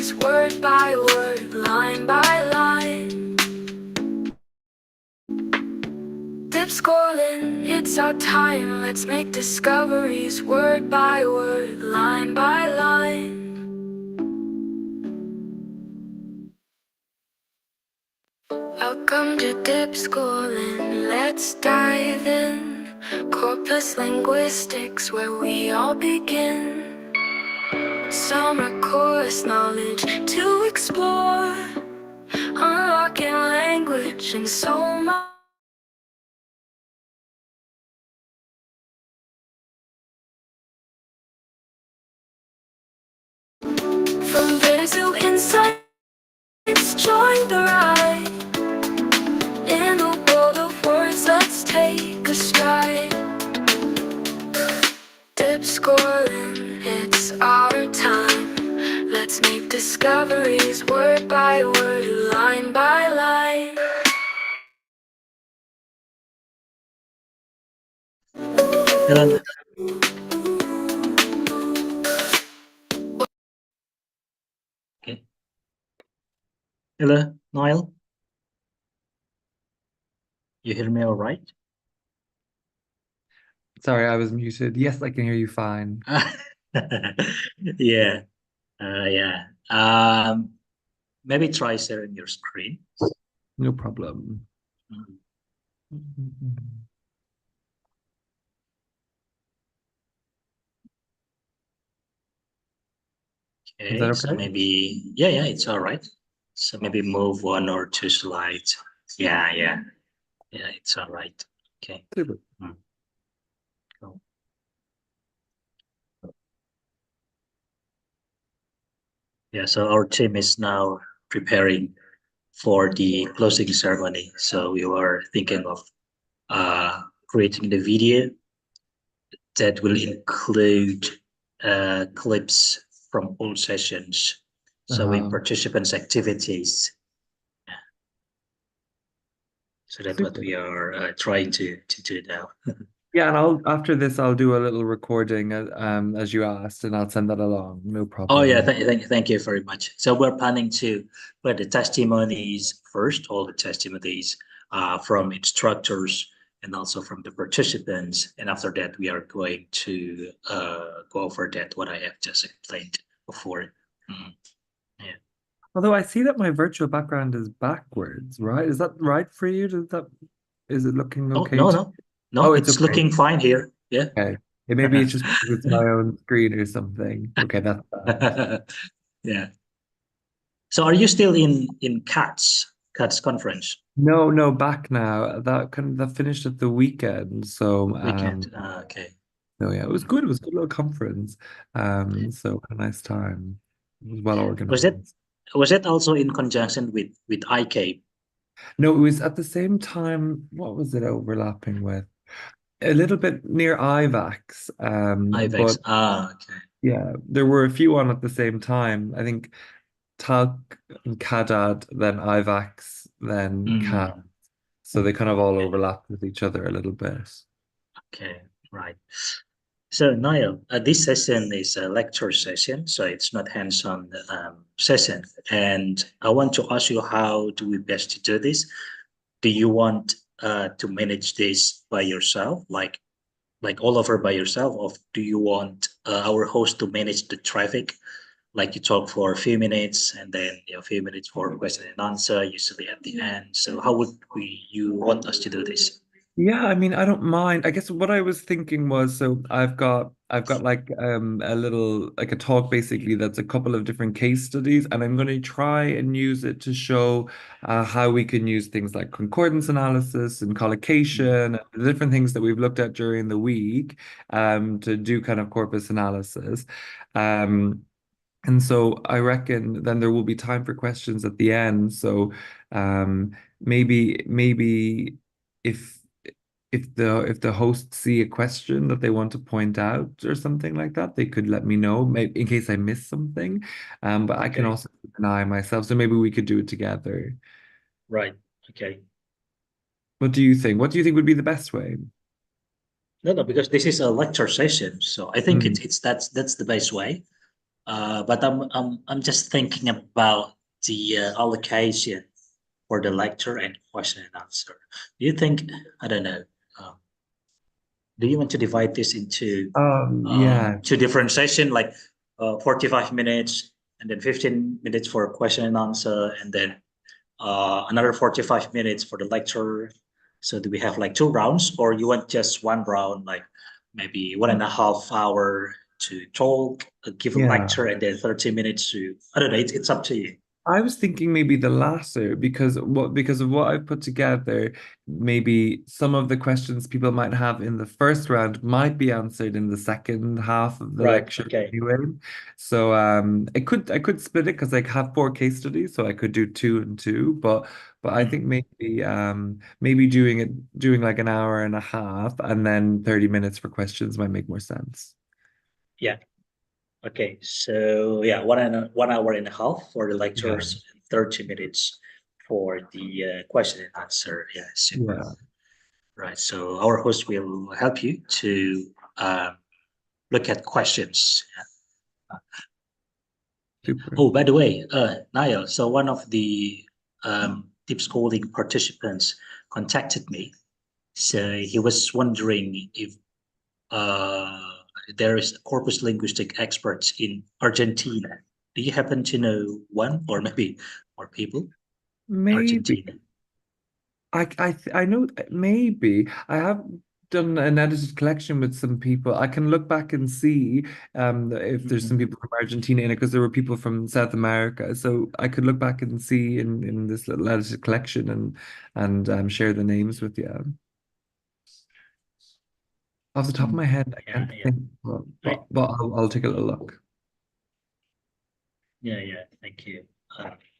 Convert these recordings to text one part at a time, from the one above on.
discoveries, word by word, line by line. Dipscorling, it's our time. Let's make discoveries, word by word, line by line. Welcome to Dipscorling, let's dive in. Corpus linguistics, where we all begin. Summer course knowledge to explore, unlocking language and so much. From there to insights, join the ride. In a world of words, let's take a stride. Dipscorling, it's our time. Let's make discoveries, word by word, line by line. Hello. Okay. Hello, Niall. You hear me all right? Sorry, I was muted. Yes, I can hear you fine. Yeah. Yeah. Maybe try sharing your screen. No problem. Is that Okay. So okay? maybe, yeah, it's all right. So maybe move 1 or 2 slides. Yeah, it's all right. Okay. Super. Cool. Yeah, so our team is now preparing for the closing ceremony. So we were thinking of creating the video that will include clips from all sessions, showing participants' activities. So that's what Super. we are trying to do now. Yeah, and I'll after this I'll do a little recording as you asked, and I'll send that along. No Oh yeah, problem. thank you very much. So we're planning to put the testimonies first, all the testimonies from instructors and also from the participants. And after that, we are going to go over that, what I have just explained before. Mhm. Yeah. Although I see that my virtual background is backwards, right? Is that right for you? Is it looking Oh, okay no, to no, no, Oh, it's it's okay. looking fine here. Yeah. Okay. Yeah, maybe it's just because it's my own screen or something. Okay, that's fine. Yeah. So are you still in CATS conference No, back now. That finished at the weekend. So weekend? Okay. no, yeah, it was good. It was a good little conference. So a nice time. It was well Was it organized. was it also in conjunction with ICAPE? No, it was at the same time. What was it overlapping with? A little bit near IVAX. IVEX. But Okay. yeah, there were a few on at the same time. I think Talc and Cadad, then IVAX, then CAD. Mm, So they kind of all okay. overlapped with each other a little bit. Okay. Right. So Niall, this session is a lecture session, so it's not hands-on session. And I want to ask you, how do we best do this? Do you want to manage this by yourself, like all over by yourself, or do you want our host to manage the traffic? Like you talk for a few minutes and then a few minutes for question and answer, usually at the end. So how would you want us to do this? Yeah, I mean, I don't mind. I guess what I was thinking was, so I've got like a little like a talk basically that's a couple of different case studies, and I'm going to try and use it to show how we can use things like concordance analysis and collocation, and the different things that we've looked at during the week to do kind of corpus analysis. Um, and so I reckon then there will be time for questions at the end. So maybe if if the hosts see a question that they want to point out or something like that, they could let me know, maybe in case I miss something. But I can Okay, also keep an eye myself, so maybe we could do it together. right. Okay. What do you think? What do you think would be the best way? No, because this is a lecture session, so I think Hmm. it's that's the best way. But I'm just thinking about the allocation for the lecture and question and answer. Do you think, I don't know, um, do you want to divide this into Yeah. two different sessions, like 45 minutes and then 15 minutes for question and answer, and then another 45 minutes for the lecture? So do we have like two rounds, or you want just one round, like maybe 1.5 hour to talk, give a Yeah. lecture, and then 30 minutes to, I don't know, it's up to you. I was thinking maybe the latter because of what I've put together, maybe some of the questions people might have in the first round might be answered in the second half of the Right. lecture Okay. anyway. So I could split it because I have four case studies, so I could do two and two, but I think Mm. maybe doing like an hour and a half and then 30 minutes for questions might make more sense. Yeah. Okay. So yeah, 1 hour and a half for the Yeah. lectures, and 30 minutes for the question and answer. Yeah. Super. Yeah. Right. So our host will help you to look at questions. Super. Oh, by the way, Niall, so one of the Dipscorling participants contacted me. So he was wondering if there is corpus linguistic experts in Argentina. Do you happen to know one, or maybe more people? Maybe. Argentina. I know maybe I have done an edited collection with some people. I can look back and see if there's some Mhm. people from Argentina in it because there were people from South America. So I could look back and see in this little edited collection and share the names with you. Off the top of Mm. my head, I Yeah, can't yeah. think, I, but I'll take a little look. yeah, yeah. Thank you.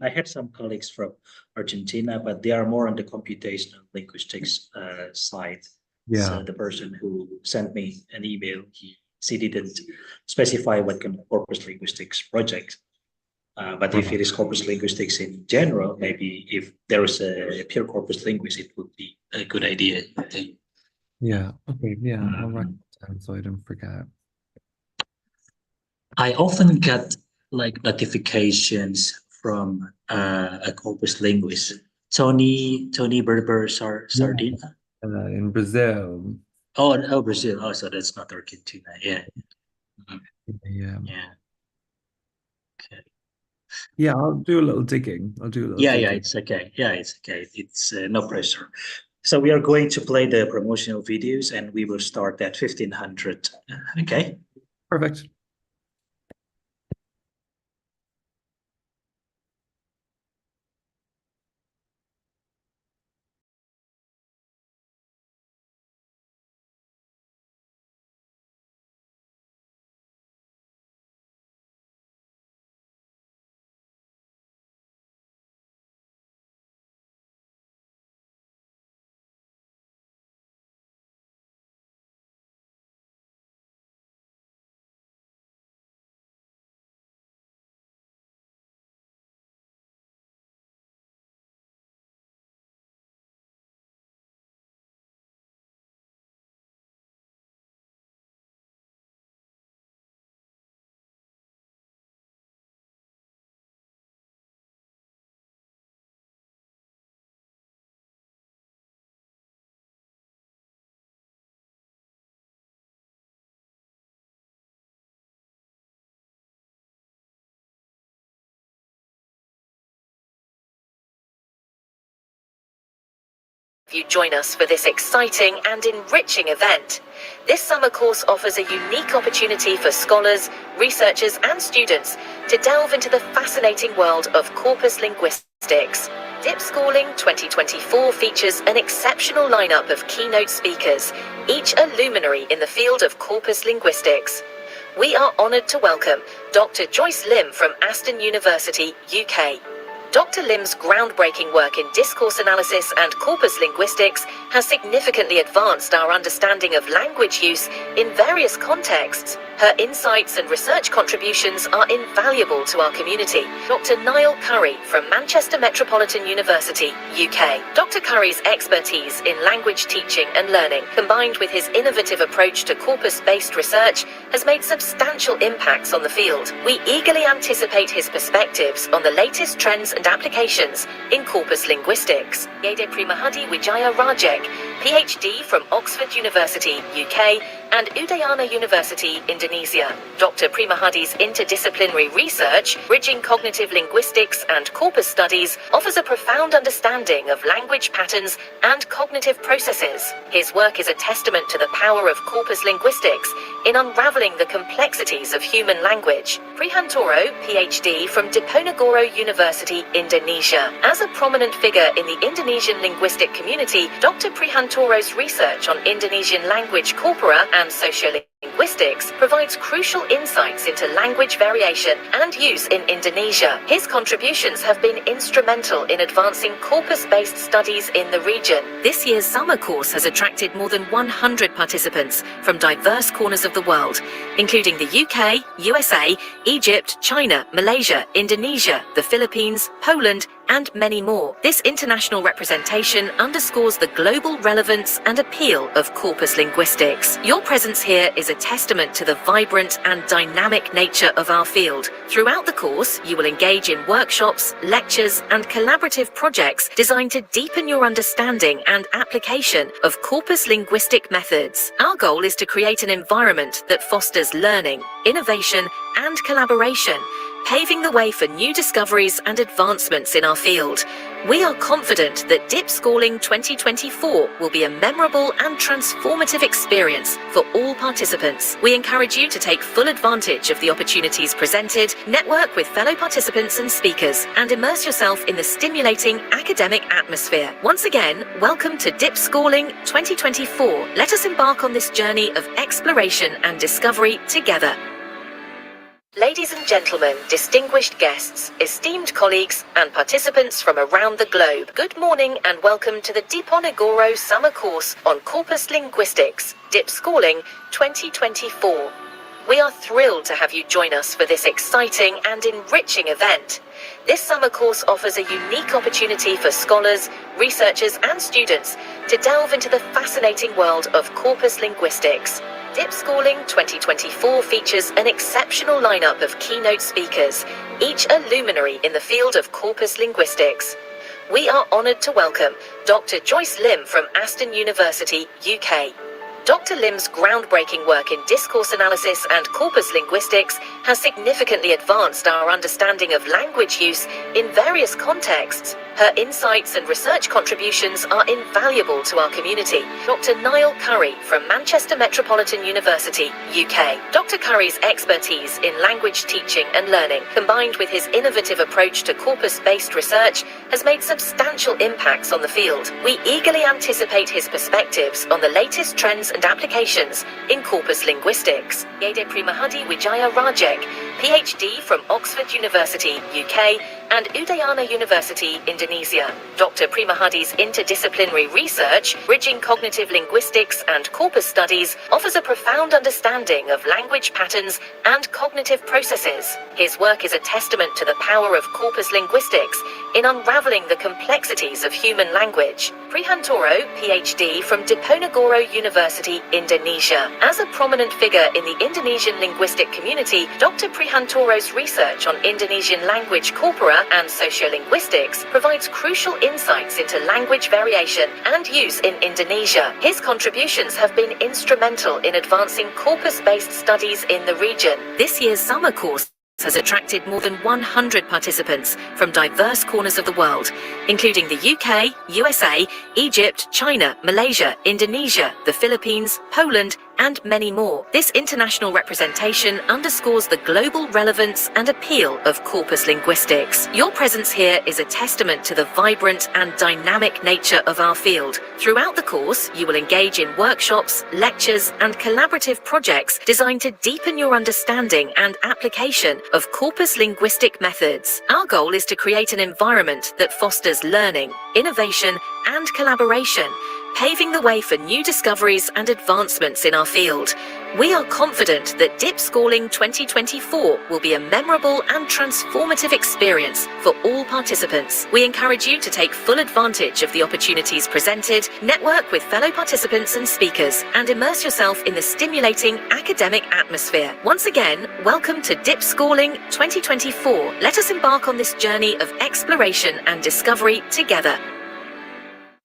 I had some colleagues from Argentina, but they are more on the computational linguistics side. Yeah. So the person who sent me an email, she didn't specify what kind of corpus linguistics project. But if Right. it is corpus linguistics in general, maybe if there is a pure corpus linguist, it would be a good idea. Yeah. Okay. Yeah. I'll write Mhm. it down so I don't forget. I often get like notifications from a corpus linguist, Tony Berber Yeah. Sardina. In Brazil. Oh, oh, Brazil. Oh, so that's not Argentina. Yeah. Mhm. Yeah. Yeah. Okay. Yeah, I'll do a little digging. I'll do a little Yeah, yeah, digging. it's okay. Yeah, it's okay. It's no pressure. So we are going to play the promotional videos, and we will start at 1500. Okay. Perfect. You join us for this exciting and enriching event. This summer course offers a unique opportunity for scholars, researchers, and students to delve into the fascinating world of corpus linguistics. Dipscorling 2024 features an exceptional lineup of keynote speakers, each a luminary in the field of corpus linguistics. We are honoured to welcome Dr. Joyce Lim from Aston University, UK. Dr. Lim's groundbreaking work in discourse analysis and corpus linguistics has significantly advanced our understanding of language use in various contexts. Her insights and research contributions are invaluable to our community. Dr. Niall Curry from Manchester Metropolitan University, UK. Dr. Curry's expertise in language teaching and learning, combined with his innovative approach to corpus-based research, has made substantial impacts on the field. We eagerly anticipate his perspectives on the latest trends and applications in corpus linguistics. Yede Primahadi Wijaya Rajek, PhD from Oxford University, UK, and Udayana University, Indonesia. Dr. Primahadi's interdisciplinary research, bridging cognitive linguistics and corpus studies, offers a profound understanding of language patterns and cognitive processes. His work is a testament to the power of corpus linguistics in unraveling the complexities of human language. Prihantoro, PhD from Diponegoro University, Indonesia. As a prominent figure in the Indonesian linguistic community, Dr. Prihantoro's research on Indonesian language corpora and sociolinguistics provides crucial insights into language variation and use in Indonesia. His contributions have been instrumental in advancing corpus-based studies in the region. This year's summer course has attracted more than 100 participants from diverse corners of the world, including the UK, USA, Egypt, China, Malaysia, Indonesia, the Philippines, Poland, and many more. This international representation underscores the global relevance and appeal of corpus linguistics. Your presence here is a testament to the vibrant and dynamic nature of our field. Throughout the course, you will engage in workshops, lectures, and collaborative projects designed to deepen your understanding and application of corpus linguistic methods. Our goal is to create an environment that fosters learning, innovation, and collaboration, paving the way for new discoveries and advancements in our field. We are confident that Dipscorling 2024 will be a memorable and transformative experience for all participants. We encourage you to take full advantage of the opportunities presented, network with fellow participants and speakers, and immerse yourself in the stimulating academic atmosphere. Once again, welcome to Dipscorling 2024. Let us embark on this journey of exploration and discovery together. Ladies and gentlemen, distinguished guests, esteemed colleagues, and participants from around the globe, good morning and welcome to the Diponegoro Summer Course on Corpus Linguistics, Dipscorling 2024. We are thrilled to have you join us for this exciting and enriching event. This summer course offers a unique opportunity for scholars, researchers, and students to delve into the fascinating world of corpus linguistics. Dipscorling 2024 features an exceptional lineup of keynote speakers, each a luminary in the field of corpus linguistics. We are honored to welcome Dr. Joyce Lim from Aston University, UK. Dr. Lim's groundbreaking work in discourse analysis and corpus linguistics has significantly advanced our understanding of language use in various contexts. Her insights and research contributions are invaluable to our community. Dr. Niall Curry from Manchester Metropolitan University, UK. Dr. Curry's expertise in language teaching and learning, combined with his innovative approach to corpus-based research, has made substantial impacts on the field. We eagerly anticipate his perspectives on the latest trends and applications in corpus linguistics. Yede Primahadi Wijaya Rajek, PhD from Oxford University, UK, and Udayana University, Indonesia. Dr. Primahadi's interdisciplinary research, bridging cognitive linguistics and corpus studies, offers a profound understanding of language patterns and cognitive processes. His work is a testament to the power of corpus linguistics in unraveling the complexities of human language. Prihantoro, PhD from Diponegoro University, Indonesia. As a prominent figure in the Indonesian linguistic community, Dr. Prihantoro's research on Indonesian language corpora and sociolinguistics provides crucial insights into language variation and use in Indonesia. His contributions have been instrumental in advancing corpus-based studies in the region. This year's summer course has attracted more than 100 participants from diverse corners of the world, including the UK, USA, Egypt, China, Malaysia, Indonesia, the Philippines, Poland, and many more. This international representation underscores the global relevance and appeal of corpus linguistics. Your presence here is a testament to the vibrant and dynamic nature of our field. Throughout the course, you will engage in workshops, lectures, and collaborative projects designed to deepen your understanding and application of corpus linguistic methods. Our goal is to create an environment that fosters learning, innovation, and collaboration, paving the way for new discoveries and advancements in our field. We are confident that Dipscorling 2024 will be a memorable and transformative experience for all participants. We encourage you to take full advantage of the opportunities presented, network with fellow participants and speakers, and immerse yourself in the stimulating academic atmosphere. Once again, welcome to Dipscorling 2024. Let us embark on this journey of exploration and discovery together.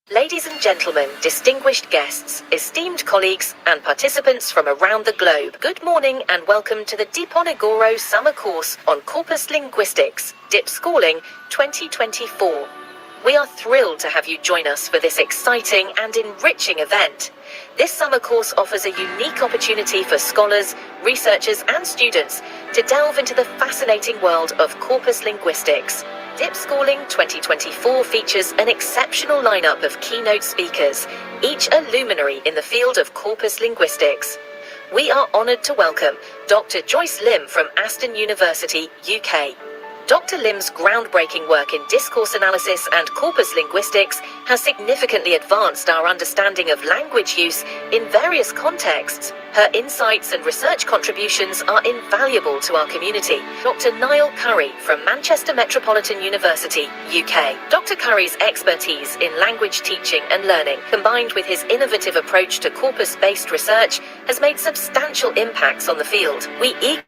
Ladies and gentlemen, distinguished guests, esteemed colleagues, and participants from around the globe, good morning and welcome to the Diponegoro Summer Course on Corpus Linguistics, Dipscorling 2024. We are thrilled to have you join us for this exciting and enriching event. This summer course offers a unique opportunity for scholars, researchers, and students to delve into the fascinating world of corpus linguistics. Dipscorling 2024 features an exceptional lineup of keynote speakers, each a luminary in the field of corpus linguistics. We are honoured to welcome Dr. Joyce Lim from Aston University, UK. Dr. Lim's groundbreaking work in discourse analysis and corpus linguistics has significantly advanced our understanding of language use in various contexts. Her insights and research contributions are invaluable to our community. Dr. Niall Curry from Manchester Metropolitan University, UK. Dr. Curry's expertise in language teaching and learning, combined with his innovative approach to corpus-based research, has made substantial impacts on the field. We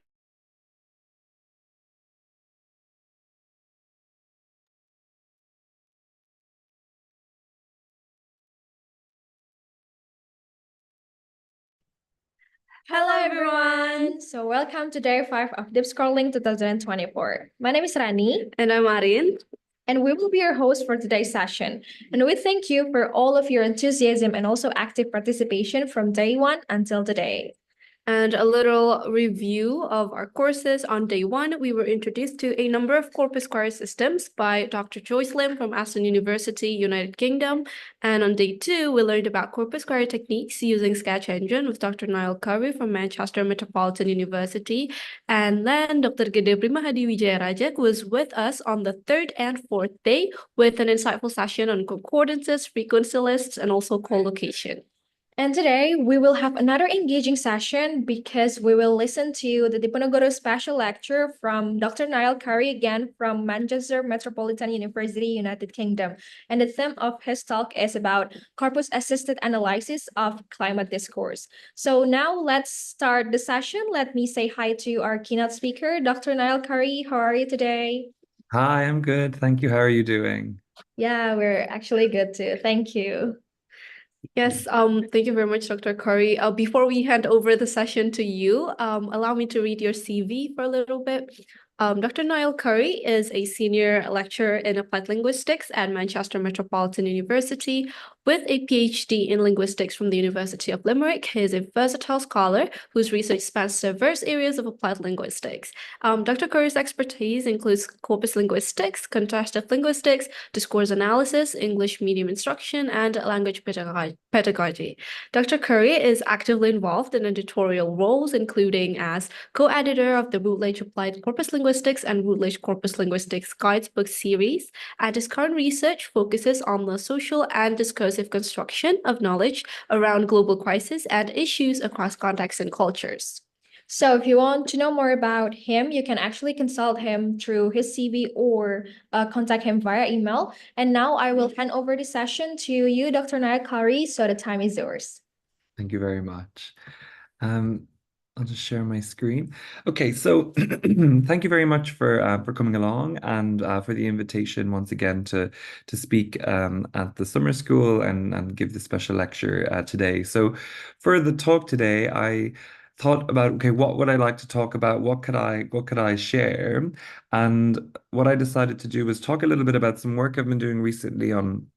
Hello everyone! So welcome to day 5 of Dipscorling 2024. My name is Rani. And I'm Arin. And we will be your host for today's session. And we thank you for all of your enthusiasm and also active participation from day 1 until today. And a little review of our courses. On day 1, we were introduced to a number of corpus query systems by Dr. Joyce Lim from Aston University, United Kingdom. And on day 2, we learned about corpus query techniques using Sketch Engine with Dr. Niall Curry from Manchester Metropolitan University. And then Dr. Gede Primahadi Wijayarajak was with us on the 3rd and 4th day with an insightful session on concordances, frequency lists, and also collocation. And today we will have another engaging session because we will listen to the Diponegoro special lecture from Dr. Niall Curry again from Manchester Metropolitan University, United Kingdom. And the theme of his talk is about corpus-assisted analysis of climate discourse. So now let's start the session. Let me say hi to our keynote speaker, Dr. Niall Curry. How are you today? Hi, I'm good. Thank you. How are you doing? Yeah, we're actually good too. Thank you. Yes, thank you very much, Dr. Curry. Before we hand over the session to you, allow me to read your CV for a little bit. Dr. Niall Curry is a senior lecturer in applied linguistics at Manchester Metropolitan University with a PhD in linguistics from the University of Limerick. He is a versatile scholar whose research spans diverse areas of applied linguistics. Dr. Curry's expertise includes corpus linguistics, contrastive linguistics, discourse analysis, English medium instruction, and language pedagogy. Dr. Curry is actively involved in editorial roles, including as co-editor of the Routledge Applied Corpus Linguistics and Routledge Corpus Linguistics Guidebook series, and his current research focuses on the social and discursive construction of knowledge around global crises and issues across contexts and cultures. So if you want to know more about him, you can actually consult him through his CV or contact him via email. And now I will hand over the session to you, Dr. Niall Curry, so the time is yours. Thank you very much. I'll just share my screen. Okay, so thank you very much for coming along and for the invitation once again to speak at the summer school and give the special lecture today. So for the talk today, I thought about, okay, what would I like to talk about? What could I share? And what I decided to do was talk a little bit about some work I've been doing recently on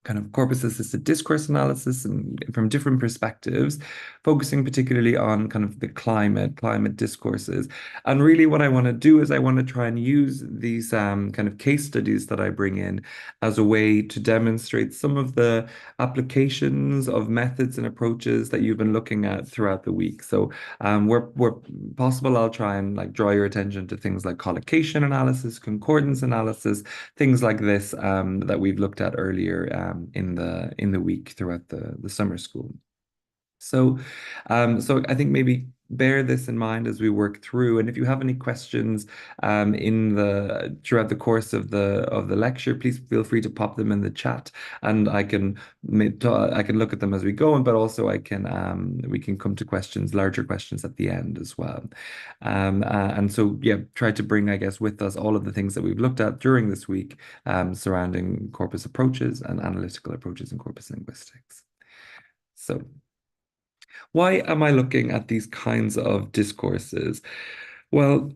kind of corpus-assisted discourse analysis and from different perspectives, focusing particularly on kind of the climate discourses. And really what I want to do is I want to try and use these kind of case studies that I bring in as a way to demonstrate some of the applications of methods and approaches that you've been looking at throughout the week. So where possible, I'll try and like draw your attention to things like collocation analysis, concordance analysis, things like this that we've looked at earlier in the week throughout the summer school. So I think maybe bear this in mind as we work through. And if you have any questions throughout the course of the lecture, please feel free to pop them in the chat, and I can look at them as we go. But also we can come to larger questions at the end as well. And so yeah, try to bring, I guess, with us all of the things that we've looked at during this week surrounding corpus approaches and analytical approaches in corpus linguistics. So why am I looking at these kinds of discourses? Well,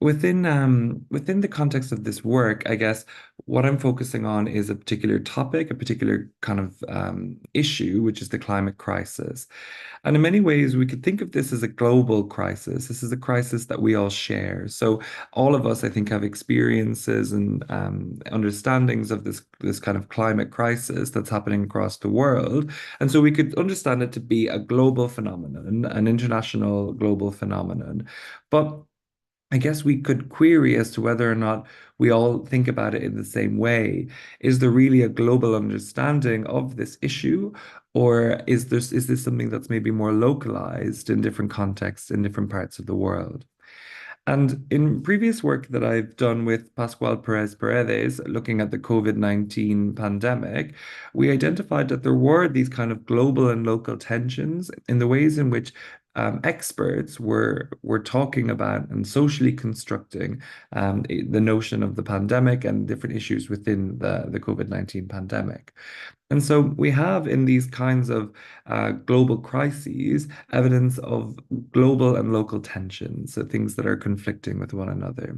within the context of this work, I guess what I'm focusing on is a particular topic, a particular kind of issue, which is the climate crisis. And in many ways, we could think of this as a global crisis. This is a crisis that we all share. So all of us, I think, have experiences and understandings of this kind of climate crisis that's happening across the world. And so we could understand it to be a global phenomenon, an international global phenomenon. But I guess we could query as to whether or not we all think about it in the same way. Is there really a global understanding of this issue, or is this something that's maybe more localized in different contexts in different parts of the world? And in previous work that I've done with Pascual Perez Paredes, looking at the COVID-19 pandemic, we identified that there were these kind of global and local tensions in the ways in which experts were talking about and socially constructing the notion of the pandemic and different issues within the COVID-19 pandemic. And so we have in these kinds of global crises evidence of global and local tensions, so things that are conflicting with one another.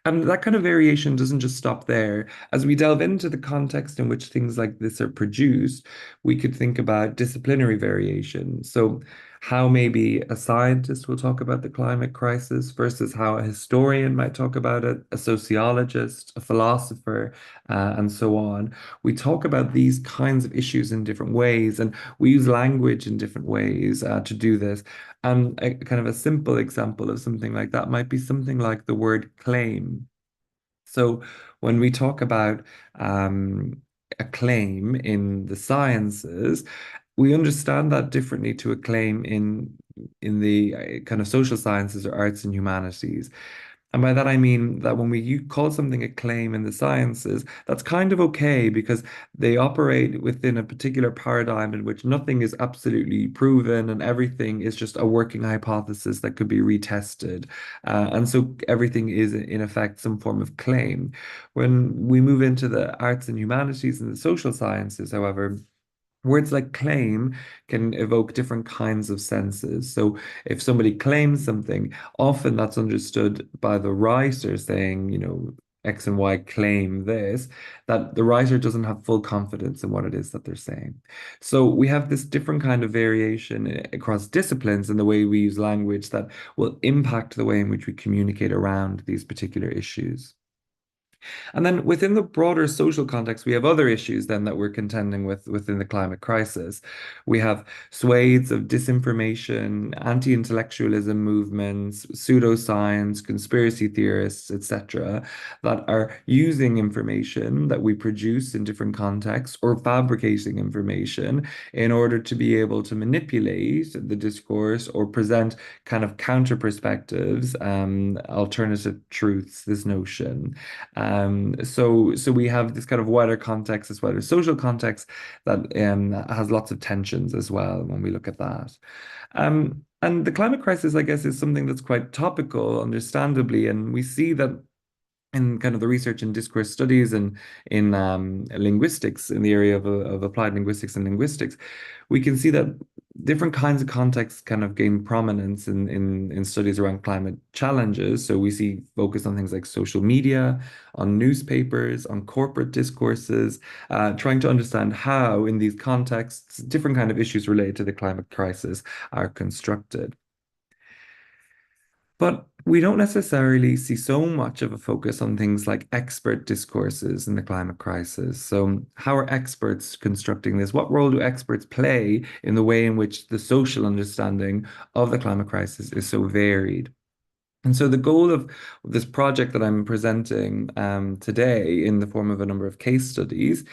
And that kind of variation doesn't just stop there. As we delve into the context in which things like this are produced, we could think about disciplinary variation. So how maybe a scientist will talk about the climate crisis versus how a historian might talk about it, a sociologist, a philosopher, and so on. We talk about these kinds of issues in different ways, and we use language in different ways to do this. And a kind of a simple example of something like that might be something like the word claim. So when we talk about a claim in the sciences, we understand that differently to a claim in the kind of social sciences or arts and humanities. And by that, I mean that when you call something a claim in the sciences, that's kind of okay because they operate within a particular paradigm in which nothing is absolutely proven and everything is just a working hypothesis that could be retested. And so everything is, in effect, some form of claim. When we move into the arts and humanities and the social sciences, however, words like claim can evoke different kinds of senses. So if somebody claims something, often that's understood by the writer saying, X and Y claim this, that the writer doesn't have full confidence in what it is that they're saying. So we have this different kind of variation across disciplines in the way we use language that will impact the way in which we communicate around these particular issues. And then within the broader social context, we have other issues then that we're contending with within the climate crisis. We have swathes of disinformation, anti-intellectualism movements, pseudoscience, conspiracy theorists, etc., that are using information that we produce in different contexts or fabricating information in order to be able to manipulate the discourse or present kind of counter perspectives, alternative truths, this notion. So we have this kind of wider context, this wider social context that has lots of tensions as well when we look at that. And the climate crisis, I guess, is something that's quite topical, understandably, and we see that in kind of the research and discourse studies and in linguistics, in the area of applied linguistics and linguistics, we can see that different kinds of contexts kind of gain prominence in studies around climate challenges. So we see focus on things like social media, on newspapers, on corporate discourses, trying to understand how in these contexts, different kind of issues related to the climate crisis are constructed. But we don't necessarily see so much of a focus on things like expert discourses in the climate crisis. So, how are experts constructing this? What role do experts play in the way in which the social understanding of the climate crisis is so varied? And so the goal of this project that I'm presenting today in the form of a number of case studies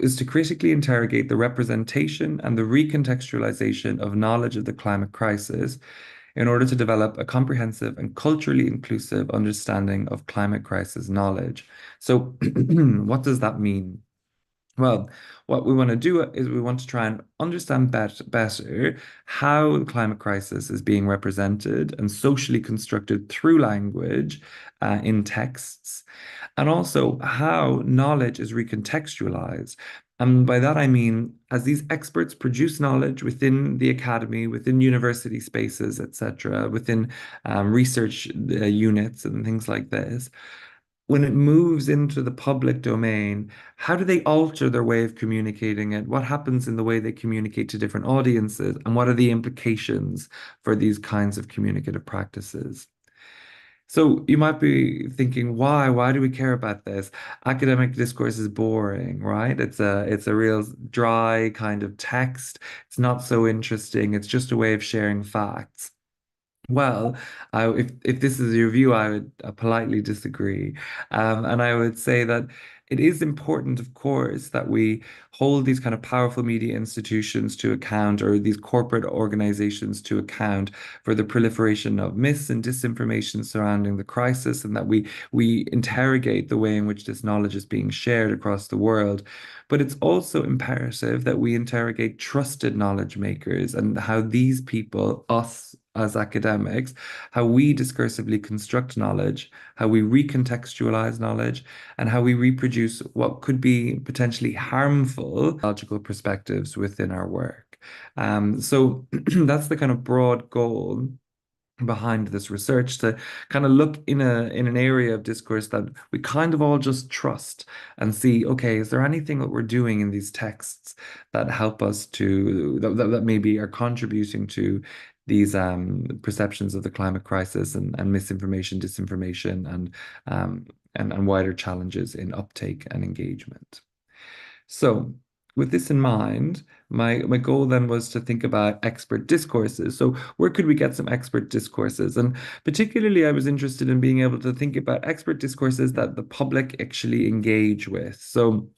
is to critically interrogate the representation and the recontextualization of knowledge of the climate crisis in order to develop a comprehensive and culturally inclusive understanding of climate crisis knowledge. So, what does that mean? Well, what we want to do is we want to try and understand better how the climate crisis is being represented and socially constructed through language in texts, and also how knowledge is recontextualized. And by that I mean, as these experts produce knowledge within the academy, within university spaces, etc., within research units and things like this, when it moves into the public domain, how do they alter their way of communicating it? What happens in the way they communicate to different audiences? And what are the implications for these kinds of communicative practices? So you might be thinking, why? Why do we care about this? Academic discourse is boring, right? It's a real dry kind of text. It's not so interesting. It's just a way of sharing facts. Well, if this is your view, I would politely disagree. And I would say that it is important, of course, that we hold these kind of powerful media institutions to account, or these corporate organizations to account, for the proliferation of myths and disinformation surrounding the crisis, and that we interrogate the way in which this knowledge is being shared across the world. But it's also imperative that we interrogate trusted knowledge makers and how these people, us as academics, how we discursively construct knowledge, how we recontextualize knowledge, and how we reproduce what could be potentially harmful logical perspectives within our work. So that's the kind of broad goal behind this research, to kind of look in an area of discourse that we kind of all just trust and see, okay, is there anything that we're doing in these texts that help us to that maybe are contributing to these perceptions of the climate crisis and misinformation, disinformation, and wider challenges in uptake and engagement. So with this in mind, my goal then was to think about expert discourses. So where could we get some expert discourses? And particularly, I was interested in being able to think about expert discourses that the public actually engage with. So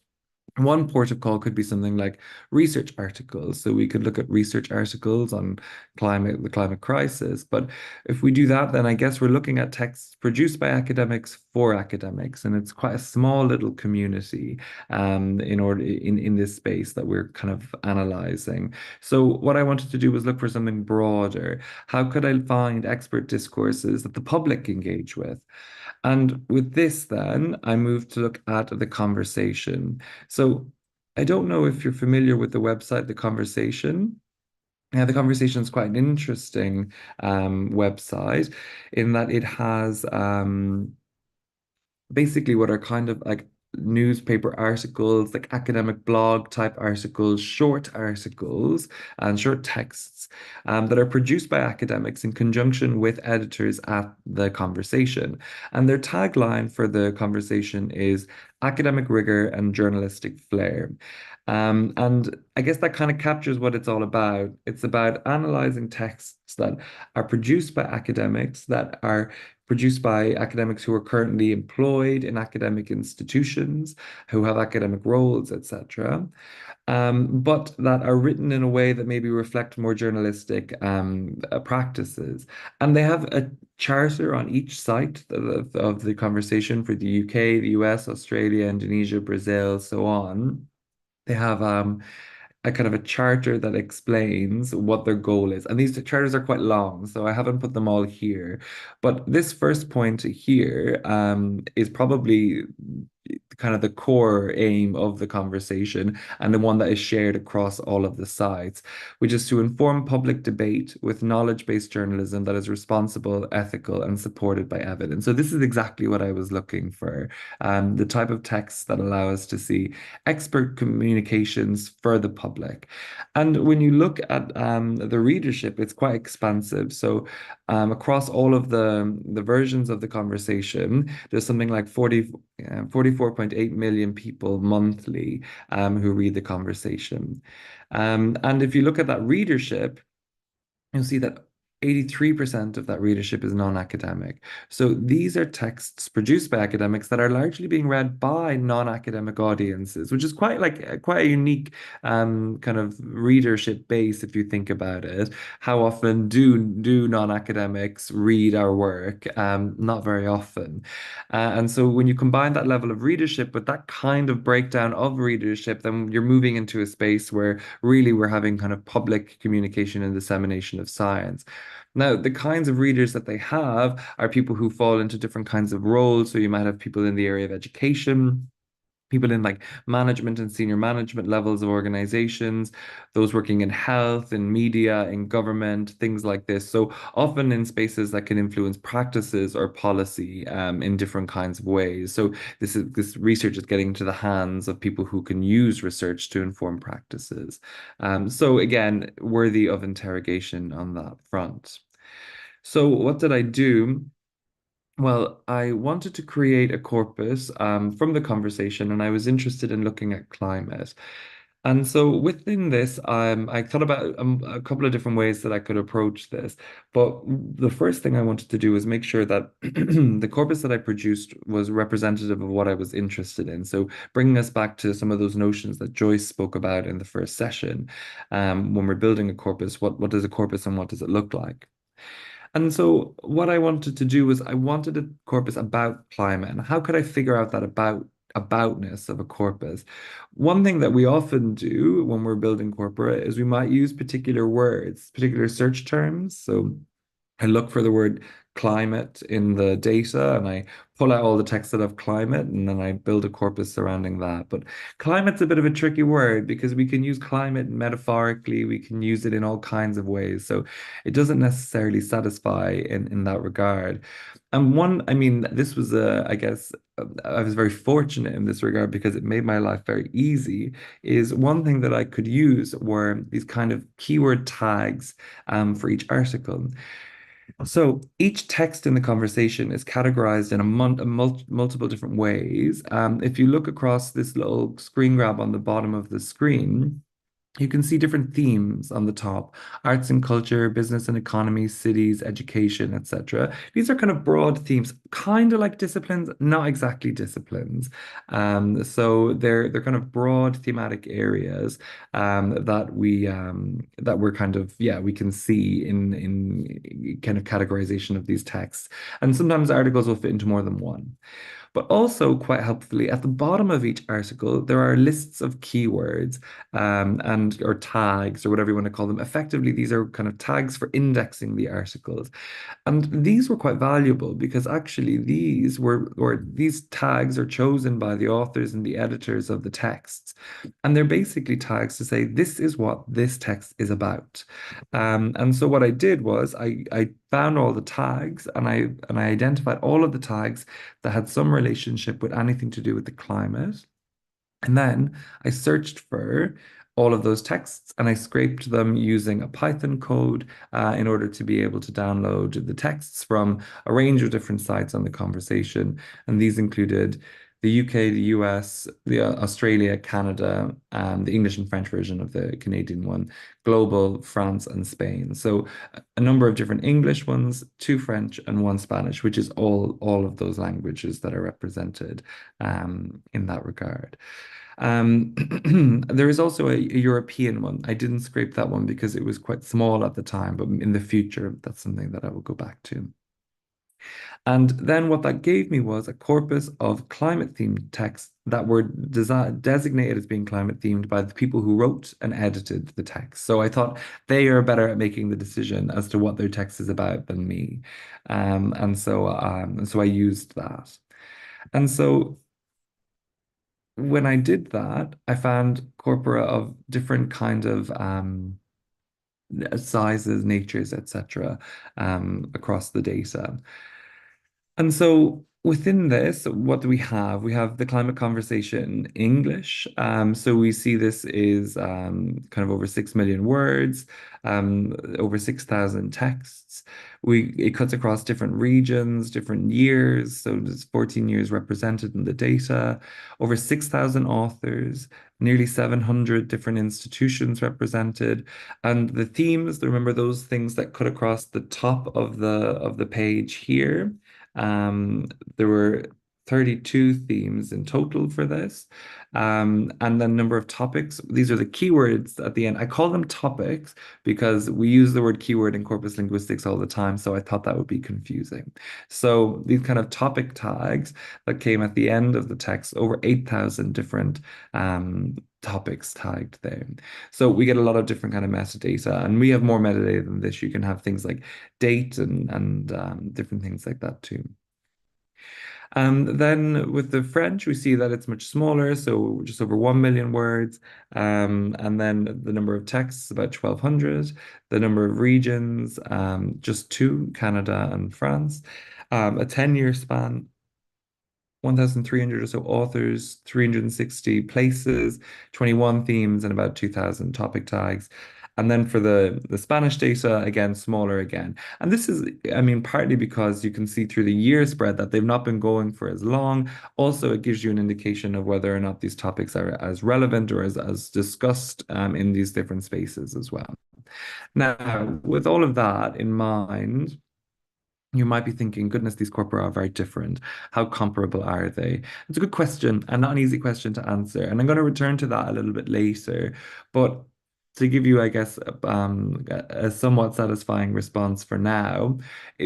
one port of call could be something like research articles. So we could look at research articles on the climate crisis. But if we do that, then I guess we're looking at texts produced by academics for academics. And it's quite a small little community in this space that we're kind of analyzing. So what I wanted to do was look for something broader. How could I find expert discourses that the public engage with? And with this, then, I moved to look at the conversation. So I don't know if you're familiar with the website, The Conversation. The Conversation is quite an interesting website in that it has basically what are kind of like newspaper articles, like academic blog type articles, short articles, and short texts that are produced by academics in conjunction with editors at The Conversation. And their tagline for The Conversation is academic rigor and journalistic flair. And I guess that kind of captures what it's all about. It's about analyzing texts that are produced by academics, that are produced by academics who are currently employed in academic institutions, who have academic roles, etc., but that are written in a way that maybe reflect more journalistic practices. And they have a charter on each site of The Conversation for the UK, the US, Australia, Indonesia, Brazil, so on. They have a kind of a charter that explains what their goal is. And these charters are quite long, so I haven't put them all here. But this first point here is probably kind of the core aim of the conversation and the one that is shared across all of the sites, which is to inform public debate with knowledge-based journalism that is responsible, ethical, and supported by evidence. So this is exactly what I was looking for, the type of texts that allow us to see expert communications for the public. And when you look at the readership, it's quite expansive. So across all of the versions of the conversation, there's something like 44.8 million people monthly who read the conversation. And if you look at that readership, you'll see that 83% of that readership is non-academic. So these are texts produced by academics that are largely being read by non-academic audiences, which is quite a unique kind of readership base if you think about it. How often do non-academics read our work? Not very often. And so when you combine that level of readership with that kind of breakdown of readership, then you're moving into a space where really we're having kind of public communication and dissemination of science. Now, the kinds of readers that they have are people who fall into different kinds of roles. So you might have people in the area of education, people in like management and senior management levels of organizations, those working in health, in media, in government, things like this. So often in spaces that can influence practices or policy in different kinds of ways. So this research is getting into the hands of people who can use research to inform practices. So again, worthy of interrogation on that front. So what did I do? Well, I wanted to create a corpus from the conversation, and I was interested in looking at climate. And so within this, I thought about a couple of different ways that I could approach this. But the first thing I wanted to do was make sure that the corpus that I produced was representative of what I was interested in. So bringing us back to some of those notions that Joyce spoke about in the first session, when we're building a corpus, what is a corpus and what does it look like? And so what I wanted to do was I wanted a corpus about climate. And how could I figure out that aboutness of a corpus? One thing that we often do when we're building corpora is we might use particular words, particular search terms. So I look for the word climate in the data and I pull out all the text that have climate and then I build a corpus surrounding that. But climate's a bit of a tricky word because we can use climate metaphorically, we can use it in all kinds of ways. So it doesn't necessarily satisfy in that regard. And I mean, this was I guess, I was very fortunate in this regard because it made my life very easy, is one thing that I could use were these kind of keyword tags for each article. So each text in the conversation is categorized in multiple different ways. If you look across this little screen grab on the bottom of the screen, you can see different themes on the top: arts and culture, business and economy, cities, education, etc. These are kind of broad themes, kind of like disciplines, not exactly disciplines. So they're kind of broad thematic areas that we're kind of, yeah, we can see in kind of categorization of these texts. And sometimes articles will fit into more than one. But also, quite helpfully, at the bottom of each article, there are lists of keywords and or tags or whatever you want to call them. Effectively, these are kind of tags for indexing the articles. And these were quite valuable because actually these tags are chosen by the authors and the editors of the texts. And they're basically tags to say, this is what this text is about. And so what I did was I found all the tags and I identified all of the tags that had some relationship with anything to do with the climate. And then I searched for all of those texts and I scraped them using a Python code in order to be able to download the texts from a range of different sites on the conversation. And these included the UK, the US, Australia, Canada, the English and French version of the Canadian one, Global, France, and Spain. So a number of different English ones, two French, and one Spanish, which is all of those languages that are represented in that regard. There is also a European one. I didn't scrape that one because it was quite small at the time, but in the future, that's something that I will go back to. And then what that gave me was a corpus of climate themed texts that were designated as being climate themed by the people who wrote and edited the text. So I thought they are better at making the decision as to what their text is about than me. And so I used that. And so when I did that, I found corpora of different kind of sizes, natures, etc., across the data. And so within this, what do we have? We have the climate conversation English. So we see this is kind of over 6 million words, over 6,000 texts. It cuts across different regions, different years. So there's 14 years represented in the data, over 6,000 authors, nearly 700 different institutions represented. And the themes, remember those things that cut across the top of the page here. Um, there were 32 themes in total for this. And then number of topics. These are the keywords at the end. I call them topics because we use the word keyword in corpus linguistics all the time, so I thought that would be confusing. So these kind of topic tags that came at the end of the text, over 8,000 different topics tagged there. So we get a lot of different kind of metadata, and we have more metadata than this. You can have things like date and different things like that too. Then with the French, we see that it's much smaller, so just over 1 million words. And then the number of texts, about 1,200. The number of regions, just two, Canada and France. A 10-year span, 1,300 or so authors, 360 places, 21 themes, and about 2,000 topic tags. And then for the Spanish data, again, smaller again. And this is, I mean, partly because you can see through the year spread that they've not been going for as long. Also, it gives you an indication of whether or not these topics are as relevant or as discussed in these different spaces as well. Now, with all of that in mind, you might be thinking, goodness, these corpora are very different. How comparable are they? It's a good question and not an easy question to answer. And I'm going to return to that a little bit later. But to give you, I guess, a somewhat satisfying response for now,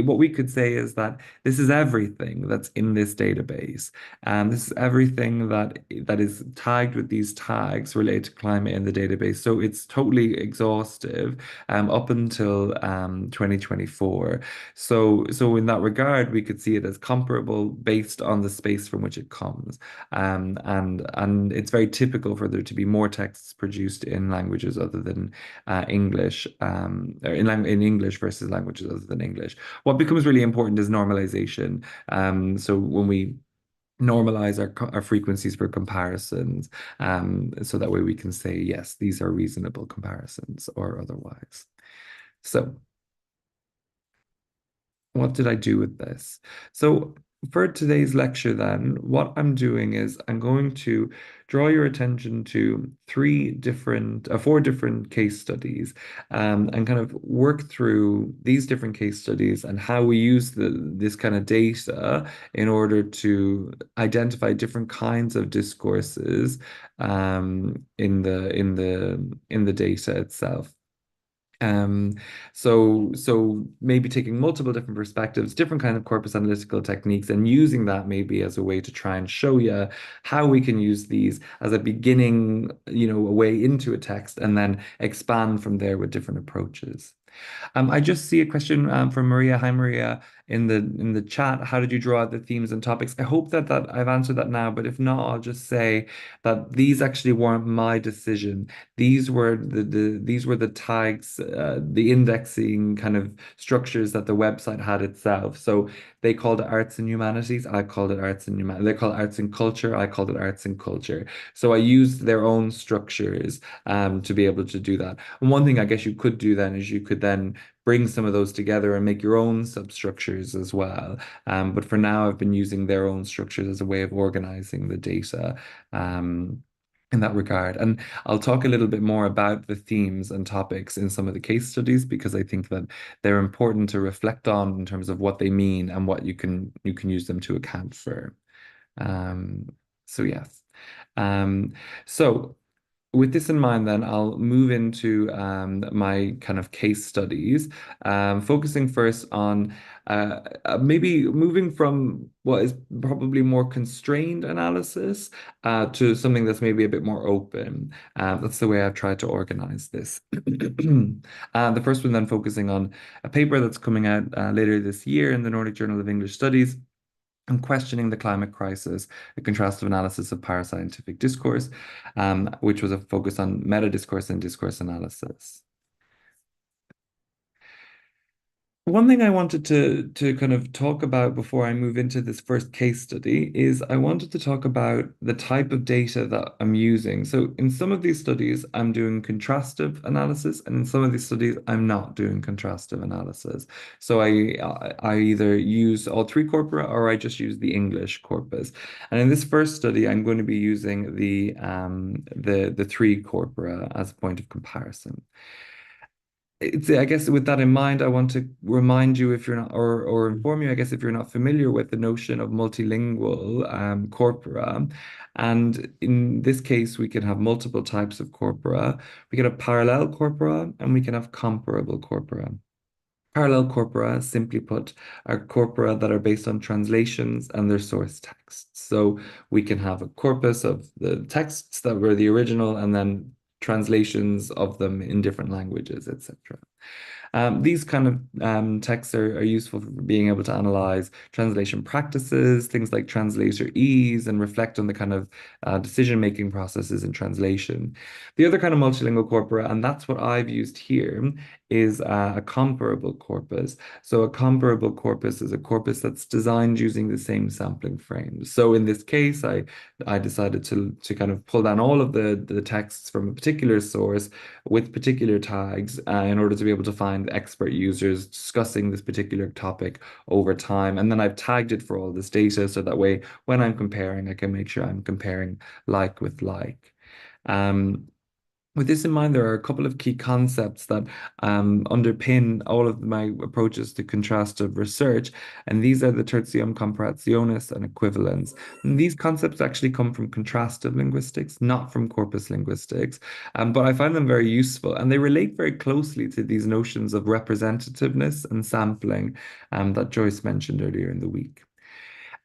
what we could say is that this is everything that's in this database. And this is everything that is tagged with these tags related to climate in the database. So it's totally exhaustive up until 2024. So in that regard, we could see it as comparable based on the space from which it comes. And it's very typical for there to be more texts produced in languages other than English, or in English versus languages other than English. What becomes really important is normalization. So when we normalize our frequencies for comparisons, so that way we can say, yes, these are reasonable comparisons or otherwise. So what did I do with this? So for today's lecture then, what I'm doing is I'm going to draw your attention to four different case studies, and kind of work through these different case studies and how we use this kind of data in order to identify different kinds of discourses in the data itself. So maybe taking multiple different perspectives, different kind of corpus analytical techniques, and using that maybe as a way to try and show you how we can use these as a beginning, a way into a text, and then expand from there with different approaches. I just see a question from Maria. Hi, Maria, in the chat. How did you draw out the themes and topics? I hope that I've answered that now, but if not, I'll just say that these actually weren't my decision. These were the tags, the indexing kind of structures that the website had itself. So they called it arts and humanities. I called it arts and humanities. They call it arts and culture. I called it arts and culture. So I used their own structures to be able to do that. And one thing I guess you could do then is you could then bring some of those together and make your own substructures as well. But for now, I've been using their own structures as a way of organizing the data. In that regard. And I'll talk a little bit more about the themes and topics in some of the case studies because I think that they're important to reflect on in terms of what they mean and what you can use them to account for. So yes. So with this in mind, then I'll move into my kind of case studies, focusing first on maybe moving from what is probably more constrained analysis to something that's maybe a bit more open. That's the way I've tried to organize this. The first one then focusing on a paper that's coming out later this year in the Nordic Journal of English Studies, and questioning the climate crisis, a contrastive analysis of parascientific discourse, which was a focus on meta-discourse and discourse analysis. One thing I wanted to kind of talk about before I move into this first case study is I wanted to talk about the type of data that I'm using. So in some of these studies, I'm doing contrastive analysis, and in some of these studies, I'm not doing contrastive analysis. So I either use all three corpora or I just use the English corpus. And in this first study, I'm going to be using the three corpora as a point of comparison. I guess with that in mind, I want to remind you if you're not, or inform you, I guess, if you're not familiar with the notion of multilingual corpora. And in this case, we can have multiple types of corpora. We can have parallel corpora and we can have comparable corpora. Parallel corpora, simply put, are corpora that are based on translations and their source texts. So we can have a corpus of the texts that were the original and then translations of them in different languages, etc. These kind of texts are useful for being able to analyze translation practices, things like translator ease, and reflect on the kind of decision-making processes in translation. The other kind of multilingual corpora, and that's what I've used here, is a comparable corpus. So a comparable corpus is a corpus that's designed using the same sampling frames. So in this case, I decided to kind of pull down all of the texts from a particular source with particular tags in order to be able to find expert users discussing this particular topic over time. And then I've tagged it for all this data so that way when I'm comparing, I can make sure I'm comparing like with like. With this in mind, there are a couple of key concepts that underpin all of my approaches to contrastive research, and these are the tertium comparationis and equivalence. And these concepts actually come from contrastive linguistics, not from corpus linguistics, but I find them very useful, and they relate very closely to these notions of representativeness and sampling that Joyce mentioned earlier in the week.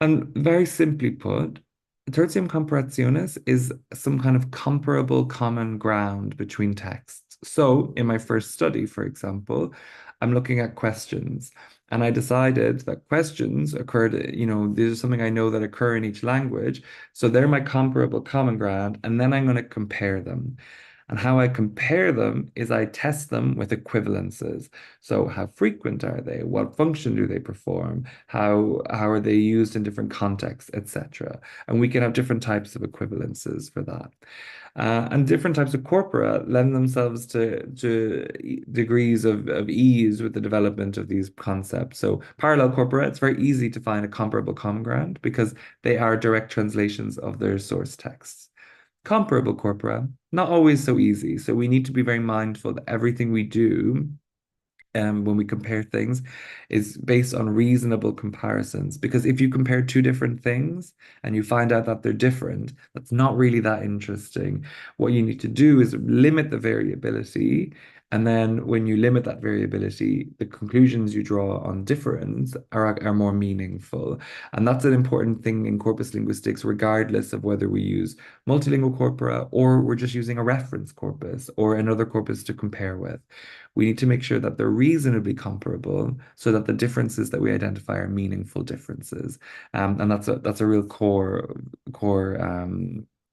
And very simply put, tertium comparationis is some kind of comparable common ground between texts. So in my first study, for example, I'm looking at questions, and I decided that questions occurred, these are something I know that occur in each language. So they're my comparable common ground, and then I'm going to compare them. And how I compare them is I test them with equivalences. So how frequent are they? What function do they perform? How are they used in different contexts, etc. And we can have different types of equivalences for that. And different types of corpora lend themselves to degrees of ease with the development of these concepts. So parallel corpora, it's very easy to find a comparable common ground because they are direct translations of their source texts. Comparable corpora, not always so easy. So we need to be very mindful that everything we do when we compare things is based on reasonable comparisons. Because if you compare two different things and you find out that they're different, that's not really that interesting. What you need to do is limit the variability. And then when you limit that variability, the conclusions you draw on difference are more meaningful. And that's an important thing in corpus linguistics, regardless of whether we use multilingual corpora or we're just using a reference corpus or another corpus to compare with. We need to make sure that they're reasonably comparable so that the differences that we identify are meaningful differences. And that's a real core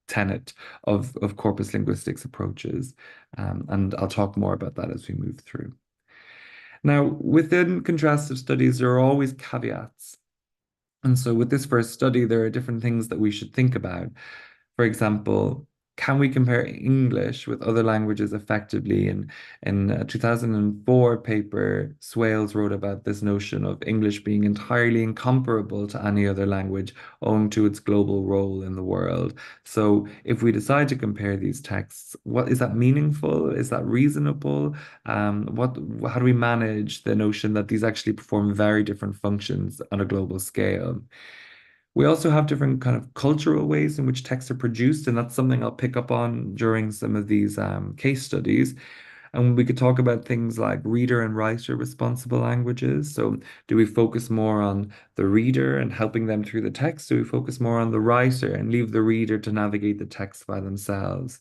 tenet of corpus linguistics approaches. And I'll talk more about that as we move through. Now, within contrastive studies, there are always caveats. And so with this first study, there are different things that we should think about. For example, can we compare English with other languages effectively? In a 2004 paper, Swales wrote about this notion of English being entirely incomparable to any other language owing to its global role in the world. So if we decide to compare these texts, what is that meaningful? Is that reasonable? How do we manage the notion that these actually perform very different functions on a global scale? We also have different kind of cultural ways in which texts are produced, and that's something I'll pick up on during some of these case studies. And we could talk about things like reader and writer responsible languages. So, do we focus more on the reader and helping them through the text? Do we focus more on the writer and leave the reader to navigate the text by themselves?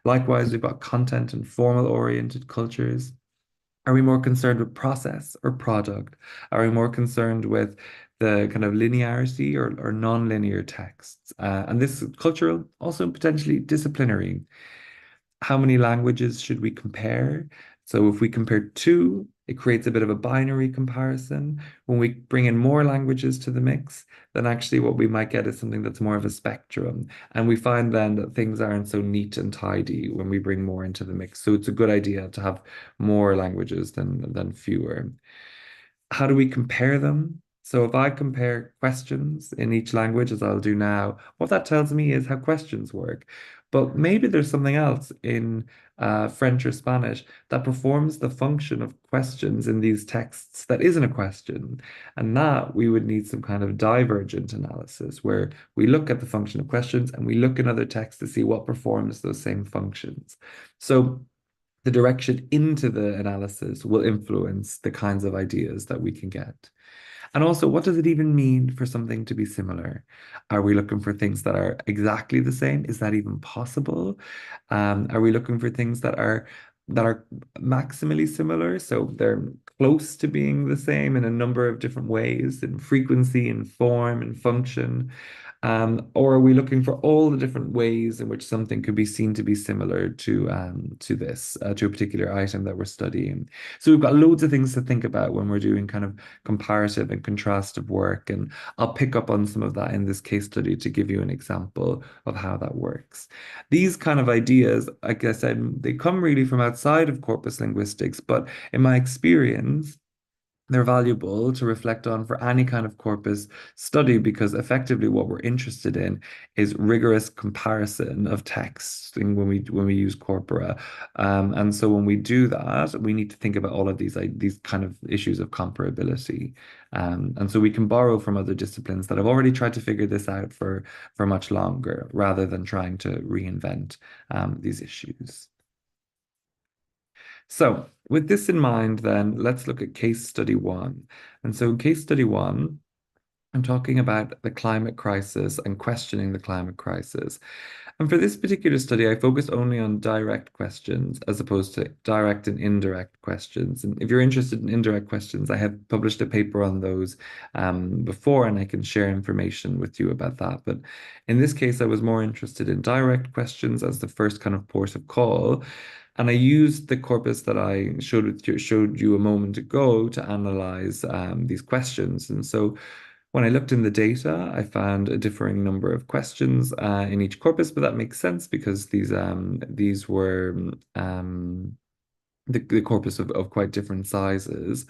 Likewise, we've got content and formal oriented cultures. Are we more concerned with process or product? Are we more concerned with the kind of linearity or non-linear texts? And this is cultural, also potentially disciplinary. How many languages should we compare? So if we compare two, it creates a bit of a binary comparison. When we bring in more languages to the mix, then actually what we might get is something that's more of a spectrum. And we find then that things aren't so neat and tidy when we bring more into the mix. So it's a good idea to have more languages than fewer. How do we compare them? So if I compare questions in each language, as I'll do now, what that tells me is how questions work. But maybe there's something else in French or Spanish that performs the function of questions in these texts that isn't a question. And that we would need some kind of divergent analysis where we look at the function of questions and we look in other texts to see what performs those same functions. So the direction into the analysis will influence the kinds of ideas that we can get. And also, what does it even mean for something to be similar? Are we looking for things that are exactly the same? Is that even possible? Are we looking for things that are maximally similar? So they're close to being the same in a number of different ways, in frequency, in form, in function. Or are we looking for all the different ways in which something could be seen to be similar to this, to a particular item that we're studying? So we've got loads of things to think about when we're doing kind of comparative and contrastive work. And I'll pick up on some of that in this case study to give you an example of how that works. These kind of ideas, like I said, they come really from outside of corpus linguistics, but in my experience, they're valuable to reflect on for any kind of corpus study because effectively what we're interested in is rigorous comparison of text when we use corpora. And so when we do that, we need to think about all of these kind of issues of comparability. And so we can borrow from other disciplines that have already tried to figure this out for much longer rather than trying to reinvent these issues. So with this in mind, then let's look at case study one. And so in case study one, I'm talking about the climate crisis and questioning the climate crisis. And for this particular study, I focused only on direct questions as opposed to direct and indirect questions. And if you're interested in indirect questions, I have published a paper on those before, and I can share information with you about that. But in this case, I was more interested in direct questions as the first kind of port of call. And I used the corpus that I showed you a moment ago to analyze these questions. And so when I looked in the data, I found a differing number of questions in each corpus, but that makes sense because these were the corpus of quite different sizes.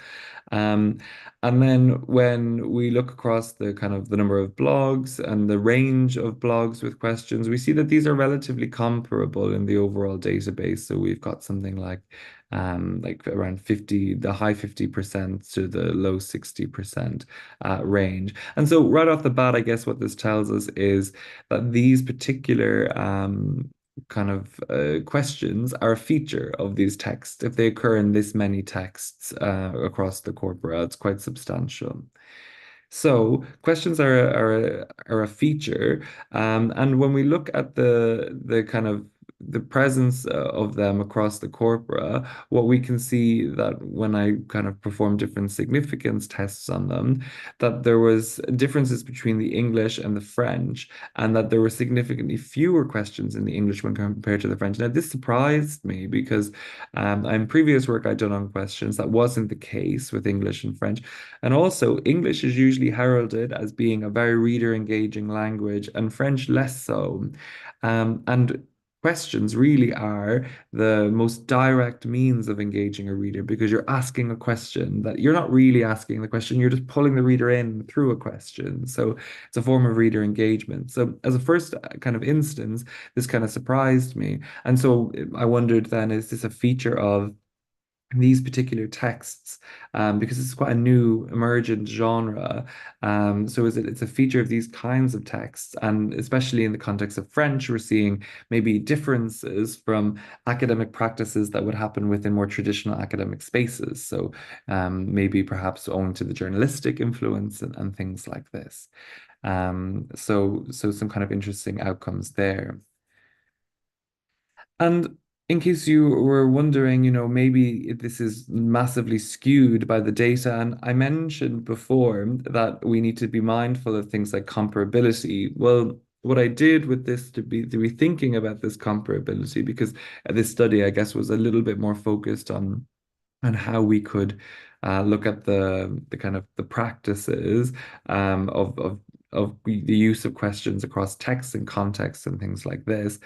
Um, and then when we look across the kind of the number of blogs and the range of blogs with questions, we see that these are relatively comparable in the overall database. So we've got something like around 50, the high 50% to the low 60% range. And so right off the bat, I guess what this tells us is that these particular kind of questions are a feature of these texts. If they occur in this many texts across the corpora, it's quite substantial. So questions are a feature, and when we look at the kind of the presence of them across the corpora, what we can see that when I kind of perform different significance tests on them, that there was differences between the English and the French, and that there were significantly fewer questions in the English when compared to the French. Now, this surprised me because in previous work I'd done on questions, that wasn't the case with English and French. And also, English is usually heralded as being a very reader engaging language, and French less so. And questions really are the most direct means of engaging a reader because you're asking a question that you're not really asking the question, you're just pulling the reader in through a question. So it's a form of reader engagement. So as a first kind of instance, this kind of surprised me. And so I wondered then, is this a feature of these particular texts, because it's quite a new emergent genre. So it's a feature of these kinds of texts, and especially in the context of French, we're seeing maybe differences from academic practices that would happen within more traditional academic spaces. So maybe perhaps owing to the journalistic influence and things like this. So some kind of interesting outcomes there. And in case you were wondering, maybe this is massively skewed by the data, and I mentioned before that we need to be mindful of things like comparability. Well, what I did with this to be thinking about this comparability, because this study, I guess, was a little bit more focused on how we could look at the kind of the practices of the use of questions across texts and contexts and things like this.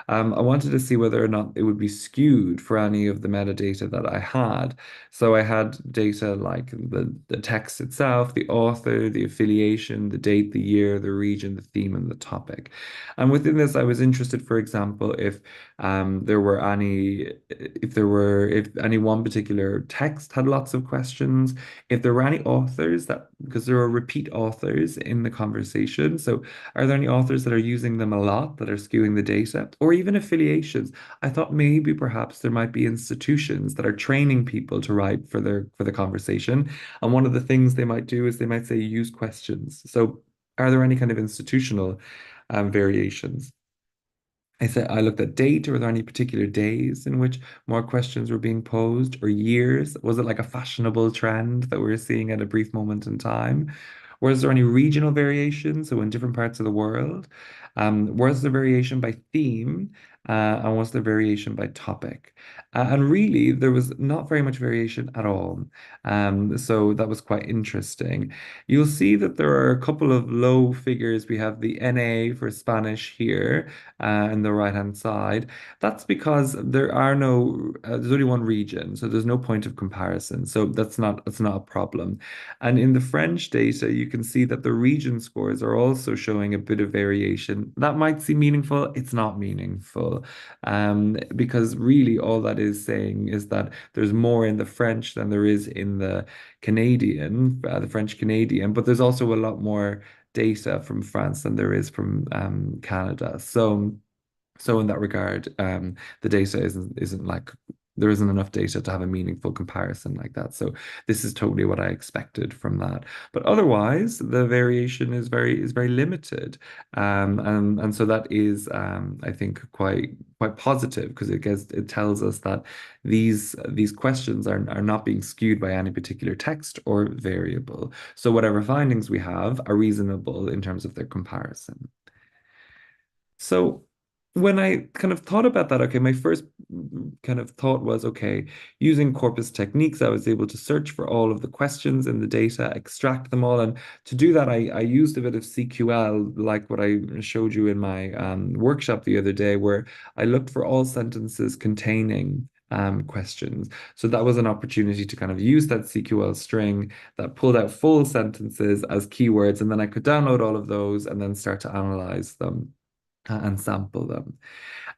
I wanted to see whether or not it would be skewed for any of the metadata that I had. So I had data like the text itself, the author, the affiliation, the date, the year, the region, the theme, and the topic. And within this, I was interested, for example, if if any one particular text had lots of questions, if there were any authors that, because there are repeat authors in the conversation. So are there any authors that are using them a lot that are skewing the data, or even affiliations? I thought maybe perhaps there might be institutions that are training people to write for the conversation. And one of the things they might do is they might say use questions. So are there any kind of institutional variations? I looked at date. Were there any particular days in which more questions were being posed, or years? Was it like a fashionable trend that we were seeing at a brief moment in time? Was there any regional variation? So in different parts of the world? Was there variation by theme? And was there variation by topic? And really, there was not very much variation at all. So that was quite interesting. You'll see that there are a couple of low figures. We have the NA for Spanish here in the right-hand side. That's because there's only one region, so there's no point of comparison. So that's not a problem. And in the French data, you can see that the region scores are also showing a bit of variation. That might seem meaningful. It's not meaningful, because really all that is saying is that there's more in the French than there is in the Canadian, the French Canadian, but there's also a lot more data from France than there is from Canada. So in that regard, the data isn't like there isn't enough data to have a meaningful comparison like that. So this is totally what I expected from that. But otherwise, the variation is very limited, and so that is I think quite positive, because it tells us that these questions are not being skewed by any particular text or variable. So whatever findings we have are reasonable in terms of their comparison. So when I kind of thought about that, okay, my first kind of thought was, okay, using corpus techniques, I was able to search for all of the questions in the data, extract them all. And to do that, I used a bit of CQL, like what I showed you in my workshop the other day, where I looked for all sentences containing questions. So that was an opportunity to kind of use that CQL string that pulled out full sentences as keywords, and then I could download all of those and then start to analyze them and sample them.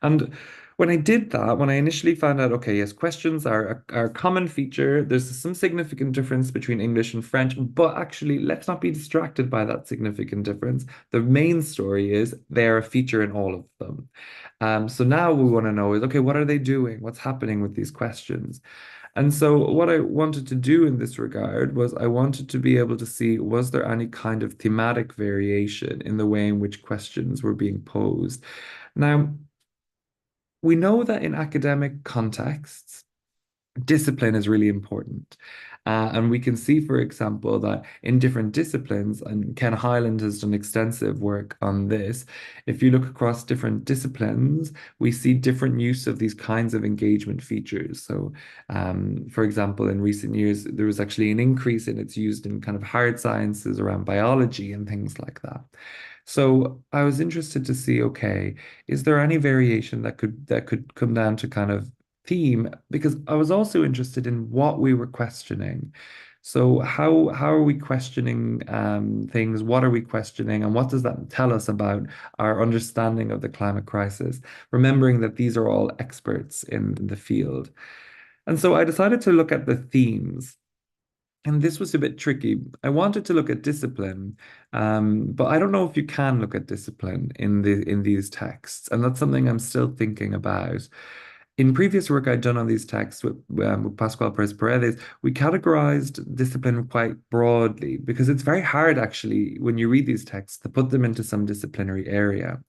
And when I did that, when I initially found out, okay, yes, questions are a common feature, there's some significant difference between English and French, but actually, let's not be distracted by that significant difference. The main story is they're a feature in all of them. So now we want to know is, okay, what are they doing? What's happening with these questions? And so what I wanted to do in this regard was I wanted to be able to see, was there any kind of thematic variation in the way in which questions were being posed? Now, we know that in academic contexts, discipline is really important. And we can see, for example, that in different disciplines, and Ken Highland has done extensive work on this, if you look across different disciplines, we see different use of these kinds of engagement features. So, for example, in recent years, there was actually an increase in its used in kind of hard sciences around biology and things like that. So I was interested to see, okay, is there any variation that could come down to kind of theme, because I was also interested in what we were questioning. So how are we questioning things? What are we questioning, and what does that tell us about our understanding of the climate crisis? Remembering that these are all experts in the field. And so I decided to look at the themes. And this was a bit tricky. I wanted to look at discipline, but I don't know if you can look at discipline in these texts, and that's something I'm still thinking about. In previous work I'd done on these texts with Pascual Perez Paredes, we categorized discipline quite broadly because it's very hard actually when you read these texts to put them into some disciplinary area.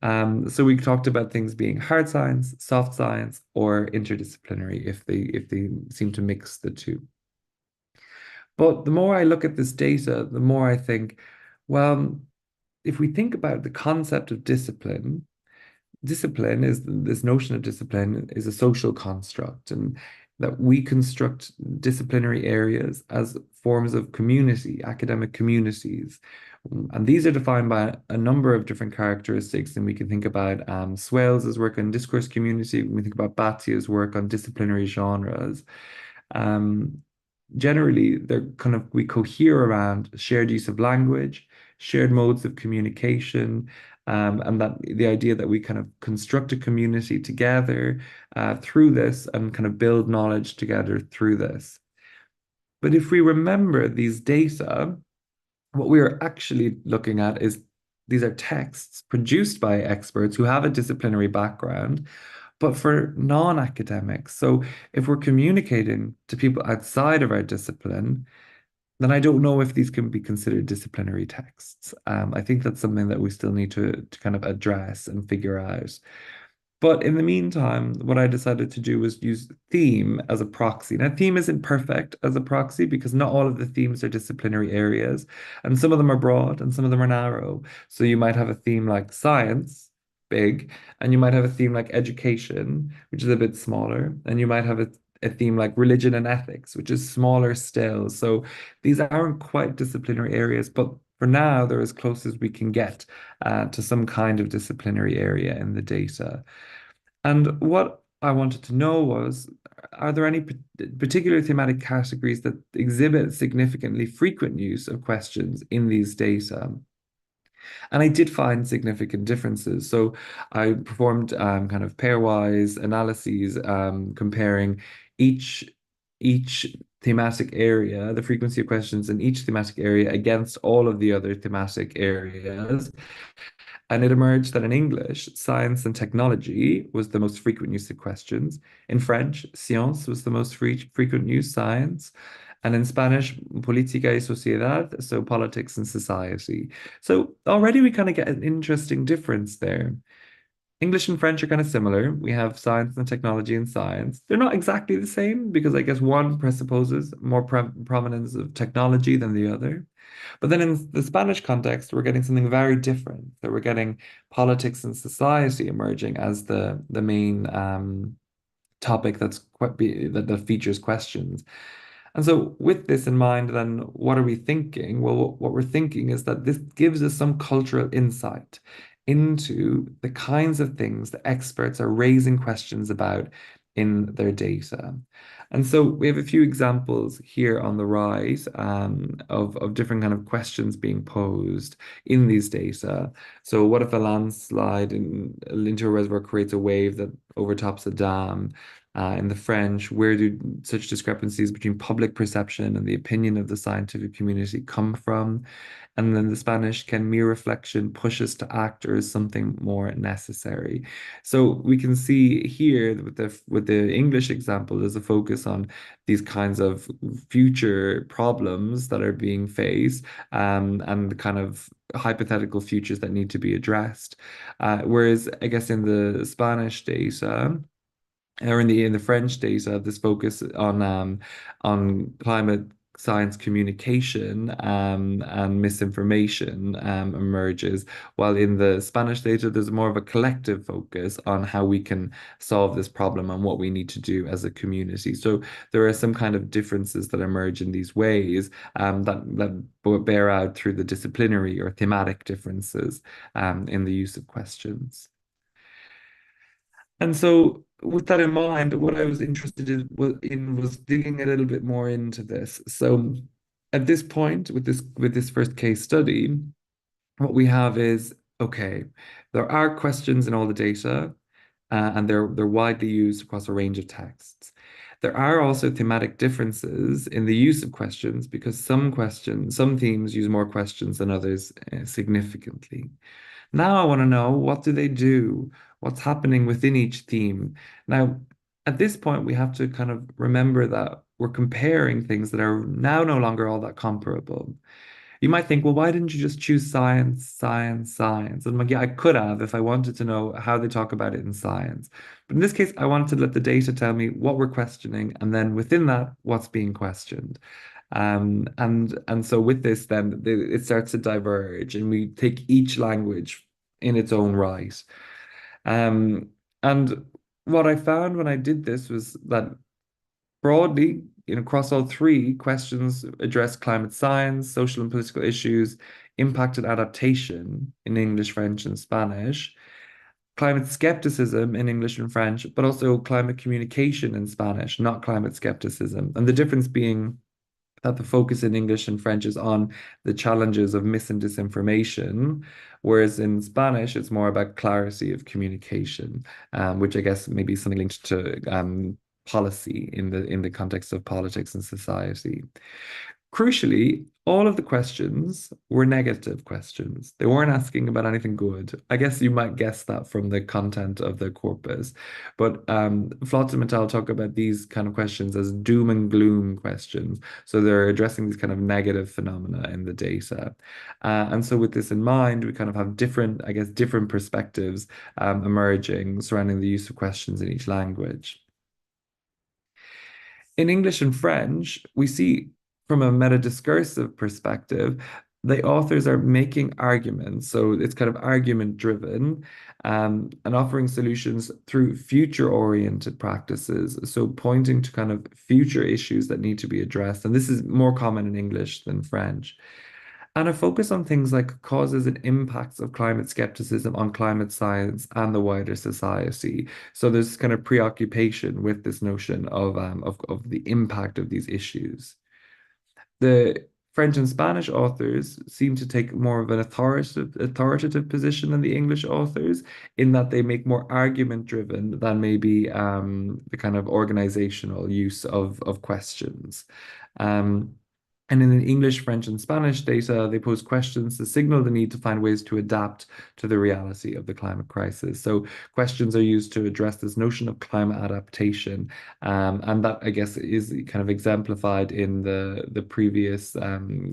So we talked about things being hard science, soft science, or interdisciplinary if they seem to mix the two. But the more I look at this data, the more I think, well, if we think about the concept of discipline, discipline is this notion of discipline is a social construct, and that we construct disciplinary areas as forms of community, academic communities. And these are defined by a number of different characteristics. And we can think about Swales' work on discourse community, when we think about Batia's work on disciplinary genres. Um, Generally, we cohere around shared use of language, shared modes of communication, and that the idea that we kind of construct a community together through this and kind of build knowledge together through this. But if we remember these data, what we are actually looking at is these are texts produced by experts who have a disciplinary background, but for non-academics. So if we're communicating to people outside of our discipline, then I don't know if these can be considered disciplinary texts. I think that's something that we still need to kind of address and figure out. But in the meantime, what I decided to do was use theme as a proxy. Now, theme isn't perfect as a proxy because not all of the themes are disciplinary areas, and some of them are broad and some of them are narrow. So you might have a theme like science, big, and you might have a theme like education, which is a bit smaller, and you might have a theme like religion and ethics, which is smaller still. So these aren't quite disciplinary areas, but for now, they're as close as we can get to some kind of disciplinary area in the data. And what I wanted to know was, are there any particular thematic categories that exhibit significantly frequent use of questions in these data? And I did find significant differences. So I performed kind of pairwise analyses comparing each thematic area, the frequency of questions in each thematic area against all of the other thematic areas. And it emerged that in English, science and technology was the most frequent use of questions. In French, science was the most frequent use, science. And in Spanish, política y sociedad, so politics and society. So already we kind of get an interesting difference there. English and French are kind of similar. We have science and technology and science. They're not exactly the same because I guess one presupposes more prominence of technology than the other. But then in the Spanish context, we're getting something very different. That we're getting politics and society emerging as the main topic that features questions. And so, with this in mind, then what are we thinking? Well, what we're thinking is that this gives us some cultural insight into the kinds of things that experts are raising questions about in their data. And so we have a few examples here on the right of different kind of questions being posed in these data. So what if a landslide into a reservoir creates a wave that overtops a dam? In the French, where do such discrepancies between public perception and the opinion of the scientific community come from? And then the Spanish, can mere reflection push us to act, or is something more necessary? So we can see here with the English example, there's a focus on these kinds of future problems that are being faced, and the kind of hypothetical futures that need to be addressed. Whereas I guess in the Spanish data, or in the French data, this focus on climate science communication and misinformation emerges, while in the Spanish data, there's more of a collective focus on how we can solve this problem and what we need to do as a community. So there are some kind of differences that emerge in these ways that bear out through the disciplinary or thematic differences in the use of questions. And so, with that in mind, what I was interested in was digging a little bit more into this. So, at this point, with this first case study, what we have is, okay, there are questions in all the data, and they're widely used across a range of texts. There are also thematic differences in the use of questions because some themes use more questions than others significantly. Now I want to know, what do they do? What's happening within each theme? Now, at this point, we have to kind of remember that we're comparing things that are now no longer all that comparable. You might think, well, why didn't you just choose science, science, science? And I'm like, yeah, I could have if I wanted to know how they talk about it in science. But in this case, I wanted to let the data tell me what we're questioning, and then within that, what's being questioned. And so with this, then it starts to diverge, and we take each language in its own right. Um, and what I found when I did this was that broadly, across all three, questions address climate science, social and political issues, impact and adaptation in English, French, and Spanish, climate skepticism in English and French, but also climate communication in Spanish, not climate skepticism. And the difference being that the focus in English and French is on the challenges of mis and disinformation, whereas in Spanish it's more about clarity of communication, which I guess maybe something linked to policy in the context of politics and society. Crucially, all of the questions were negative questions. They weren't asking about anything good. I guess you might guess that from the content of the corpus. But Flotsam and Tal talk about these kind of questions as doom and gloom questions. So they're addressing these kind of negative phenomena in the data. And so with this in mind, we kind of have different, I guess, different perspectives emerging surrounding the use of questions in each language. In English and French, we see from a meta-discursive perspective, the authors are making arguments. So it's kind of argument driven and offering solutions through future-oriented practices. So pointing to kind of future issues that need to be addressed. And this is more common in English than French. And a focus on things like causes and impacts of climate skepticism on climate science and the wider society. So there's kind of preoccupation with this notion of the impact of these issues. The French and Spanish authors seem to take more of an authoritative position than the English authors, in that they make more argument driven than maybe the kind of organizational use of questions. And in the English, French, and Spanish data, they pose questions to signal the need to find ways to adapt to the reality of the climate crisis. So questions are used to address this notion of climate adaptation. And that, I guess, is kind of exemplified in the previous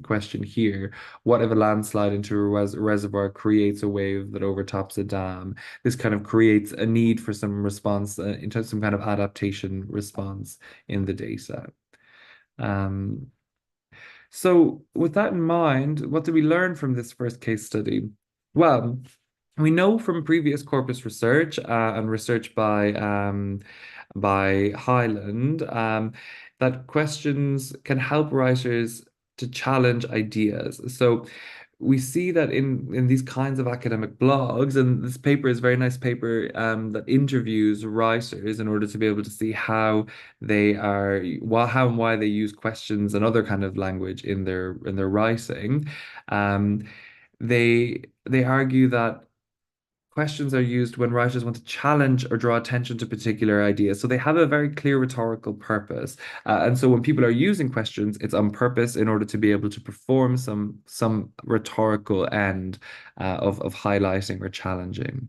question here. What if a landslide into a reservoir creates a wave that overtops a dam? This kind of creates a need for some response, into some kind of adaptation response in the data. So with that in mind, what did we learn from this first case study? Well, we know from previous corpus research and research by Highland that questions can help writers to challenge ideas. So we see that in these kinds of academic blogs, and this paper is a very nice paper that interviews writers in order to be able to see how they are, how and why they use questions and other kind of language in their writing. They argue that questions are used when writers want to challenge or draw attention to particular ideas. So they have a very clear rhetorical purpose. And so when people are using questions, it's on purpose in order to be able to perform some rhetorical end of highlighting or challenging.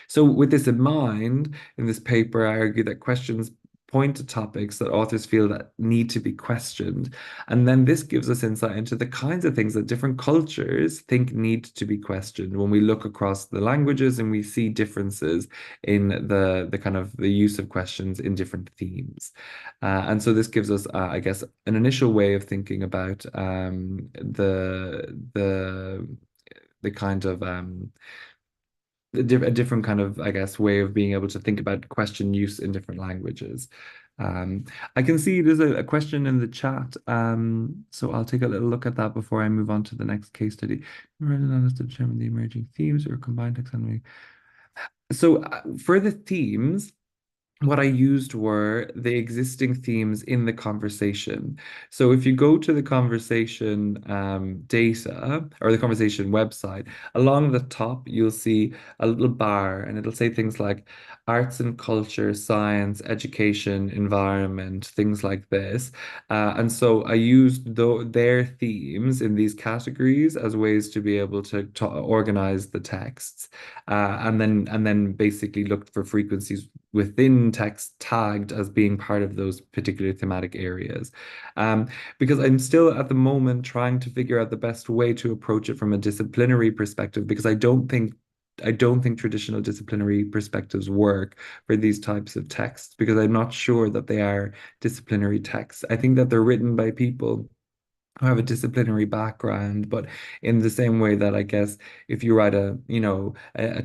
So with this in mind, in this paper, I argue that questions point to topics that authors feel that need to be questioned. And then this gives us insight into the kinds of things that different cultures think need to be questioned when we look across the languages and we see differences in the kind of the use of questions in different themes. And so this gives us, I guess, an initial way of thinking about the kind of a different kind of, I guess, way of being able to think about question use in different languages. I can see there's a question in the chat, so I'll take a little look at that before I move on to the next case study. Rather than us to determine the emerging themes or combined taxonomy. So for the themes, what I used were the existing themes in the conversation. So if you go to the conversation data or the conversation website, along the top, you'll see a little bar and it'll say things like arts and culture, science, education, environment, things like this. And so I used their themes in these categories as ways to be able to organize the texts, and then basically looked for frequencies within text tagged as being part of those particular thematic areas. Um, because I'm still at the moment trying to figure out the best way to approach it from a disciplinary perspective, because I don't think traditional disciplinary perspectives work for these types of texts, because I'm not sure that they are disciplinary texts. I think that they're written by people who have a disciplinary background, but in the same way that I guess if you write a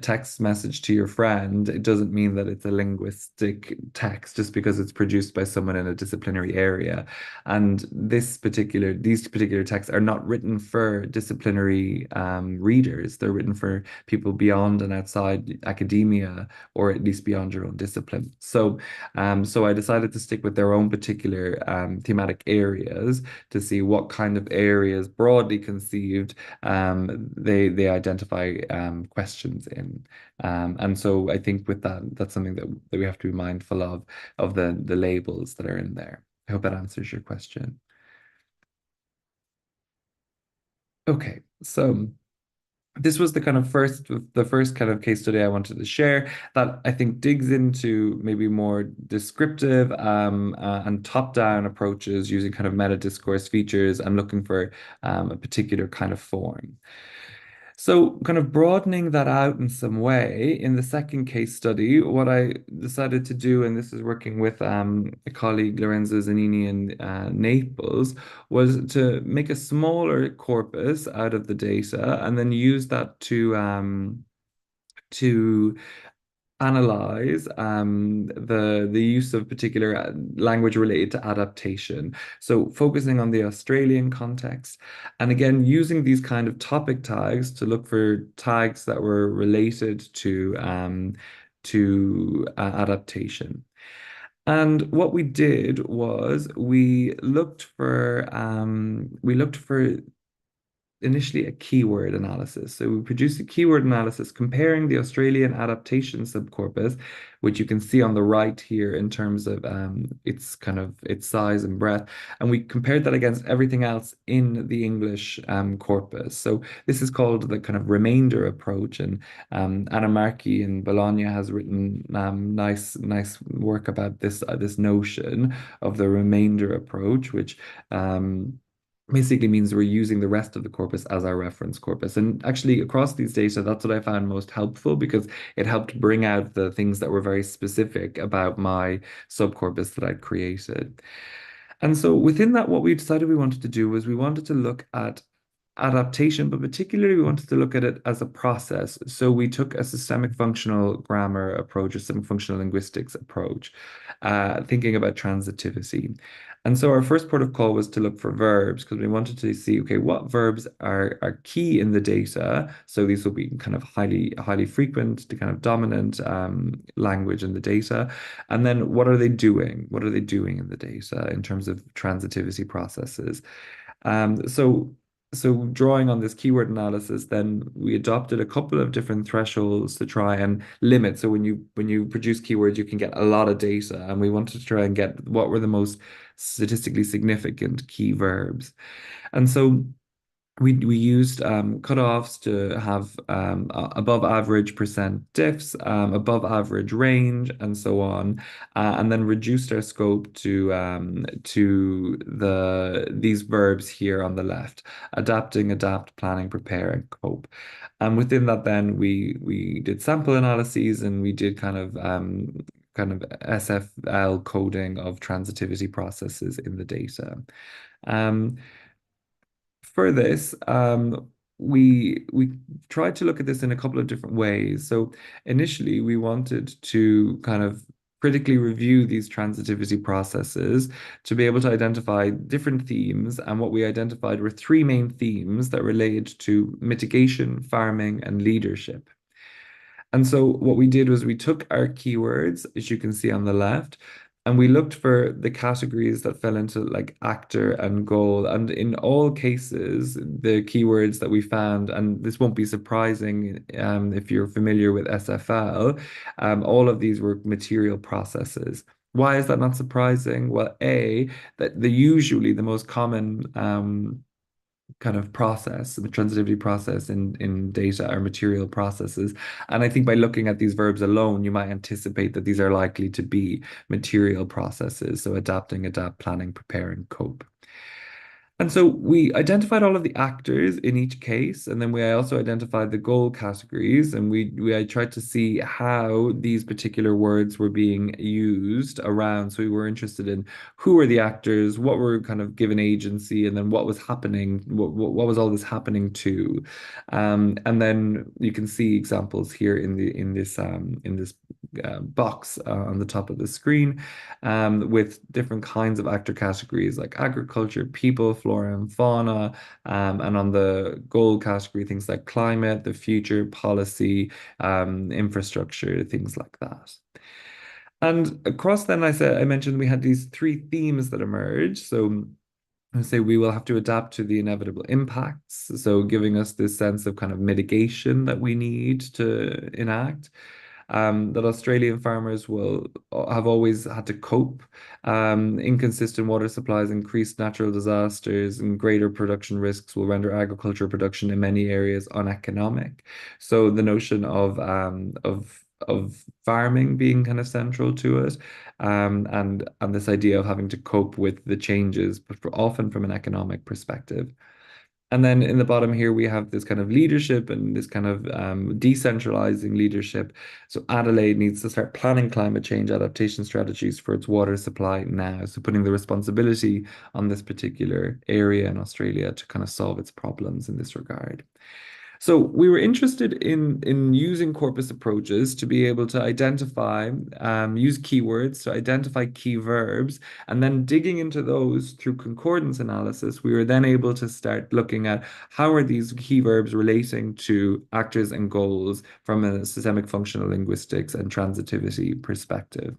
text message to your friend, it doesn't mean that it's a linguistic text just because it's produced by someone in a disciplinary area. And these particular texts are not written for disciplinary readers. They're written for people beyond and outside academia, or at least beyond your own discipline. So I decided to stick with their own particular thematic areas to see what kind of areas, broadly conceived, they identify questions in. And so I think with that, that's something that we have to be mindful of the labels that are in there. I hope that answers your question. Okay, so this was the first kind of case study I wanted to share that I think digs into maybe more descriptive and top-down approaches using kind of meta discourse features and looking for a particular kind of form. So, kind of broadening that out in some way, in the second case study, what I decided to do, and this is working with a colleague, Lorenzo Zanini in Naples, was to make a smaller corpus out of the data and then use that to analyze the use of particular language related to adaptation. So focusing on the Australian context, and again using these kind of topic tags to look for tags that were related to adaptation. And what we did was we looked for initially a keyword analysis. So we produced a keyword analysis comparing the Australian adaptation subcorpus, which you can see on the right here in terms of its size and breadth, and we compared that against everything else in the English corpus. So this is called the kind of remainder approach, and Anna Marchi in Bologna has written nice work about this notion of the remainder approach, which basically means we're using the rest of the corpus as our reference corpus. And actually, across these data, that's what I found most helpful, because it helped bring out the things that were very specific about my subcorpus that I'd created. And so within that, what we decided we wanted to do was we wanted to look at adaptation, but particularly we wanted to look at it as a process. So we took a systemic functional grammar approach, a systemic functional linguistics approach, thinking about transitivity. And so our first port of call was to look for verbs, because we wanted to see, okay, what verbs are key in the data. So these will be kind of highly frequent, the kind of dominant language in the data. And then what are they doing? What are they doing in the data in terms of transitivity processes? So drawing on this keyword analysis, then we adopted a couple of different thresholds to try and limit. So when you produce keywords, you can get a lot of data, and we wanted to try and get what were the most statistically significant key verbs. And so we used cutoffs to have above average percent diffs, above average range, and so on, and then reduced our scope to these verbs here on the left: adapting, adapt, planning, prepare, and cope. And within that, then we did sample analyses, and we did kind of SFL coding of transitivity processes in the data. For this, we tried to look at this in a couple of different ways. So initially, we wanted to kind of critically review these transitivity processes to be able to identify different themes. And what we identified were three main themes that related to mitigation, farming, and leadership. And so what we did was we took our keywords, as you can see on the left, and we looked for the categories that fell into like actor and goal. And in all cases, the keywords that we found, and this won't be surprising if you're familiar with SFL, all of these were material processes. Why is that not surprising? Well, A, that usually the most common kind of process, the transitivity process in data are material processes. And I think by looking at these verbs alone, you might anticipate that these are likely to be material processes. So adapting, adapt, planning, prepare, and cope. And so we identified all of the actors in each case, and then we also identified the goal categories, and I tried to see how these particular words were being used around. So we were interested in who were the actors, what were kind of given agency, and then what was happening, what was all this happening to. And then you can see examples here in this box on the top of the screen with different kinds of actor categories like agriculture, people, flora and fauna, and on the goal category, things like climate, the future, policy, infrastructure, things like that. And across then, I mentioned we had these three themes that emerged. So I say we will have to adapt to the inevitable impacts. So giving us this sense of kind of mitigation that we need to enact. That Australian farmers will have always had to cope. Inconsistent water supplies, increased natural disasters, and greater production risks will render agriculture production in many areas uneconomic. So the notion of farming being kind of central to it, and this idea of having to cope with the changes, but often from an economic perspective. And then in the bottom here, we have this kind of leadership and this kind of decentralizing leadership. So Adelaide needs to start planning climate change adaptation strategies for its water supply now. So putting the responsibility on this particular area in Australia to kind of solve its problems in this regard. So we were interested in using corpus approaches to be able to identify, use keywords to identify key verbs, and then digging into those through concordance analysis, we were then able to start looking at how are these key verbs relating to actors and goals from a systemic functional linguistics and transitivity perspective.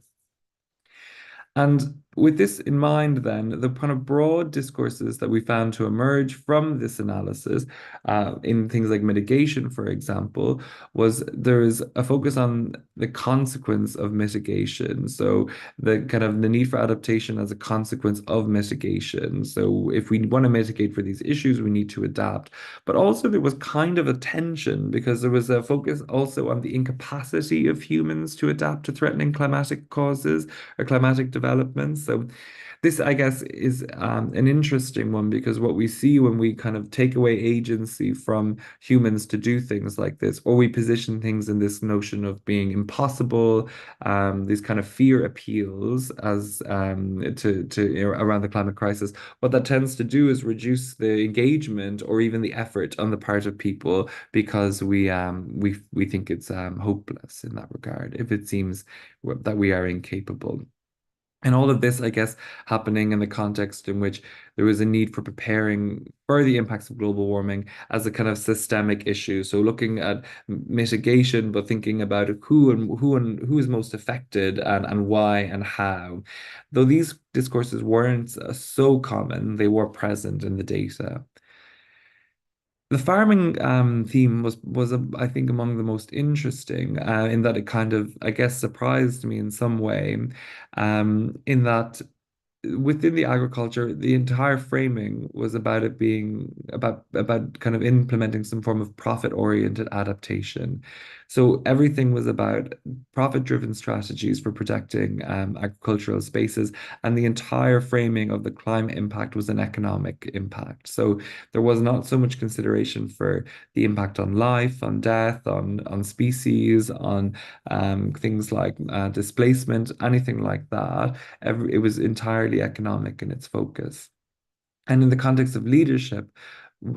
And with this in mind, then, the kind of broad discourses that we found to emerge from this analysis, in things like mitigation, for example, was there is a focus on the consequence of mitigation. So the kind of the need for adaptation as a consequence of mitigation. So if we want to mitigate for these issues, we need to adapt. But also there was kind of a tension because there was a focus also on the incapacity of humans to adapt to threatening climatic causes or climatic developments. So this, I guess, is an interesting one because what we see when we kind of take away agency from humans to do things like this, or we position things in this notion of being impossible, these kind of fear appeals as around the climate crisis, what that tends to do is reduce the engagement or even the effort on the part of people because we think it's hopeless in that regard if it seems that we are incapable. And all of this, I guess, happening in the context in which there was a need for preparing for the impacts of global warming as a kind of systemic issue. So looking at mitigation, but thinking about who is most affected and why and how. Though these discourses weren't so common, they were present in the data. The farming theme was I think among the most interesting in that it kind of I guess surprised me in some way, in that within the agriculture, the entire framing was about it being about kind of implementing some form of profit-oriented adaptation. So everything was about profit-driven strategies for protecting agricultural spaces, and the entire framing of the climate impact was an economic impact. So there was not so much consideration for the impact on life, on death, on species, on things like displacement, anything like that. It was entirely economic in its focus. And in the context of leadership,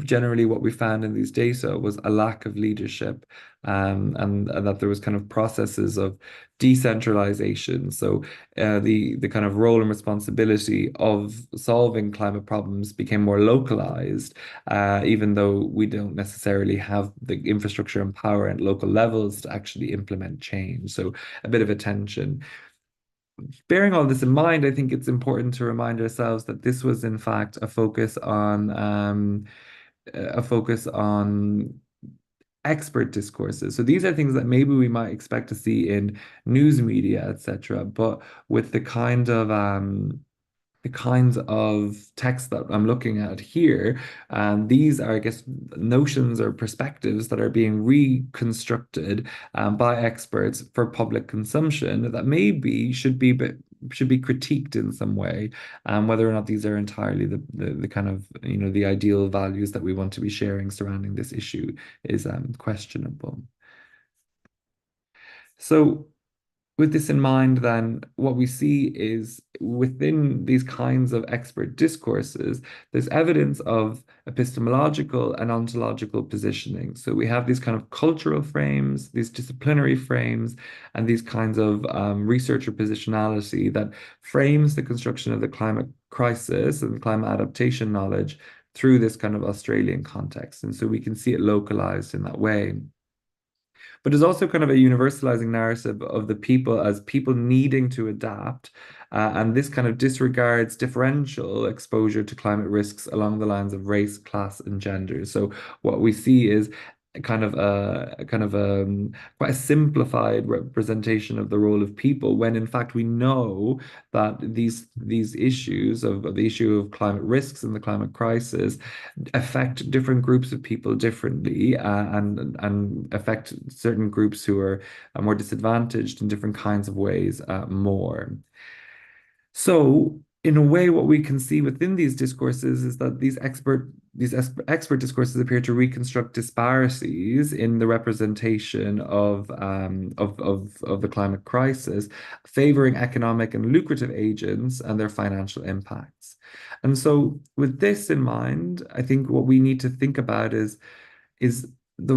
generally what we found in these data was a lack of leadership, and that there was kind of processes of decentralization. So the kind of role and responsibility of solving climate problems became more localized, even though we don't necessarily have the infrastructure and power at local levels to actually implement change. So a bit of a tension. Bearing all this in mind, I think it's important to remind ourselves that this was in fact a focus on expert discourses. So these are things that maybe we might expect to see in news media, etc. But with the kinds of texts that I'm looking at here, these are, I guess, notions or perspectives that are being reconstructed by experts for public consumption that maybe should be critiqued in some way, whether or not these are entirely the kind of, you know, the ideal values that we want to be sharing surrounding this issue is questionable. So with this in mind, then, what we see is within these kinds of expert discourses, there's evidence of epistemological and ontological positioning. So we have these kind of cultural frames, these disciplinary frames, and these kinds of researcher positionality that frames the construction of the climate crisis and climate adaptation knowledge through this kind of Australian context. And so we can see it localized in that way. But there's also kind of a universalizing narrative of the people as people needing to adapt. And this kind of disregards differential exposure to climate risks along the lines of race, class, and gender. So what we see is quite a simplified representation of the role of people, when in fact we know that these issues of the issue of climate risks and the climate crisis affect different groups of people differently, and affect certain groups who are more disadvantaged in different kinds of ways more. So, in a way, what we can see within these discourses is that these expert discourses appear to reconstruct disparities in the representation of the climate crisis, favoring economic and lucrative agents and their financial impacts. And so, with this in mind, I think what we need to think about is the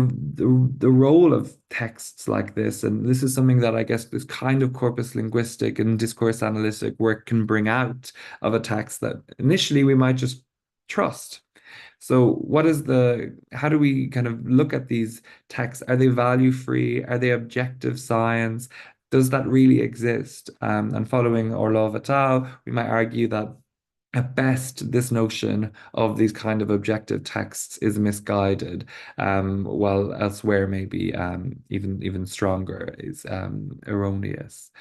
role of texts like this. And this is something that I guess this kind of corpus linguistic and discourse analytic work can bring out of a text that initially we might just trust. So how do we kind of look at these texts? Are they value free? Are they objective science? Does that really exist? And following Orlov et al., we might argue that at best, this notion of these kind of objective texts is misguided, while elsewhere maybe even stronger is erroneous.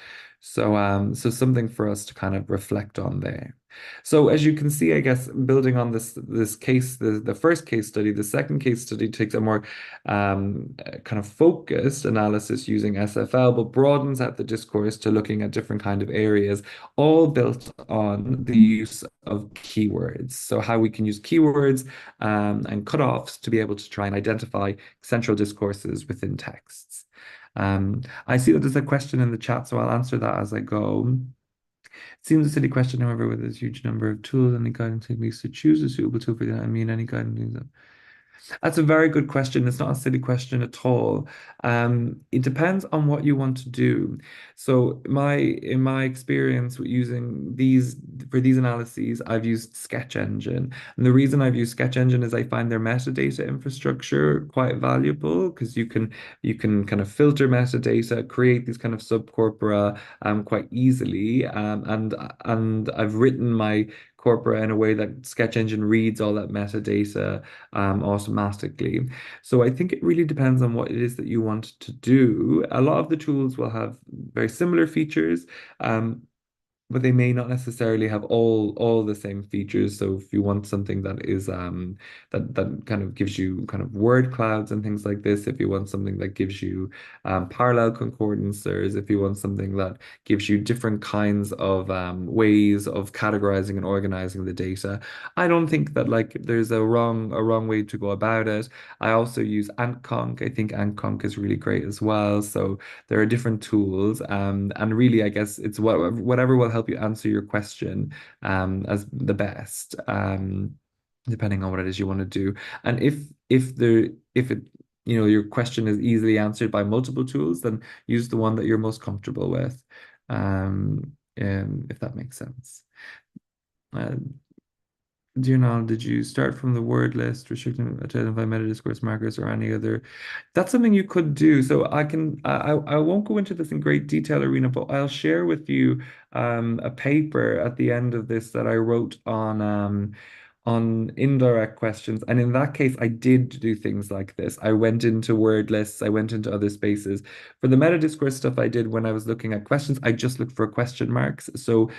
So something for us to kind of reflect on there. So as you can see, I guess building on this case, the first case study, the second case study takes a more kind of focused analysis using SFL, but broadens out the discourse to looking at different kind of areas, all built on the use of keywords. So how we can use keywords and cutoffs to be able to try and identify central discourses within texts. I see that there's a question in the chat, so I'll answer that as I go. It seems a silly question, however, with this huge number of tools, any guidance techniques to choose a suitable tool for that? I mean, any guidance. That's a very good question. It's not a silly question at all. It depends on what you want to do. So in my experience with using these for these analyses, I've used Sketch Engine. And the reason I've used Sketch Engine is I find their metadata infrastructure quite valuable, because you can kind of filter metadata, create these kind of subcorpora quite easily. And I've written my corpora in a way that Sketch Engine reads all that metadata automatically. So I think it really depends on what it is that you want to do. A lot of the tools will have very similar features, but they may not necessarily have all the same features. So if you want something that is that kind of gives you kind of word clouds and things like this, if you want something that gives you parallel concordances, if you want something that gives you different kinds of ways of categorizing and organizing the data, I don't think that like there's a wrong way to go about it. I also use AntConc. I think AntConc is really great as well. So there are different tools, and really, I guess it's whatever will help you answer your question as the best. depending on what it is you want to do. And if it your question is easily answered by multiple tools, then use the one that you're most comfortable with. If that makes sense. Uh, Dear Noel, did you start from the word list, restricting to identify meta discourse markers or any other? That's something you could do. So I won't go into this in great detail, Arena, but I'll share with you a paper at the end of this that I wrote on indirect questions. And in that case, I did do things like this. I went into word lists, I went into other spaces. For the meta discourse stuff I did when I was looking at questions, I just looked for question marks. So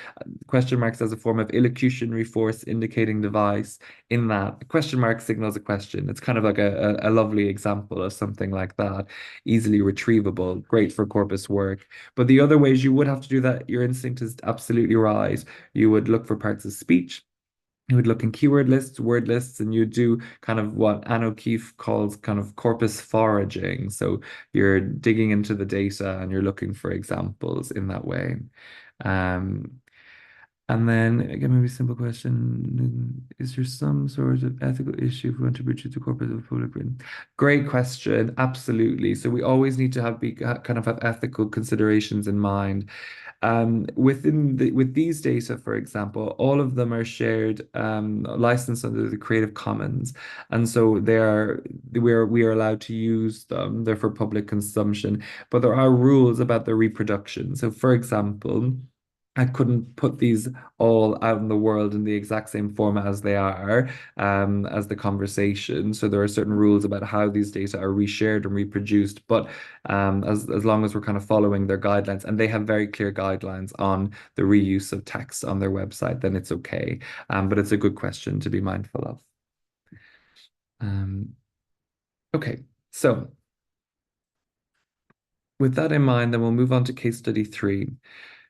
question marks as a form of illocutionary force indicating device. In that, a question mark signals a question. It's kind of like a lovely example of something like that, easily retrievable, great for corpus work. But the other ways you would have to do that, your instinct is absolutely right. You would look for parts of speech. You would look in keyword lists, word lists, and you do kind of what Anne O'Keefe calls kind of corpus foraging. So you're digging into the data and you're looking for examples in that way. And then again, maybe a simple question. Is there some sort of ethical issue if we want to produce a corpus of public written? Great question. Absolutely. So we always need to kind of have ethical considerations in mind. With these data, for example, all of them are shared licensed under the Creative Commons, and so we are allowed to use them. They're for public consumption, but there are rules about their reproduction. So, for example, I couldn't put these all out in the world in the exact same format as they are, as the conversation. So there are certain rules about how these data are reshared and reproduced. But as long as we're kind of following their guidelines, and they have very clear guidelines on the reuse of text on their website, then it's okay. But it's a good question to be mindful of. Okay, so with that in mind, then we'll move on to case study 3.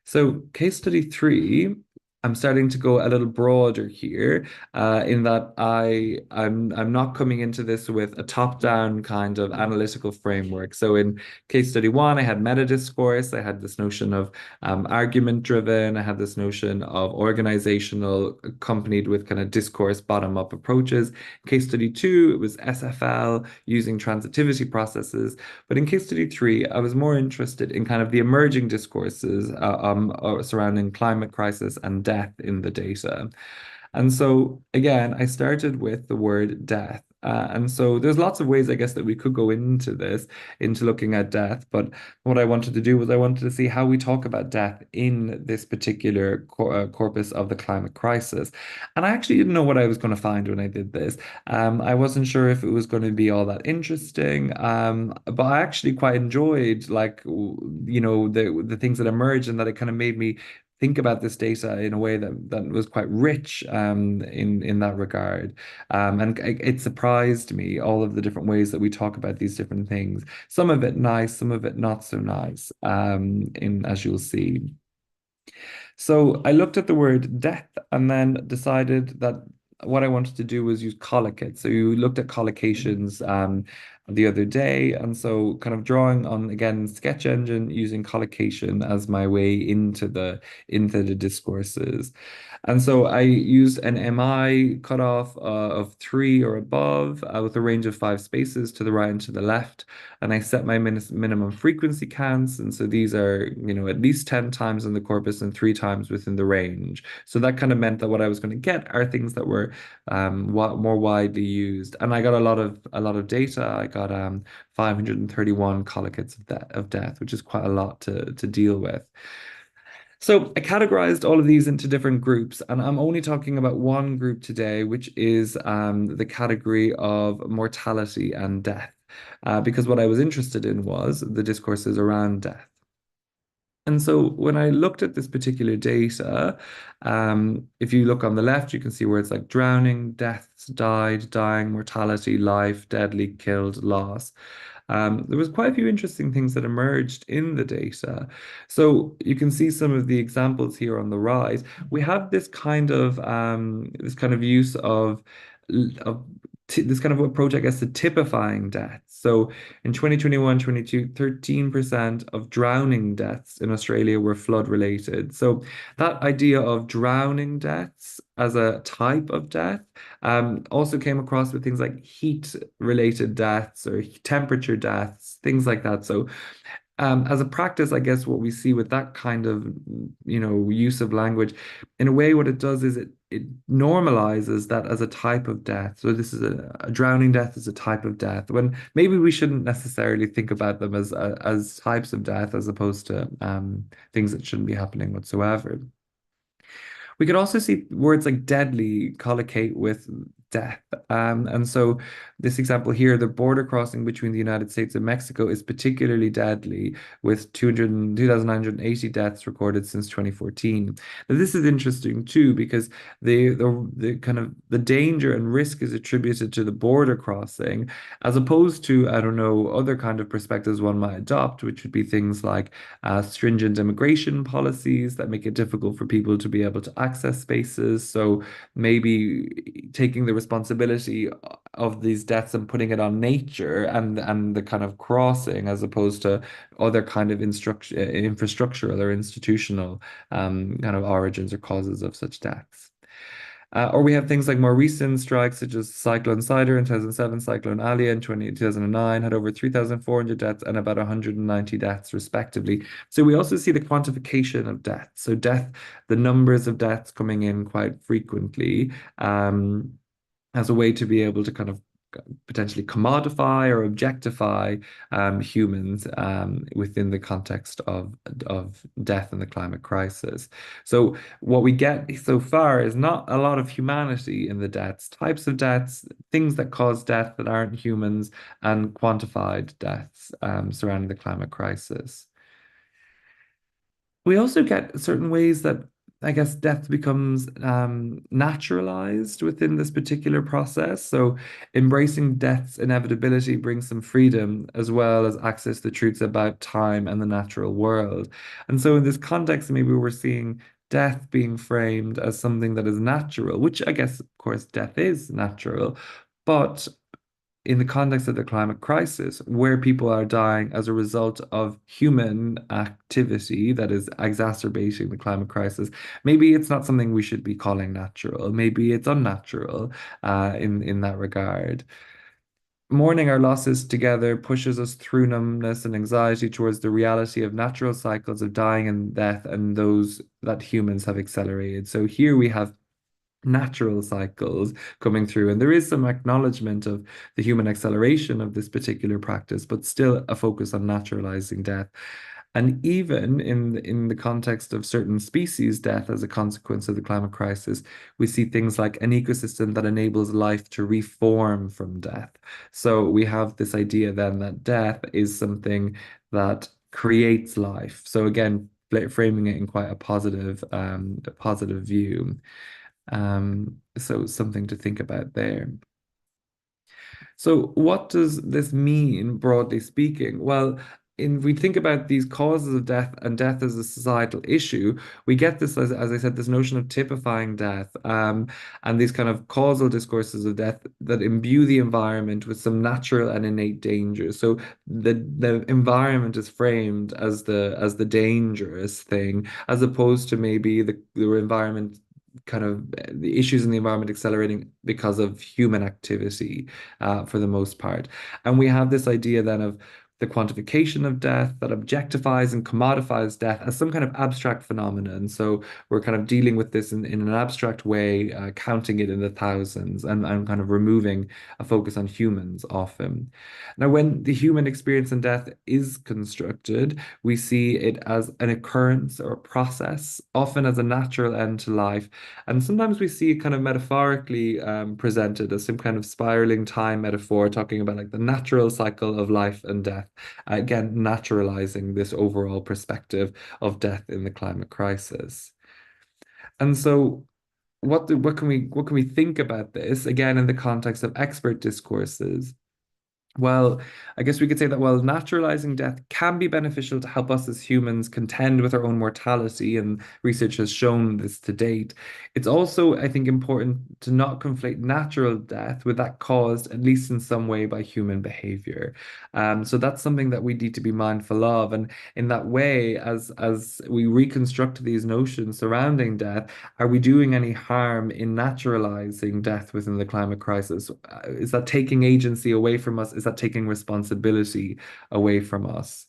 So case study 3, I'm starting to go a little broader here, in that I'm not coming into this with a top-down kind of analytical framework. So in case study 1, I had meta discourse, I had this notion of argument-driven, I had this notion of organizational, accompanied with kind of discourse bottom-up approaches. Case study 2, it was SFL using transitivity processes. But in case study 3, I was more interested in kind of the emerging discourses surrounding climate crisis and death in the data. And so again, I started with the word death. And so there's lots of ways, I guess, that we could go into this, into looking at death. But what I wanted to do was I wanted to see how we talk about death in this particular corpus of the climate crisis. And I actually didn't know what I was going to find when I did this. I wasn't sure if it was going to be all that interesting. But I actually quite enjoyed, like, the things that emerged, and that it kind of made me think about this data in a way that was quite rich in that regard. And it surprised me, all of the different ways that we talk about these different things. Some of it nice, some of it not so nice, as you'll see. So I looked at the word death and then decided that what I wanted to do was use collocates. So you looked at collocations the other day, and so kind of drawing on, again, Sketch Engine, using collocation as my way into the discourses. And so I used an MI cutoff of 3 or above, with a range of 5 spaces to the right and to the left. And I set my minimum frequency counts. And so these are, at least 10 times in the corpus and 3 times within the range. So that kind of meant that what I was going to get are things that were more widely used. And I got a lot of data. I got 531 collocates of death, which is quite a lot to deal with. So I categorized all of these into different groups, and I'm only talking about one group today, which is the category of mortality and death, because what I was interested in was the discourses around death. And so when I looked at this particular data, if you look on the left, you can see words like drowning, deaths, died, dying, mortality, life, deadly, killed, loss. There was quite a few interesting things that emerged in the data. So you can see some of the examples here on the right. We have this kind of use of this kind of approach, I guess, to typifying deaths. So in 2021-22, 13% of drowning deaths in Australia were flood related. So that idea of drowning deaths as a type of death also came across with things like heat related deaths or temperature deaths, things like that. So as a practice, I guess what we see with that kind of, use of language, in a way, what it does is it normalizes that as a type of death. So this is a drowning death is a type of death, when maybe we shouldn't necessarily think about them as types of death as opposed to things that shouldn't be happening whatsoever. We could also see words like deadly collocate with death. And so this example here, the border crossing between the United States and Mexico is particularly deadly, with 2,980 deaths recorded since 2014. Now, this is interesting too, because the kind of the danger and risk is attributed to the border crossing, as opposed to, I don't know, other kind of perspectives one might adopt, which would be things like stringent immigration policies that make it difficult for people to be able to access spaces. So maybe taking the responsibility of these deaths and putting it on nature and the kind of crossing, as opposed to other kind of infrastructural or institutional kind of origins or causes of such deaths. Or we have things like more recent strikes, such as Cyclone Cider in 2007, Cyclone Alia in 2009, had over 3,400 deaths and about 190 deaths, respectively. So we also see the quantification of death. So the numbers of deaths coming in quite frequently as a way to be able to kind of potentially commodify or objectify humans within the context of death and the climate crisis. So what we get so far is not a lot of humanity in the deaths, types of deaths, things that cause death that aren't humans, and quantified deaths surrounding the climate crisis. We also get certain ways that, I guess, death becomes naturalized within this particular process. So embracing death's inevitability brings some freedom, as well as access to truths about time and the natural world. And so in this context, maybe we're seeing death being framed as something that is natural, which I guess, of course, death is natural, but in the context of the climate crisis, where people are dying as a result of human activity that is exacerbating the climate crisis, maybe it's not something we should be calling natural. Maybe it's unnatural in that regard. Mourning our losses together pushes us through numbness and anxiety towards the reality of natural cycles of dying and death, and those that humans have accelerated. So here we have natural cycles coming through, and there is some acknowledgement of the human acceleration of this particular practice, but still a focus on naturalizing death. And even in the context of certain species death as a consequence of the climate crisis, we see things like an ecosystem that enables life to reform from death. So we have this idea then that death is something that creates life. So again, framing it in quite a positive view. So something to think about there. So what does this mean, broadly speaking? Well, if we think about these causes of death and death as a societal issue, we get this, as I said, this notion of typifying death, and these kind of causal discourses of death that imbue the environment with some natural and innate danger. So the environment is framed as the dangerous thing, as opposed to maybe the environment, kind of the issues in the environment accelerating because of human activity for the most part. And we have this idea then of the quantification of death that objectifies and commodifies death as some kind of abstract phenomenon. So we're kind of dealing with this in an abstract way, counting it in the thousands, and kind of removing a focus on humans often. Now, when the human experience in death is constructed, we see it as an occurrence or a process, often as a natural end to life. And sometimes we see it kind of metaphorically presented as some kind of spiraling time metaphor, talking about like the natural cycle of life and death. Again, naturalizing this overall perspective of death in the climate crisis. And so what can we think about this, again, in the context of expert discourses? Well, I guess we could say that while naturalizing death can be beneficial to help us as humans contend with our own mortality, and research has shown this to date, it's also, I think, important to not conflate natural death with that caused, at least in some way, by human behavior. So that's something that we need to be mindful of. And in that way, as we reconstruct these notions surrounding death, are we doing any harm in naturalizing death within the climate crisis? Is that taking agency away from us? Is that taking responsibility away from us?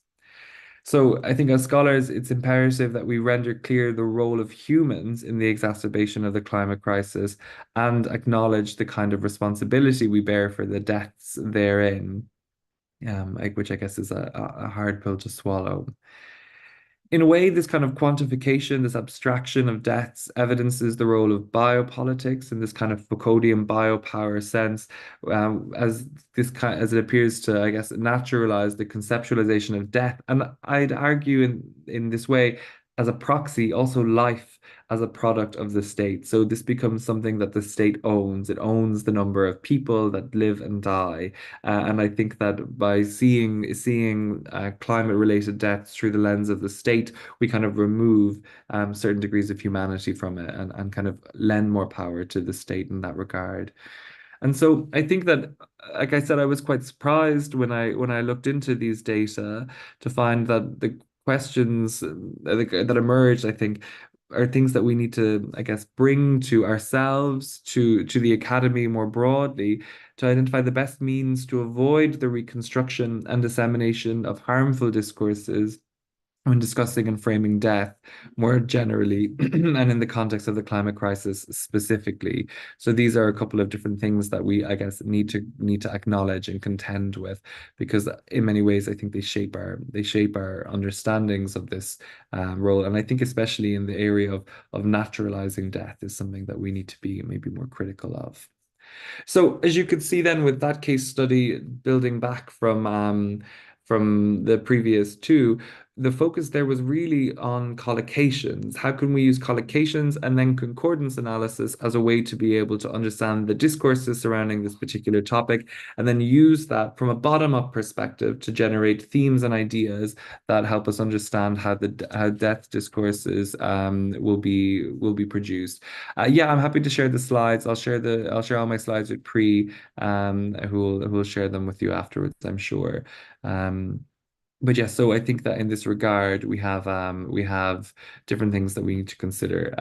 So I think as scholars, it's imperative that we render clear the role of humans in the exacerbation of the climate crisis and acknowledge the kind of responsibility we bear for the deaths therein, which I guess is a hard pill to swallow. In a way, this kind of quantification, this abstraction of deaths evidences the role of biopolitics in this kind of Foucauldian biopower sense, as it appears to, I guess, naturalize the conceptualization of death. And I'd argue in this way, as a proxy, also life as a product of the state. So this becomes something that the state owns. It owns the number of people that live and die. And I think that by seeing climate-related deaths through the lens of the state, we kind of remove certain degrees of humanity from it, and kind of lend more power to the state in that regard. And so I think that, like I said, I was quite surprised when I looked into these data to find that the questions that emerged, I think, are things that we need to, I guess, bring to ourselves, to the academy more broadly, to identify the best means to avoid the reconstruction and dissemination of harmful discourses when discussing and framing death more generally and in the context of the climate crisis specifically. So these are a couple of different things that we, I guess, need to acknowledge and contend with, because in many ways I think they shape our understandings of this role. And I think especially in the area of naturalizing death is something that we need to be maybe more critical of. So as you can see then with that case study, building back from the previous two, the focus there was really on collocations. How can we use collocations and then concordance analysis as a way to be able to understand the discourses surrounding this particular topic, and then use that from a bottom-up perspective to generate themes and ideas that help us understand how death discourses will be produced. Yeah, I'm happy to share the slides. I'll share all my slides with Pri, who will share them with you afterwards, I'm sure. But yeah, so I think that in this regard, we have different things that we need to consider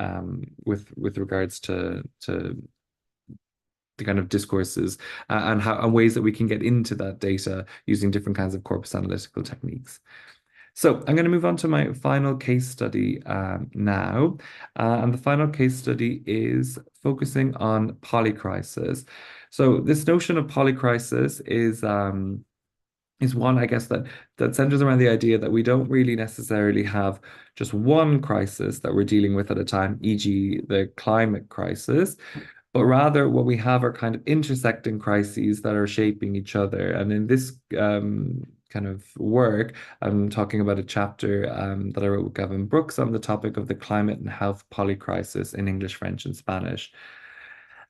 with regards to the kind of discourses and ways that we can get into that data using different kinds of corpus analytical techniques. So I'm going to move on to my final case study now. And the final case study is focusing on polycrisis. So this notion of polycrisis is one, I guess, that centers around the idea that we don't really necessarily have just one crisis that we're dealing with at a time, e.g. the climate crisis, but rather what we have are kind of intersecting crises that are shaping each other. And in this kind of work, I'm talking about a chapter that I wrote with Gavin Brooks on the topic of the climate and health polycrisis in English, French, and Spanish.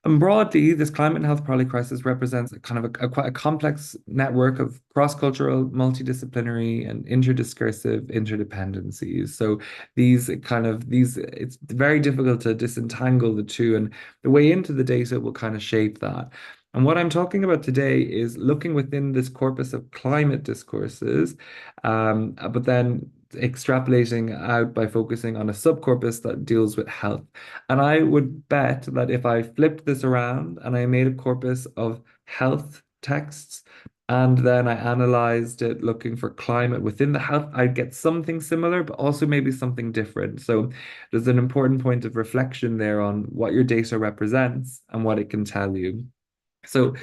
And broadly, this climate and health polycrisis represents a kind of quite a complex network of cross-cultural, multidisciplinary, and interdiscursive interdependencies. So it's very difficult to disentangle the two, and the way into the data will kind of shape that. And what I'm talking about today is looking within this corpus of climate discourses, but then extrapolating out by focusing on a subcorpus that deals with health. And I would bet that if I flipped this around and I made a corpus of health texts, and then I analyzed it looking for climate within the health, I'd get something similar, but also maybe something different. So there's an important point of reflection there on what your data represents and what it can tell you. So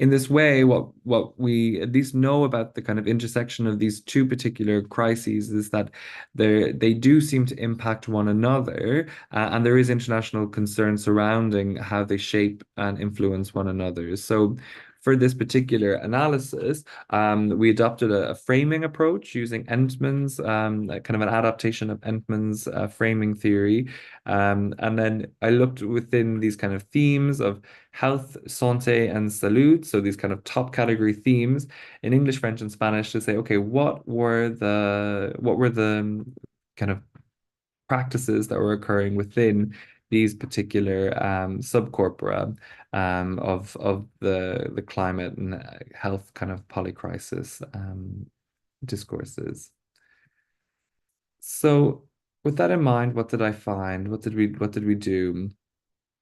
in this way, what we at least know about the kind of intersection of these two particular crises is that they do seem to impact one another, and there is international concern surrounding how they shape and influence one another. So for this particular analysis, we adopted a framing approach using Entman's, kind of an adaptation of Entman's framing theory. And then I looked within these kind of themes of health, santé, and salud, so these kind of top category themes in English, French, and Spanish to say, okay, what were the kind of practices that were occurring within these particular subcorpora of the climate and health kind of polycrisis discourses. So with that in mind, what did I find? What did we do?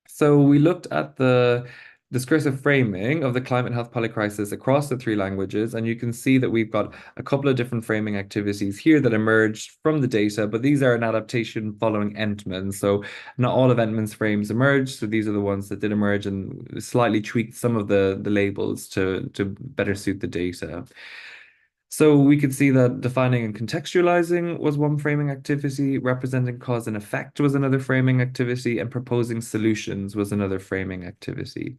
So we looked at the discursive framing of the climate and health polycrisis across the three languages, and you can see that we've got a couple of different framing activities here that emerged from the data, but these are an adaptation following Entman. So not all of Entman's frames emerged, so these are the ones that did emerge and slightly tweaked some of the labels to better suit the data. So we could see that defining and contextualizing was one framing activity, representing cause and effect was another framing activity, and proposing solutions was another framing activity.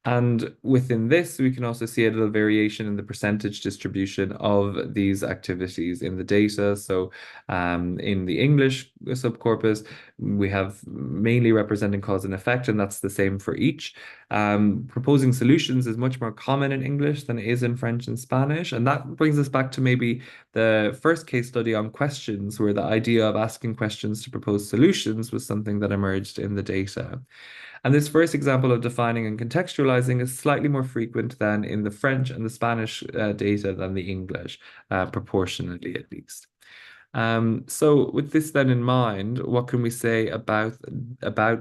And within this, we can also see a little variation in the percentage distribution of these activities in the data. So in the English subcorpus, we have mainly representing cause and effect, and that's the same for each. Proposing solutions is much more common in English than it is in French and Spanish. And that brings us back to maybe the first case study on questions, where the idea of asking questions to propose solutions was something that emerged in the data. And this first example of defining and contextualizing is slightly more frequent than in the French and the Spanish data than the English, proportionately at least. So with this then in mind, what can we say about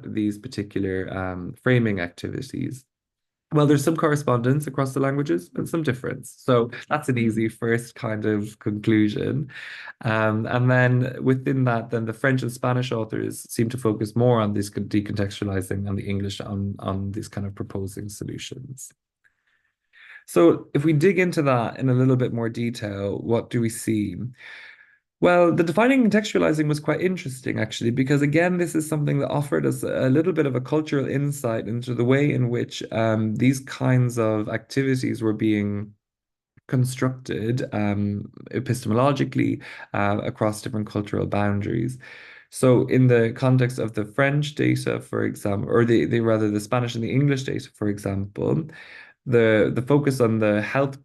these particular framing activities? Well, there's some correspondence across the languages, but some difference. So that's an easy first kind of conclusion. And then within that, then the French and Spanish authors seem to focus more on this decontextualizing and the English on these kind of proposing solutions. So if we dig into that in a little bit more detail, what do we see? Well, the defining and contextualizing was quite interesting, actually, because again, this is something that offered us a little bit of a cultural insight into the way in which these kinds of activities were being constructed epistemologically across different cultural boundaries. So in the context of the French data, for example, or rather the Spanish and the English data, for example, the focus on the health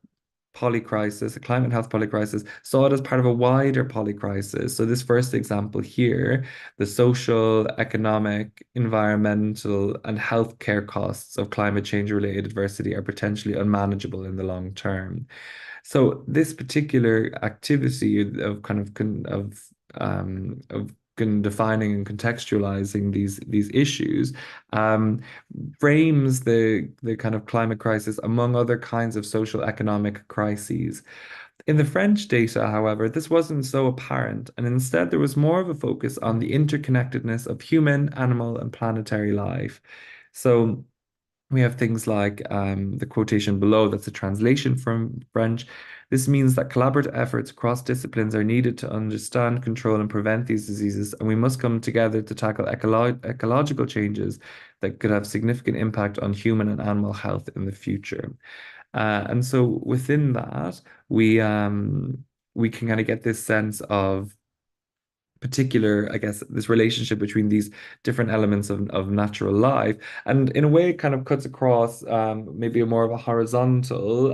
polycrisis, the climate and health polycrisis, saw it as part of a wider polycrisis. So this first example here, the social, economic, environmental, and healthcare costs of climate change related adversity are potentially unmanageable in the long term. So this particular activity of defining and contextualizing these issues frames the kind of climate crisis among other kinds of social economic crises. In the French data, however, this wasn't so apparent, and instead there was more of a focus on the interconnectedness of human, animal, and planetary life. So we have things like the quotation below, that's a translation from French. This means that collaborative efforts across disciplines are needed to understand, control, and prevent these diseases, and we must come together to tackle ecological changes that could have significant impact on human and animal health in the future. And so within that, we can kind of get this sense of particular, I guess, this relationship between these different elements of natural life. And in a way, it kind of cuts across maybe a more of a horizontal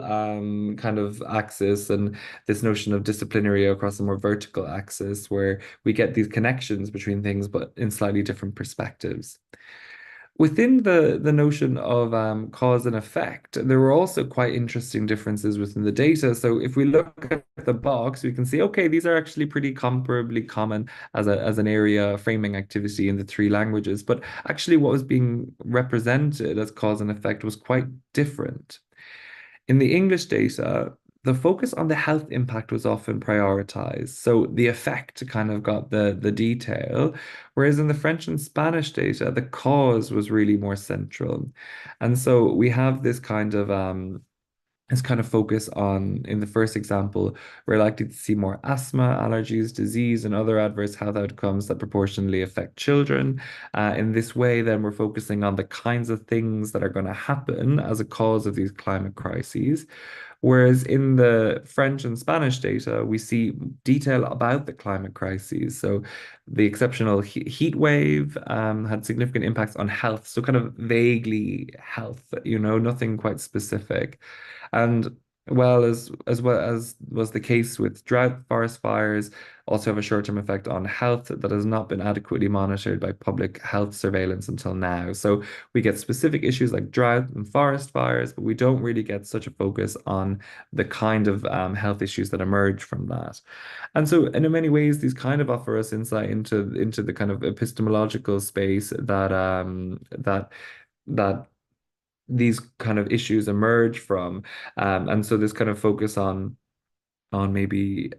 kind of axis, and this notion of disciplinary across a more vertical axis, where we get these connections between things, but in slightly different perspectives. Within the notion of cause and effect, there were also quite interesting differences within the data. So if we look at the box, we can see, okay, these are actually pretty comparably common as an area framing activity in the three languages. But actually what was being represented as cause and effect was quite different. In the English data, the focus on the health impact was often prioritized. So the effect kind of got the detail, whereas in the French and Spanish data, the cause was really more central. And so we have this kind of is kind of focus on, in the first example, we're likely to see more asthma, allergies, disease, and other adverse health outcomes that proportionally affect children. In this way, then we're focusing on the kinds of things that are going to happen as a cause of these climate crises. Whereas in the French and Spanish data, we see detail about the climate crises. So the exceptional heat wave had significant impacts on health. So kind of vaguely health, nothing quite specific. And well as was the case with drought, forest fires also have a short-term effect on health that has not been adequately monitored by public health surveillance until now. So we get specific issues like drought and forest fires, but we don't really get such a focus on the kind of health issues that emerge from that. And so, in many ways, these kind of offer us insight into the kind of epistemological space that these kind of issues emerge from. And so this kind of focus on maybe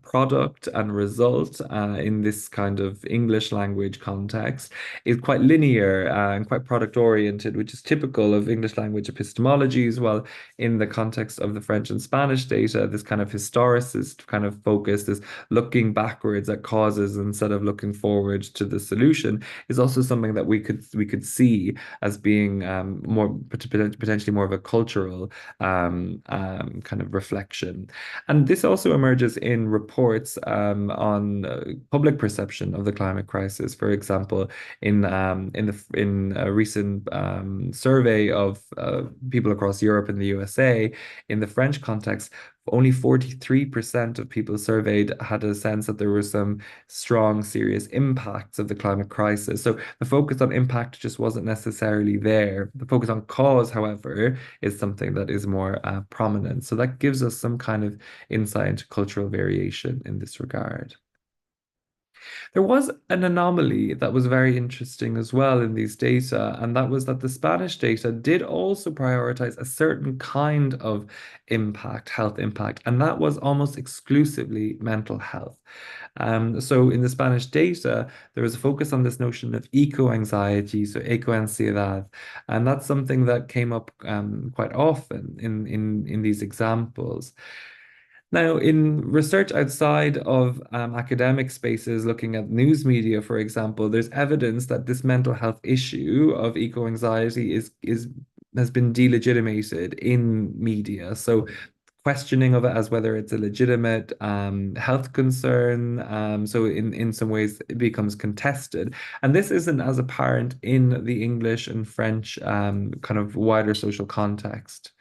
product and result in this kind of English language context is quite linear and quite product oriented, which is typical of English language epistemologies. While in the context of the French and Spanish data, this kind of historicist kind of focus, this looking backwards at causes instead of looking forward to the solution, is also something that we could see as being more potentially more of a cultural kind of reflection. And this also emerges in reports on public perception of the climate crisis. For example, in a recent survey of people across Europe and the USA, in the French context, only 43% of people surveyed had a sense that there were some strong, serious impacts of the climate crisis. So the focus on impact just wasn't necessarily there. The focus on cause, however, is something that is more prominent. So that gives us some kind of insight into cultural variation in this regard. There was an anomaly that was very interesting as well in these data, and that was that the Spanish data did also prioritize a certain kind of impact, health impact, and that was almost exclusively mental health. So in the Spanish data, there was a focus on this notion of eco-anxiety, so eco-ansiedad, and that's something that came up quite often in these examples. Now, in research outside of academic spaces, looking at news media, for example, there's evidence that this mental health issue of eco-anxiety has been delegitimated in media. So questioning of it as whether it's a legitimate health concern. So in some ways it becomes contested. And this isn't as apparent in the English and French kind of wider social context.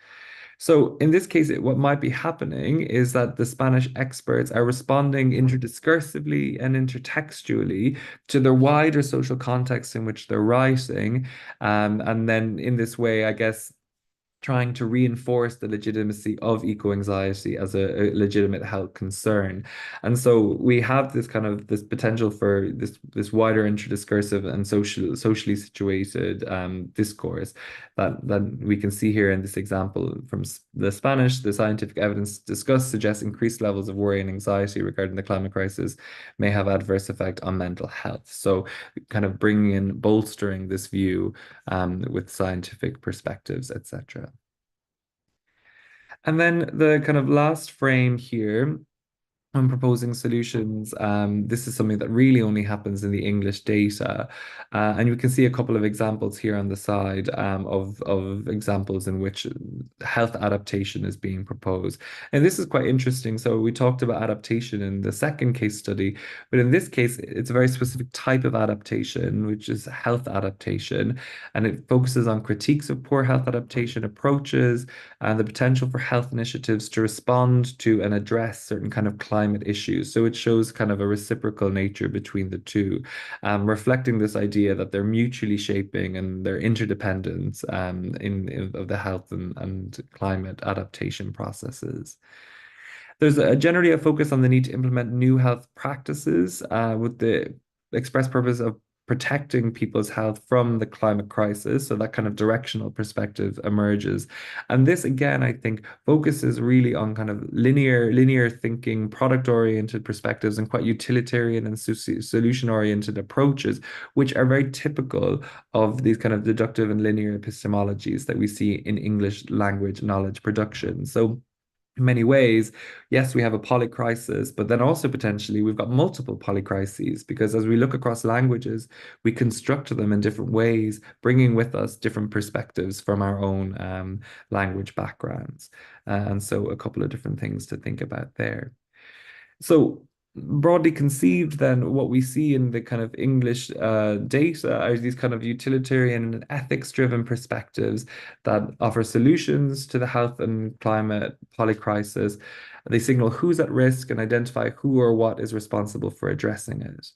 So in this case, what might be happening is that the Spanish experts are responding interdiscursively and intertextually to the wider social context in which they're writing. And then in this way, I guess, trying to reinforce the legitimacy of eco-anxiety as a legitimate health concern. And so we have this kind of this potential for this wider interdiscursive and socially situated discourse that we can see here in this example from the Spanish. The scientific evidence discussed suggests increased levels of worry and anxiety regarding the climate crisis may have adverse effect on mental health. So kind of bringing in, bolstering this view with scientific perspectives, etc. And then the kind of last frame here on proposing solutions, this is something that really only happens in the English data. And you can see a couple of examples here on the side of examples in which health adaptation is being proposed. And this is quite interesting. So we talked about adaptation in the second case study, but in this case, it's a very specific type of adaptation, which is health adaptation. And it focuses on critiques of poor health adaptation approaches and the potential for health initiatives to respond to and address certain kind of climate issues. So it shows kind of a reciprocal nature between the two, reflecting this idea that they're mutually shaping and they're interdependent of the health and climate adaptation processes. There's generally a focus on the need to implement new health practices with the express purpose of protecting people's health from the climate crisis. So that kind of directional perspective emerges. And this, again, I think focuses really on kind of linear thinking, product-oriented perspectives, and quite utilitarian and solution-oriented approaches, which are very typical of these kind of deductive and linear epistemologies that we see in English language knowledge production. So in many ways, yes, we have a polycrisis, but then also potentially we've got multiple polycrises, because as we look across languages, we construct them in different ways, bringing with us different perspectives from our own language backgrounds. And so a couple of different things to think about there. So broadly conceived, then what we see in the kind of English data are these kind of utilitarian and ethics-driven perspectives that offer solutions to the health and climate polycrisis. They signal who's at risk and identify who or what is responsible for addressing it.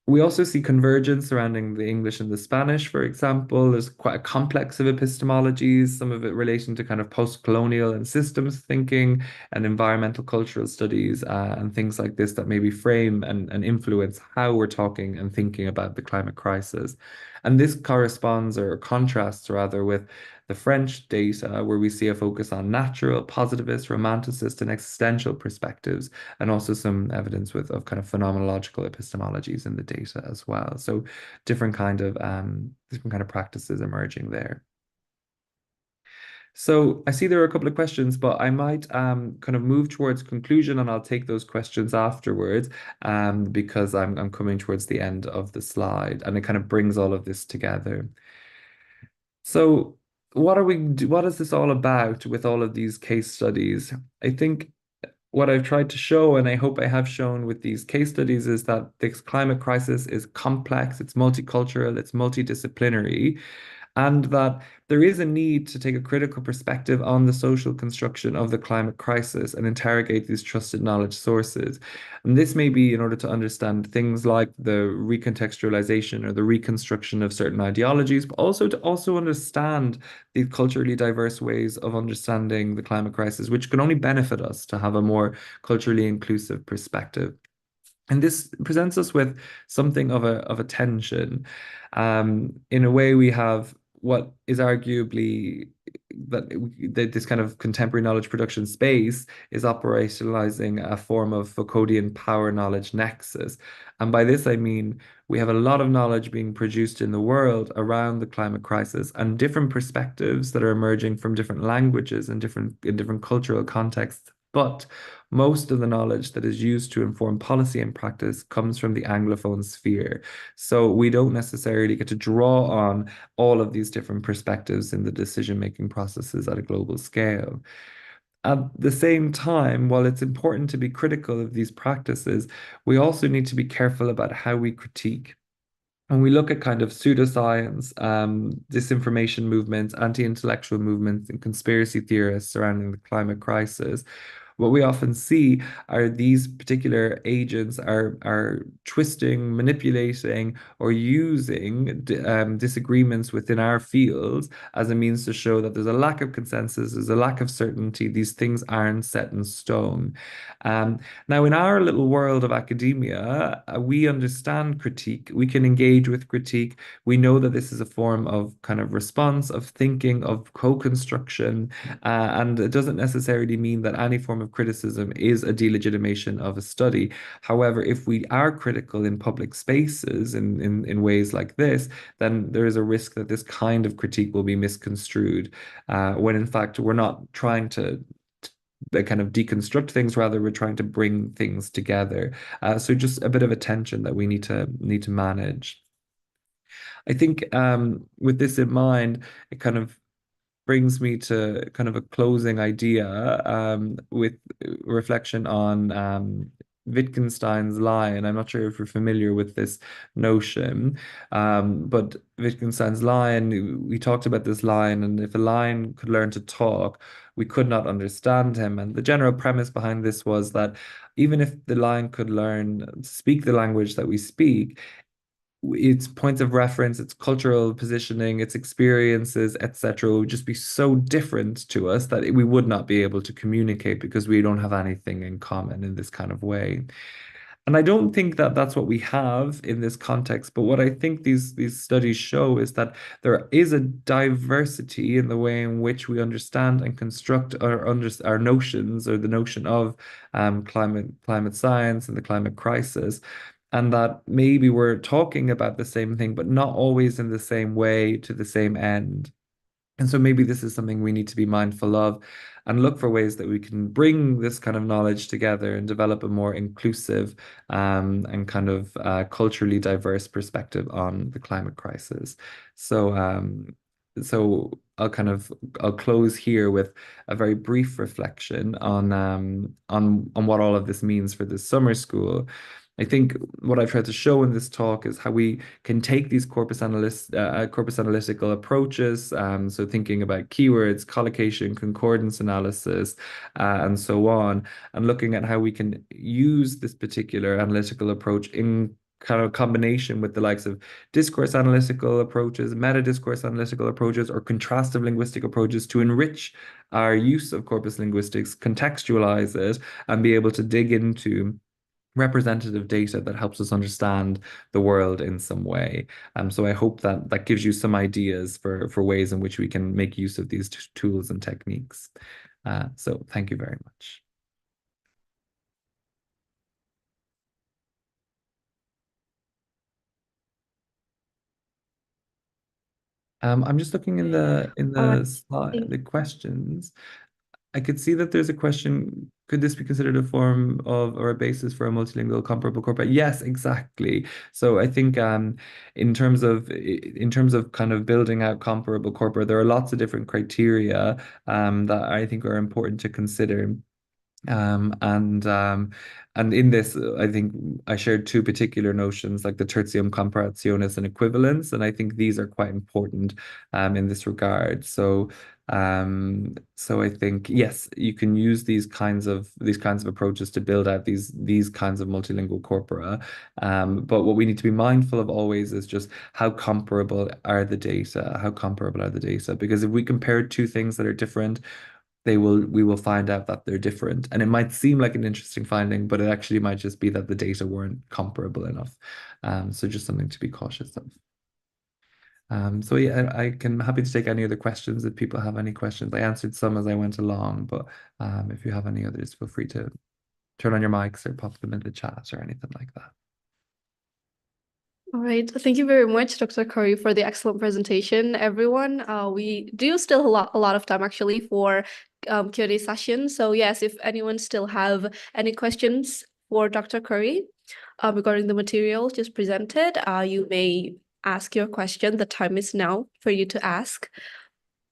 We also see convergence surrounding the English and the Spanish, for example. There's quite a complex of epistemologies, some of it relating to kind of post-colonial and systems thinking and environmental cultural studies and things like this that maybe frame and influence how we're talking and thinking about the climate crisis. And this corresponds or contrasts rather with the French data, where we see a focus on natural, positivist, romanticist, and existential perspectives, and also some evidence of kind of phenomenological epistemologies in the data as well. So different kind of practices emerging there. So I see there are a couple of questions, but I might kind of move towards conclusion, and I'll take those questions afterwards because I'm coming towards the end of the slide, and it kind of brings all of this together. So what is this all about with all of these case studies? I think what I've tried to show, and I hope I have shown with these case studies, is that this climate crisis is complex, it's multicultural, it's multidisciplinary, and that there is a need to take a critical perspective on the social construction of the climate crisis and interrogate these trusted knowledge sources. And this may be in order to understand things like the recontextualization or the reconstruction of certain ideologies, but also to understand these culturally diverse ways of understanding the climate crisis, which can only benefit us to have a more culturally inclusive perspective. And this presents us with something of a tension. In a way, we have what is arguably that this kind of contemporary knowledge production space is operationalizing a form of Foucauldian power knowledge nexus. And by this, I mean we have a lot of knowledge being produced in the world around the climate crisis, and different perspectives that are emerging from different languages and different cultural contexts. But most of the knowledge that is used to inform policy and practice comes from the Anglophone sphere. So we don't necessarily get to draw on all of these different perspectives in the decision-making processes at a global scale. At the same time, while it's important to be critical of these practices, we also need to be careful about how we critique. When we look at kind of pseudoscience, disinformation movements, anti-intellectual movements, and conspiracy theorists surrounding the climate crisis, what we often see are these particular agents are twisting, manipulating, or using disagreements within our fields as a means to show that there's a lack of consensus, there's a lack of certainty, these things aren't set in stone. Now, in our little world of academia, we understand critique, we can engage with critique, we know that this is a form of kind of response, of thinking, of co-construction, and it doesn't necessarily mean that any form of criticism is a delegitimation of a study. However, if we are critical in public spaces in ways like this, then there is a risk that this kind of critique will be misconstrued, when in fact we're not trying to kind of deconstruct things, rather we're trying to bring things together. So just a bit of a tension that we need to manage. I think with this in mind, it kind of brings me to kind of a closing idea with reflection on Wittgenstein's line. I'm not sure if you're familiar with this notion, but Wittgenstein's line, we talked about this line, and if a line could learn to talk, we could not understand him. And the general premise behind this was that even if the line could learn to speak the language that we speak, its points of reference, its cultural positioning, its experiences, etc., would just be so different to us that we would not be able to communicate because we don't have anything in common in this kind of way. And I don't think that that's what we have in this context, but what I think these studies show is that there is a diversity in the way in which we understand and construct our notions, or the notion of climate science and the climate crisis, and that maybe we're talking about the same thing, but not always in the same way to the same end. And so maybe this is something we need to be mindful of and look for ways that we can bring this kind of knowledge together and develop a more inclusive and kind of culturally diverse perspective on the climate crisis. So, so I'll close here with a very brief reflection on what all of this means for this summer school. I think what I've tried to show in this talk is how we can take these corpus analytical approaches, so thinking about keywords, collocation, concordance analysis, and so on, and looking at how we can use this particular analytical approach in kind of combination with the likes of discourse analytical approaches, meta discourse analytical approaches, or contrastive linguistic approaches to enrich our use of corpus linguistics, contextualize it, and be able to dig into representative data that helps us understand the world in some way. So I hope that that gives you some ideas for ways in which we can make use of these tools and techniques. So thank you very much. I'm just looking in the slide, the questions. I could see that there's a question, could this be considered a form of or a basis for a multilingual comparable corpus? Yes, exactly. So I think in terms of kind of building out comparable corpora, there are lots of different criteria that I think are important to consider. Um, and um, and in this, I think I shared two particular notions, like the tertium comparationis and equivalence, and I think these are quite important in this regard. So I think yes, you can use these kinds of approaches to build out these kinds of multilingual corpora. But what we need to be mindful of always is just how comparable are the data? How comparable are the data? Because if we compare two things that are different, we will find out that they're different. And it might seem like an interesting finding, but it actually might just be that the data weren't comparable enough. So just something to be cautious of. So yeah, I can happy to take any other questions if people have any questions. I answered some as I went along, but if you have any others, feel free to turn on your mics or pop them into the chat or anything like that. All right. Thank you very much, Dr. Curry, for the excellent presentation, everyone. We do still a lot of time actually for Q&A session. So yes, if anyone still have any questions for Dr. Curry regarding the material just presented, you may ask your question. The time is now for you to ask.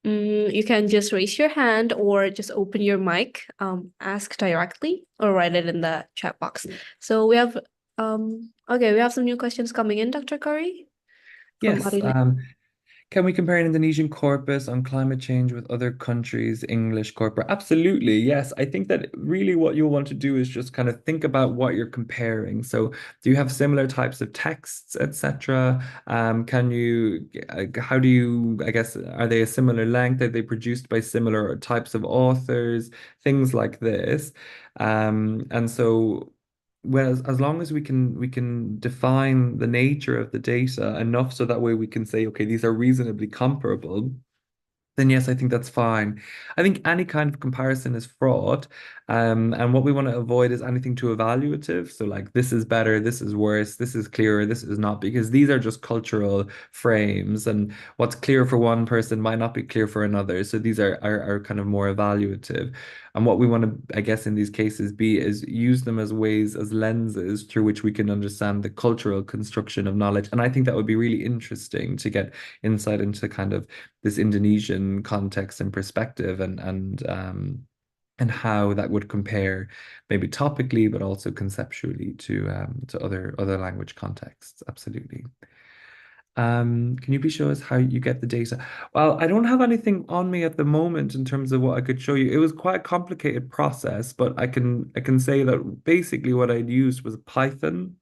You can just raise your hand or just open your mic, ask directly, or write it in the chat box. So we have okay, we have some new questions coming in, Dr. Curry. Yes. Can we compare an Indonesian corpus on climate change with other countries' English corpora? Absolutely, yes. I think that really what you'll want to do is just kind of think about what you're comparing. So, do you have similar types of texts, etc.? How do you, I guess, are they a similar length? Are they produced by similar types of authors? Things like this. And so well, as long as we can define the nature of the data enough so that way we can say, okay, these are reasonably comparable, then yes, I think that's fine. I think any kind of comparison is fraught. And what we want to avoid is anything too evaluative. So like this is better, this is worse, this is clearer, this is not, because these are just cultural frames. And what's clear for one person might not be clear for another. So these are kind of more evaluative. And what we want to, I guess, in these cases is use them as ways, as lenses through which we can understand the cultural construction of knowledge. And I think that would be really interesting to get insight into kind of this Indonesian context and perspective, and how that would compare maybe topically, but also conceptually to other language contexts. Absolutely. Can you please show us how you get the data? Well, I don't have anything on me at the moment in terms of what I could show you. It was quite a complicated process, but I can say that basically what I'd used was Python,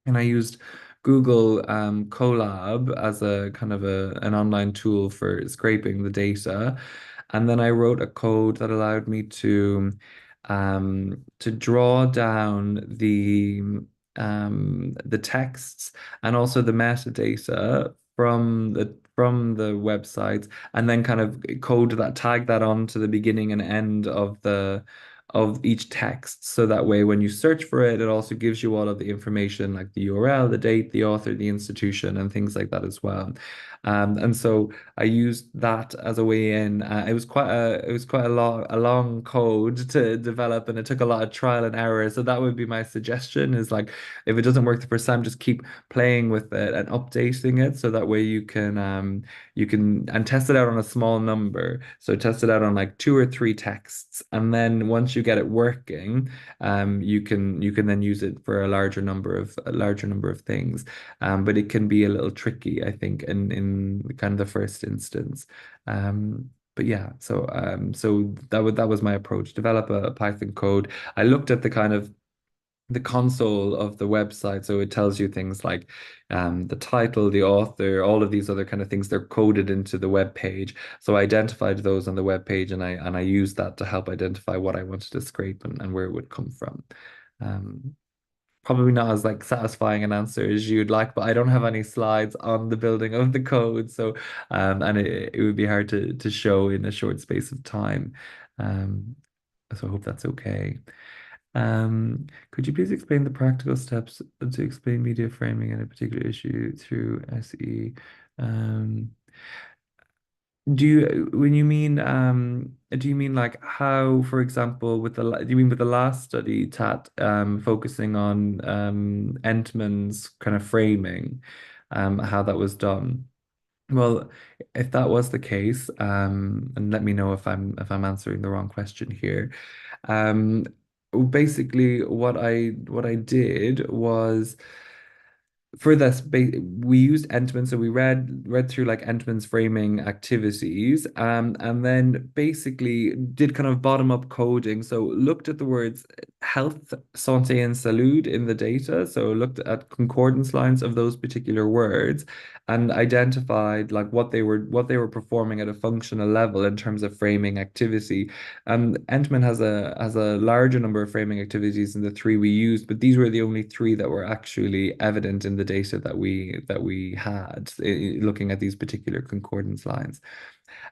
and I used Google Colab as a kind of an online tool for scraping the data. And then I wrote a code that allowed me to draw down the texts and also the metadata from the websites, and then kind of tag that on to the beginning and end of each text. So that way, when you search for it, it also gives you all of the information like the URL, the date, the author, the institution, and things like that as well. And so I used that as a way in. It was quite a long code to develop, and it took a lot of trial and error. So that would be my suggestion: is like, if it doesn't work the first time, just keep playing with it and updating it, so that way you can and test it out on a small number. So test it out on like 2 or 3 texts, and then once you get it working, you can then use it for a larger number of things. But it can be a little tricky, I think, in kind of the first instance. But yeah, so that was my approach. Develop a Python code. I looked at the console of the website, so it tells you things like the title, the author, all of these other kind of things. They're coded into the web page. So I identified those on the web page, and I used that to help identify what I wanted to scrape and where it would come from. Um, Probably not as like satisfying an answer as you'd like, but I don't have any slides on the building of the code, so and it would be hard to show in a short space of time. Um, so I hope that's okay. Could you please explain the practical steps to explain media framing in a particular issue through SE? Um, do you mean like how, for example, do you mean with the last study, Tat, focusing on Entman's kind of framing, how that was done? Well, if that was the case, and let me know if I'm answering the wrong question here. Um, Basically, what I did was, for this, we used Entman, so we read through like Entman's framing activities, and then basically did kind of bottom up coding. So looked at the words health, santé, and salud in the data. So looked at concordance lines of those particular words and identified like what they were performing at a functional level in terms of framing activity. Entman has a larger number of framing activities than the 3 we used, but these were the only 3 that were actually evident in the data that we had, looking at these particular concordance lines.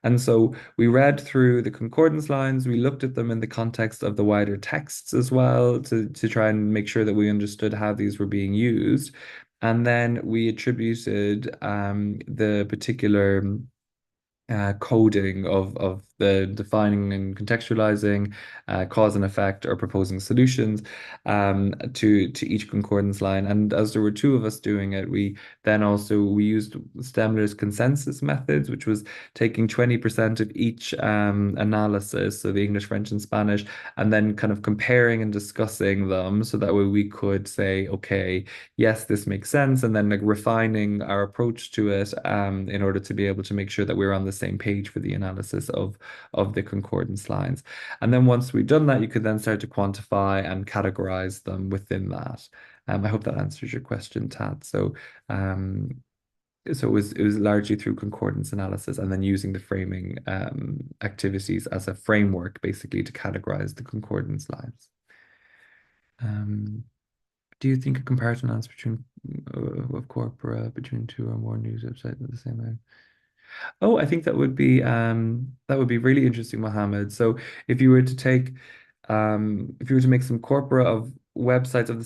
And so we read through the concordance lines, we looked at them in the context of the wider texts as well to try and make sure that we understood how these were being used. And then we attributed the particular coding of the defining and contextualizing, cause and effect, or proposing solutions to each concordance line. And as there were 2 of us doing it, we used Stemler's consensus methods, which was taking 20% of each analysis, so the English, French, and Spanish, and then kind of comparing and discussing them, so that way we could say, okay, yes, this makes sense, and then like refining our approach to it in order to be able to make sure that we're on the same page for the analysis of the concordance lines. And then once we've done that, you could then start to quantify and categorize them within that. I hope that answers your question, Tad. So it was largely through concordance analysis and then using the framing activities as a framework, basically, to categorize the concordance lines. Do you think a comparison answer of corpora between 2 or more news websites at the same time? Oh, I think that would be really interesting, Mohammed. So if you were to make some corpora of websites of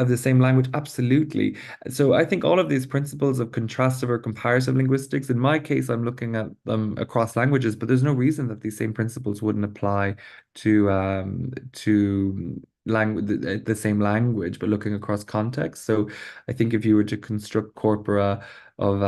the same language, absolutely. So I think all of these principles of contrastive or comparative linguistics, in my case, I'm looking at them across languages, but there's no reason that these same principles wouldn't apply to language the same language, but looking across context. So I think if you were to construct corpora of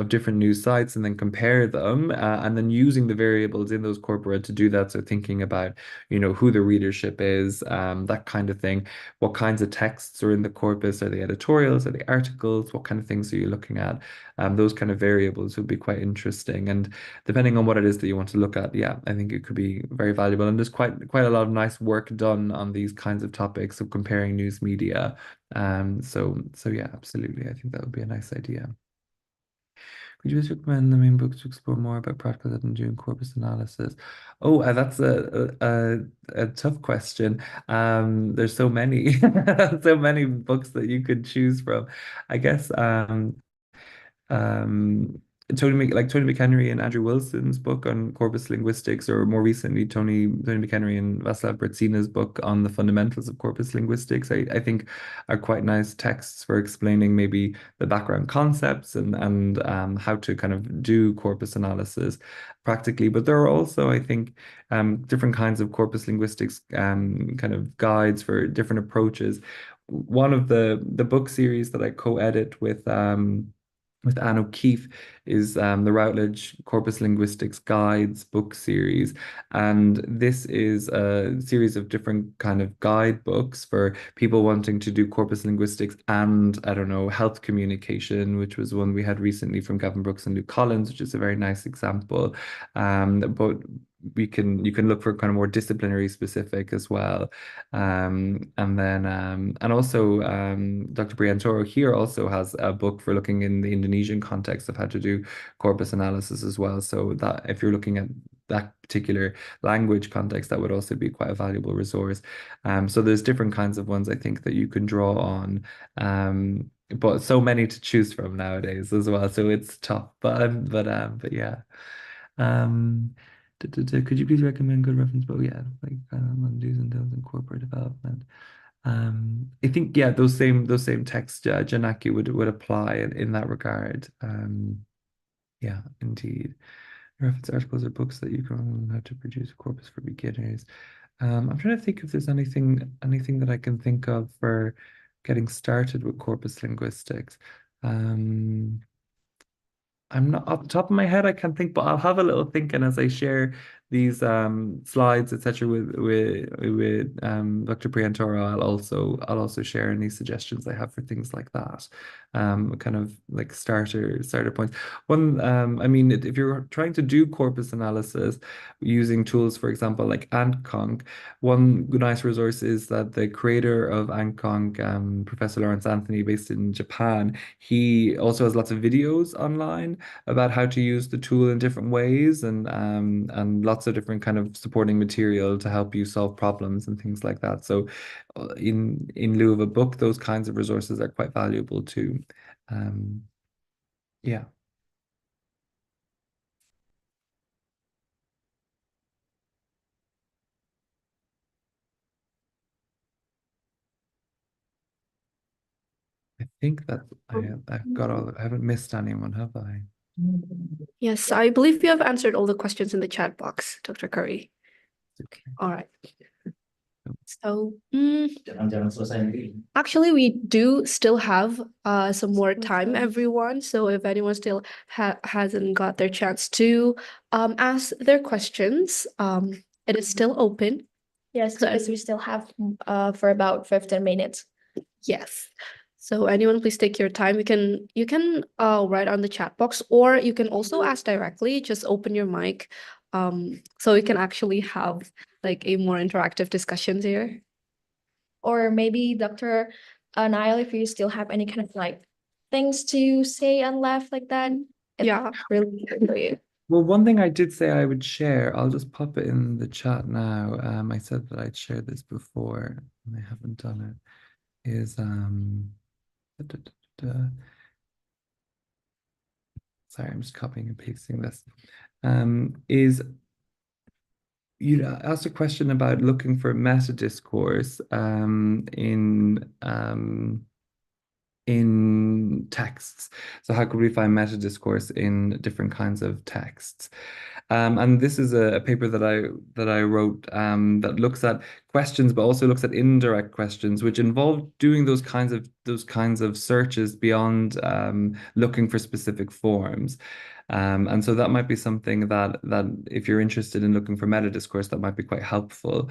different news sites and then compare them, and then using the variables in those corpora to do that, so thinking about who the readership is, that kind of thing, what kinds of texts are in the corpus, are they editorials, are they articles, what kind of things are you looking at, those kind of variables would be quite interesting. And depending on what it is that you want to look at, yeah, I think it could be very valuable. And there's quite a lot of nice work done on these kinds of topics of comparing news media. So yeah, absolutely. I think that would be a nice idea. Could you please recommend the main books to explore more about practical and doing corpus analysis? Oh, that's a tough question. There's so many, so many books that you could choose from. I guess um Tony McHenry and Andrew Wilson's book on corpus linguistics, or more recently Tony McHenry and Václav Brezina's book on the fundamentals of corpus linguistics, I think are quite nice texts for explaining maybe the background concepts and how to kind of do corpus analysis practically. But there are also, I think, different kinds of corpus linguistics kind of guides for different approaches. One of the book series that I co-edit with Anne O'Keefe is the Routledge Corpus Linguistics Guides book series. And this is a series of different kind of guidebooks for people wanting to do corpus linguistics and, I don't know, health communication, which was one we had recently from Gavin Brooks and Luke Collins, which is a very nice example. But you can look for kind of more disciplinary specific as well. And also Dr. Briantoro here also has a book for looking in the Indonesian context of how to do corpus analysis as well. So that if you're looking at that particular language context, that would also be quite a valuable resource. So there's different kinds of ones I think that you can draw on. But so many to choose from nowadays as well. So it's tough. But yeah. Could you please recommend good reference book? Yeah, like on do's and don'ts in corporate development. I think yeah, those same texts, Janaki would apply in that regard. Yeah, indeed. Reference articles or books that you can learn how to produce a corpus for beginners. I'm trying to think if there's anything that I can think of for getting started with corpus linguistics. I'm not off the top of my head, I can't think, but I'll have a little thinking as I share these slides, etc. with Dr. Priantoro. I'll also share any suggestions I have for things like that. Kind of like starter points. One, I mean, if you're trying to do corpus analysis using tools, for example, like AntConc, one nice resource is that the creator of AntConc, Professor Lawrence Anthony, based in Japan, he also has lots of videos online about how to use the tool in different ways, and lots of different kind of supporting material to help you solve problems and things like that. So in lieu of a book, those kinds of resources are quite valuable too. Yeah. I think that I've got all, I haven't missed anyone, have I? Yes, I believe you have answered all the questions in the chat box, Dr. Curry. Okay. All right. So, actually, we do still have some more time, everyone. So if anyone still hasn't got their chance to ask their questions, it is still open. Yes, So- because we still have for about 15 minutes. Yes. So anyone, please take your time. You can write on the chat box, or you can also ask directly. Just open your mic, so we can actually have like a more interactive discussions here. Or maybe Dr. Niall, if you still have any kind of like things to say and laugh like that. It's Yeah. really good for you. Well, one thing I did say I would share, I'll just pop it in the chat now. I said that I'd share this before, and I haven't done it. Is sorry, I'm just copying and pasting this. Is you asked a question about looking for meta discourse in texts. So how could we find meta discourse in different kinds of texts? And this is a paper that I wrote that looks at questions, but also looks at indirect questions, which involve doing those kinds of searches beyond looking for specific forms. And so that might be something that if you're interested in looking for meta discourse, that might be quite helpful.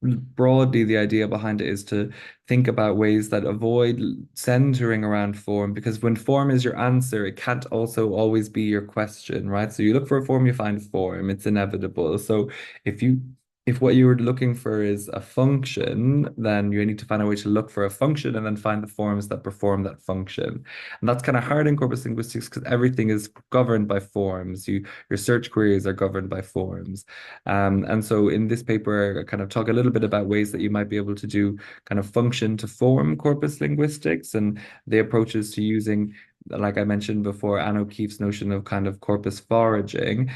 Broadly, the idea behind it is to think about ways that avoid centering around form, because when form is your answer, it can't also always be your question, right? So you look for a form, you find form, it's inevitable. So if you if what you were looking for is a function, then you need to find a way to look for a function and then find the forms that perform that function. And that's kind of hard in corpus linguistics because everything is governed by forms. Your search queries are governed by forms. And so in this paper, I kind of talk a little bit about ways that you might be able to do kind of function to form corpus linguistics and the approaches to using, like I mentioned before, Anne O'Keefe's notion of kind of corpus foraging,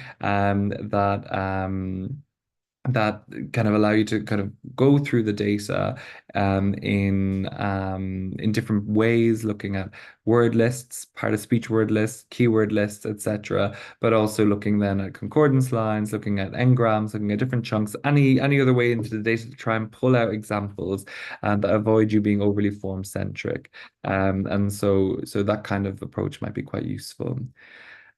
that kind of allow you to kind of go through the data in different ways, looking at word lists, part of speech word lists, keyword lists, etc. But also looking then at concordance lines, looking at n-grams, looking at different chunks, any other way into the data to try and pull out examples and avoid you being overly form centric. And so that kind of approach might be quite useful.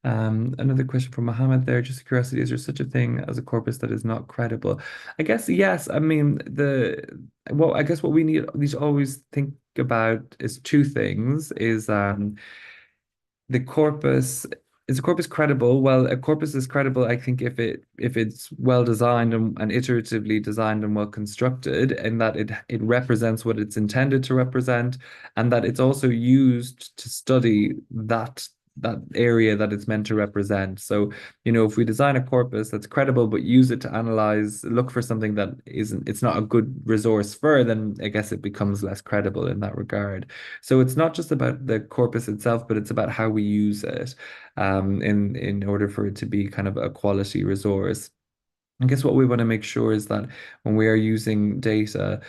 Another question from Mohammed there, just a curiosity, is there such a thing as a corpus that is not credible? I guess yes. I mean, I guess what we need to always think about is two things, is the corpus, is a corpus credible? Well, a corpus is credible, I think, if it's well designed and iteratively designed and well constructed, and that it represents what it's intended to represent, and that it's also used to study that area that it's meant to represent. So, if we design a corpus that's credible but use it to analyze, look for something that it's not a good resource for, then I guess it becomes less credible in that regard. So it's not just about the corpus itself, but it's about how we use it, in order for it to be kind of a quality resource. I guess what we want to make sure is that when we are using data,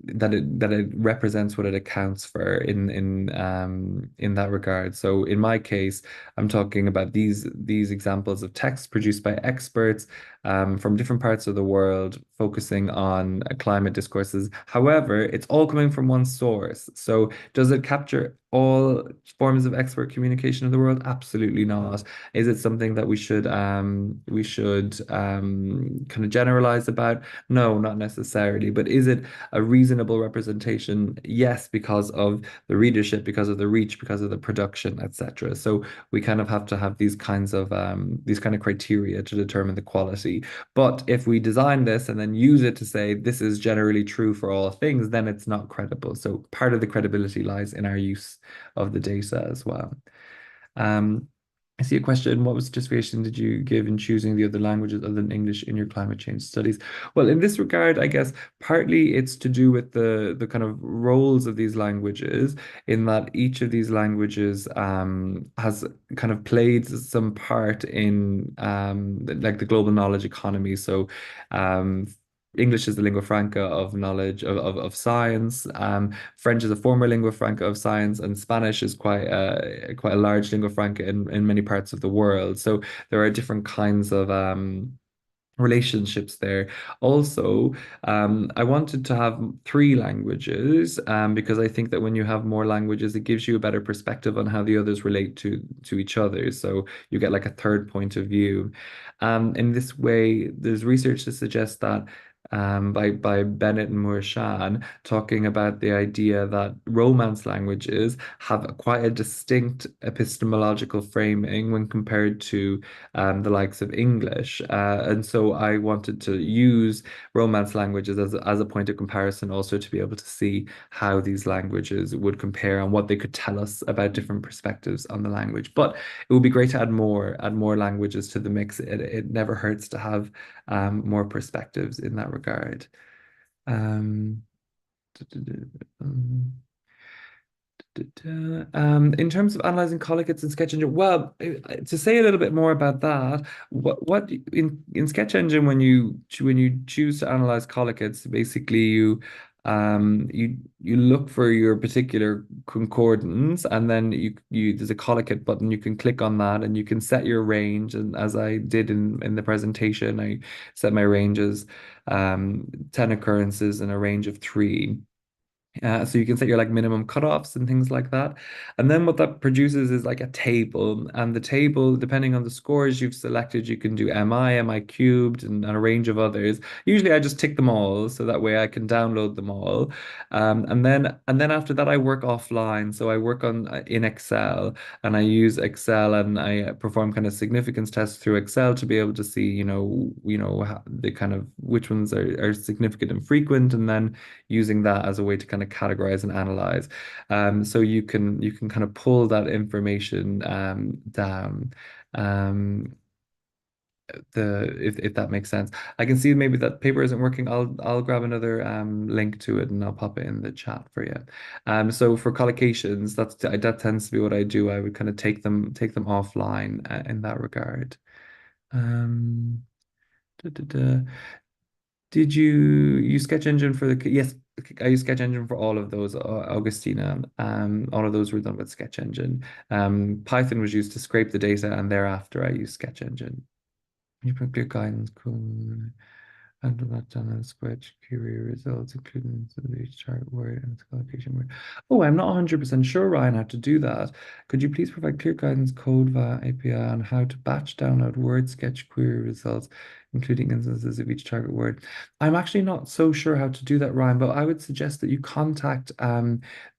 that it represents what it accounts for in that regard. So in my case, I'm talking about these examples of texts produced by experts from different parts of the world, focusing on climate discourses. However, it's all coming from one source. So does it capture all forms of expert communication in the world? Absolutely not. Is it something that we should kind of generalize about? No, not necessarily. But is it a reasonable representation? Yes, because of the readership, because of the reach, because of the production, etc. So we kind of have to have these kind of criteria to determine the quality. But if we design this and then use it to say this is generally true for all things, then it's not credible. So part of the credibility lies in our use of the data as well. I see a question. What justification did you give in choosing the other languages other than English in your climate change studies? Well, in this regard, I guess partly it's to do with the kind of roles of these languages, in that each of these languages has kind of played some part in like the global knowledge economy. So English is the lingua franca of knowledge of science. French is a former lingua franca of science, and Spanish is quite a large lingua franca in many parts of the world. So there are different kinds of relationships there. Also, I wanted to have three languages because I think that when you have more languages, it gives you a better perspective on how the others relate to each other. So you get like a third point of view. In this way, there's research to suggest that by Bennett and Murshan, talking about the idea that Romance languages have quite a distinct epistemological framing when compared to the likes of English. And so I wanted to use Romance languages as a point of comparison, also to be able to see how these languages would compare and what they could tell us about different perspectives on the language. But it would be great to add more languages to the mix. It never hurts to have more perspectives in that regard. In terms of analyzing collocates in Sketch Engine, well, to say a little bit more about that, what in Sketch Engine, when you choose to analyze collocates, basically you look for your particular concordance, and then there's a collocate button. You can click on that and you can set your range. And as I did in the presentation, I set my range as 10 occurrences in a range of 3. So you can set your like minimum cutoffs and things like that. And then what that produces is like a table. And the table, depending on the scores you've selected, you can do MI cubed, and a range of others. Usually I just tick them all so that way I can download them all. And then after that I work offline. So I work on in Excel, and I use Excel, and I perform kind of significance tests through Excel to be able to see, the kind of which ones are significant and frequent, and then using that as a way to kind of categorize and analyze. So you can kind of pull that information down. Um, if that makes sense. I can see maybe that paper isn't working. I'll grab another link to it and I'll pop it in the chat for you. So for collocations, that tends to be what I do. I would kind of take them offline in that regard. Um, da, da, da. Did you use Sketch Engine for the, yes, I use Sketch Engine for all of those, Augustina. All of those were done with Sketch Engine. Python was used to scrape the data, and thereafter I use Sketch Engine. You put clear guidance, cool. And that done in Sketch query results, including each chart word and its collocation word. Oh, I'm not 100% sure, Ryan, how to do that. Could you please provide clear guidance code via API on how to batch download word sketch query results, including instances of each target word? I'm actually not so sure how to do that, Ryan, but I would suggest that you contact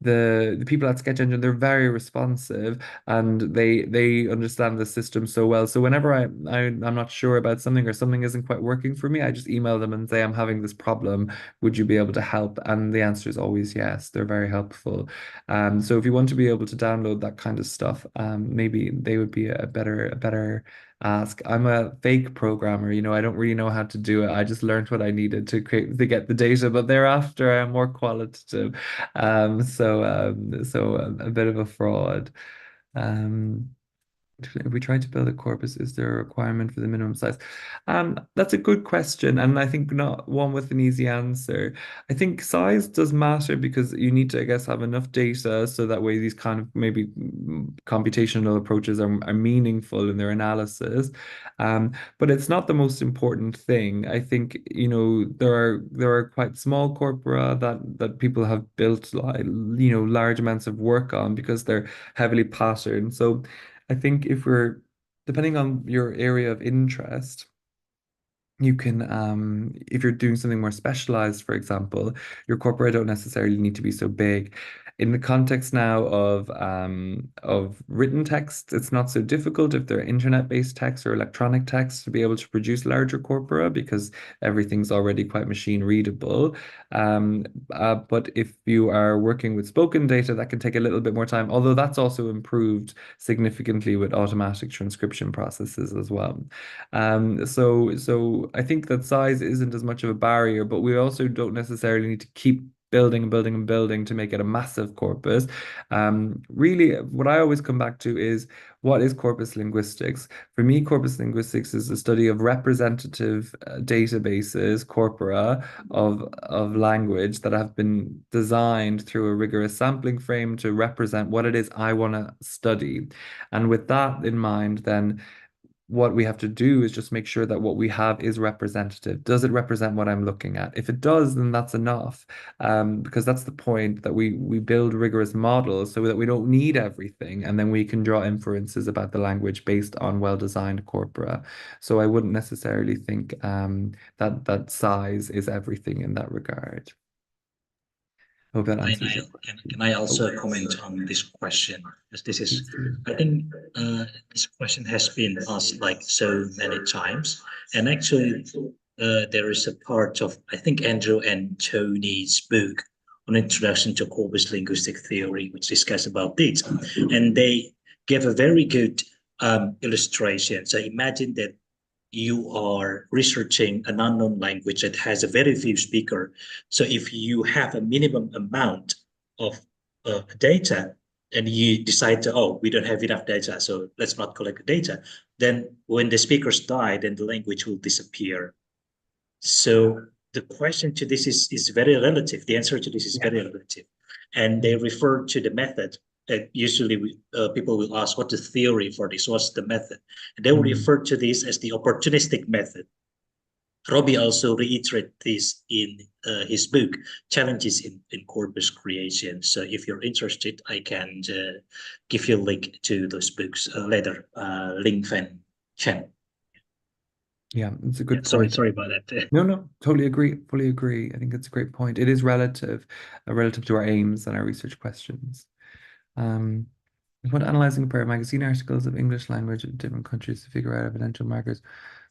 the people at Sketch Engine. They're very responsive, and they understand the system so well. So whenever I'm not sure about something, or something isn't quite working for me, I just email them and say, I'm having this problem. Would you be able to help? And the answer is always yes. They're very helpful. So if you want to be able to download that kind of stuff, maybe they would be a better ask. I'm a fake programmer, I don't really know how to do it. I just learned what I needed to get the data, but thereafter I'm more qualitative. So a bit of a fraud. If we try to build a corpus, is there a requirement for the minimum size? That's a good question, and I think not one with an easy answer. I think size does matter because you need to, I guess, have enough data so that way these kind of maybe computational approaches are meaningful in their analysis. But it's not the most important thing. I think, there are quite small corpora that people have built, like, large amounts of work on because they're heavily patterned. So I think depending on your area of interest, you can, if you're doing something more specialized, for example, your corpora don't necessarily need to be so big. In the context now of written text, it's not so difficult if they're internet-based text or electronic text to be able to produce larger corpora because everything's already quite machine readable. But if you are working with spoken data, that can take a little bit more time, although that's also improved significantly with automatic transcription processes as well. So I think that size isn't as much of a barrier, but we also don't necessarily need to keep building and building and building to make it a massive corpus. Really, what I always come back to is, what is corpus linguistics? For me, corpus linguistics is the study of representative databases, corpora of language that have been designed through a rigorous sampling frame to represent what it is I want to study. And with that in mind, then what we have to do is just make sure that what we have is representative. Does it represent what I'm looking at? If it does, then that's enough. Because that's the point, that we build rigorous models so that we don't need everything, and then we can draw inferences about the language based on well-designed corpora. So I wouldn't necessarily think that size is everything in that regard. Hope that Can answers I, your can I also comment on this question? Because this is, question. I think this question has been asked like so many times. And actually, there is a part of, I think, Andrew and Tony's book on Introduction to Corpus Linguistic Theory, which discuss about this. And they gave a very good illustration. So imagine that you are researching an unknown language that has a very few speaker. So if you have a minimum amount of data and you decide to, oh, we don't have enough data, so let's not collect the data, then when the speakers die, then the language will disappear. So the question to this is very relative. The answer to this is very relative. And they refer to the method. Usually people will ask, what's the theory for this? What's the method? And they will refer to this as the opportunistic method. Robbie also reiterated this in his book, Challenges in Corpus Creation. So if you're interested, I can give you a link to those books later. Link Fan Chen. Yeah, it's a Yeah, good sorry, point. sorry about that. No, totally agree. Fully agree. I think it's a great point. It is relative to our aims and our research questions. Um, when analyzing a pair of magazine articles of English language in different countries to figure out evidential markers,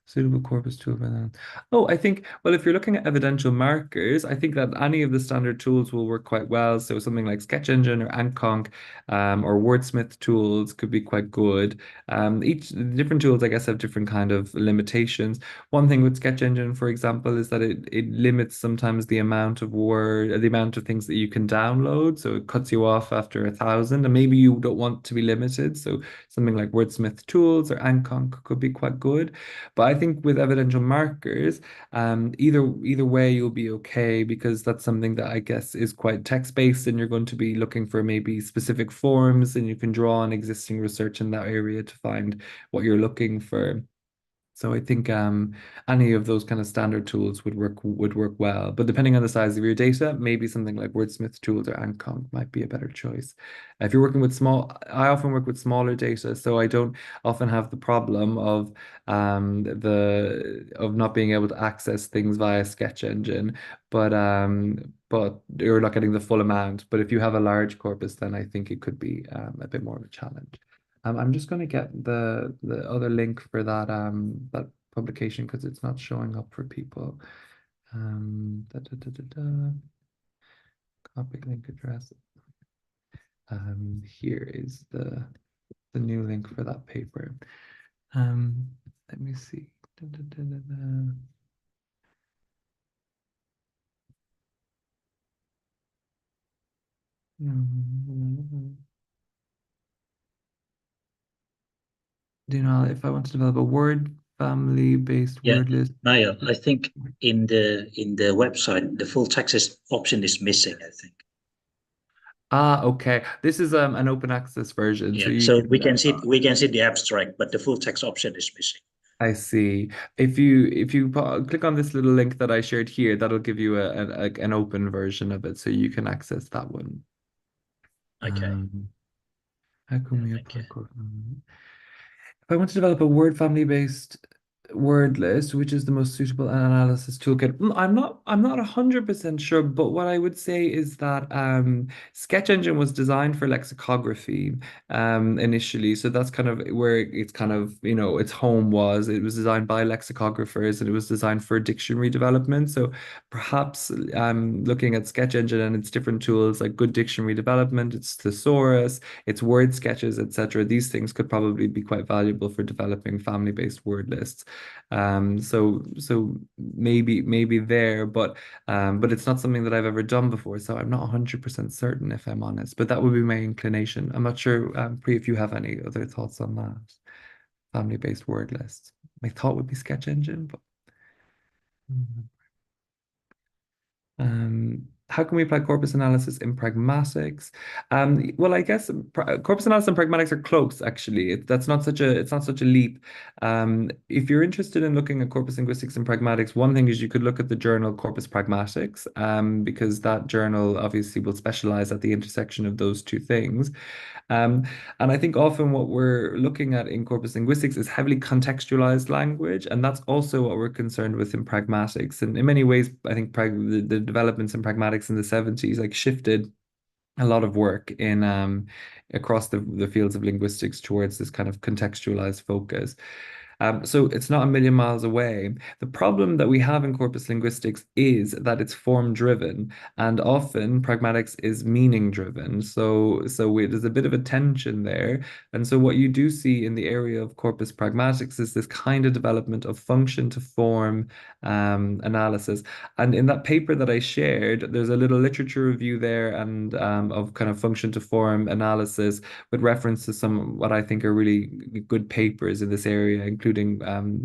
suitable corpus tool for that. Oh, I think, well, if you're looking at evidential markers, I think that any of the standard tools will work quite well. So something like Sketch Engine or Anconk or Wordsmith tools could be quite good. Each different tools, I guess, have different kind of limitations. One thing with Sketch Engine, for example, is that it limits sometimes the amount of the amount of things that you can download. So it cuts you off after 1,000, and maybe you don't want to be limited. So something like Wordsmith tools or Anconk could be quite good. But I think with evidential markers, either way you'll be okay, because that's something that I guess is quite text-based, and you're going to be looking for maybe specific forms, and you can draw on existing research in that area to find what you're looking for. So I think any of those kind of standard tools would work well. But depending on the size of your data, maybe something like Wordsmith tools or Anconk might be a better choice. If you're working with I often work with smaller data, so I don't often have the problem of not being able to access things via Sketch Engine, but you're not getting the full amount. But if you have a large corpus, then I think it could be a bit more of a challenge. I'm just going to get the other link for that publication because it's not showing up for people. Copy link address. Here is the new link for that paper. Let me see. Do you know if I want to develop a word family-based Yeah, word list? Niall, I think in the website the full text option is missing, I think. Okay. This is an open access version, so Yeah, you so can. we can see the abstract, but the full text option is missing. I see. If you click on this little link that I shared here, that'll give you an open version of it, so you can access that one. Okay. How can we Thank you. apply code? If I want to develop a word family-based word list, which is the most suitable analysis toolkit? I'm not 100% sure, but what I would say is that Sketch Engine was designed for lexicography initially. So that's kind of where it's kind of, its home was. It was designed by lexicographers, and it was designed for dictionary development. So perhaps looking at Sketch Engine and its different tools like good dictionary development, its thesaurus, its word sketches, etc. These things could probably be quite valuable for developing family-based word lists. So maybe there, but it's not something that I've ever done before, so I'm not 100% certain, if I'm honest. But that would be my inclination. I'm not sure, Pri, if you have any other thoughts on that family-based word lists. My thought would be Sketch Engine, but. How can we apply corpus analysis in pragmatics? Well, I guess corpus analysis and pragmatics are close, actually. It's not such a leap. If you're interested in looking at corpus linguistics and pragmatics, one thing is you could look at the journal Corpus Pragmatics, because that journal obviously will specialize at the intersection of those two things. And I think often what we're looking at in corpus linguistics is heavily contextualized language, and that's also what we're concerned with in pragmatics. And in many ways, I think the developments in pragmatics in the 70s like shifted a lot of work in across the fields of linguistics towards this kind of contextualized focus. So it's not a million miles away. The problem that we have in corpus linguistics is that it's form driven, and often pragmatics is meaning driven. There's a bit of a tension there. And so what you do see in the area of corpus pragmatics is this kind of development of function to form analysis. And in that paper that I shared, there's a little literature review there and of kind of function to form analysis with reference to some what I think are really good papers in this area, including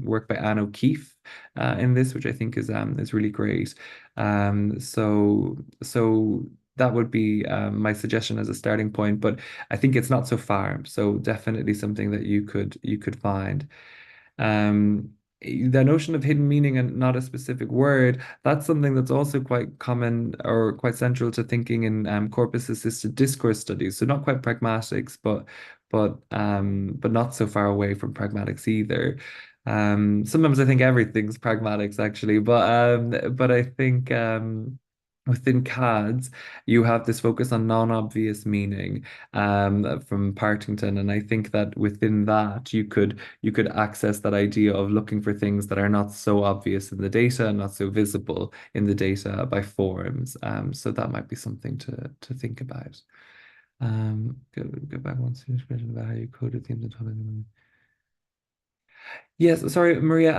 work by Anne O'Keefe in this, which I think is really great. So that would be my suggestion as a starting point, but I think it's not so far. So definitely something that you could find. the notion of hidden meaning and not a specific word, that's something that's also quite common or quite central to thinking in corpus assisted discourse studies. So not quite pragmatics, but not so far away from pragmatics either. Sometimes I think everything's pragmatics actually, but I think within CADS you have this focus on non-obvious meaning from Partington, and I think that within that you could access that idea of looking for things that are not so obvious in the data and not so visible in the data by forms. So that might be something to think about. Go back once to the about how you coded themes and topics. Yes, sorry, Maria.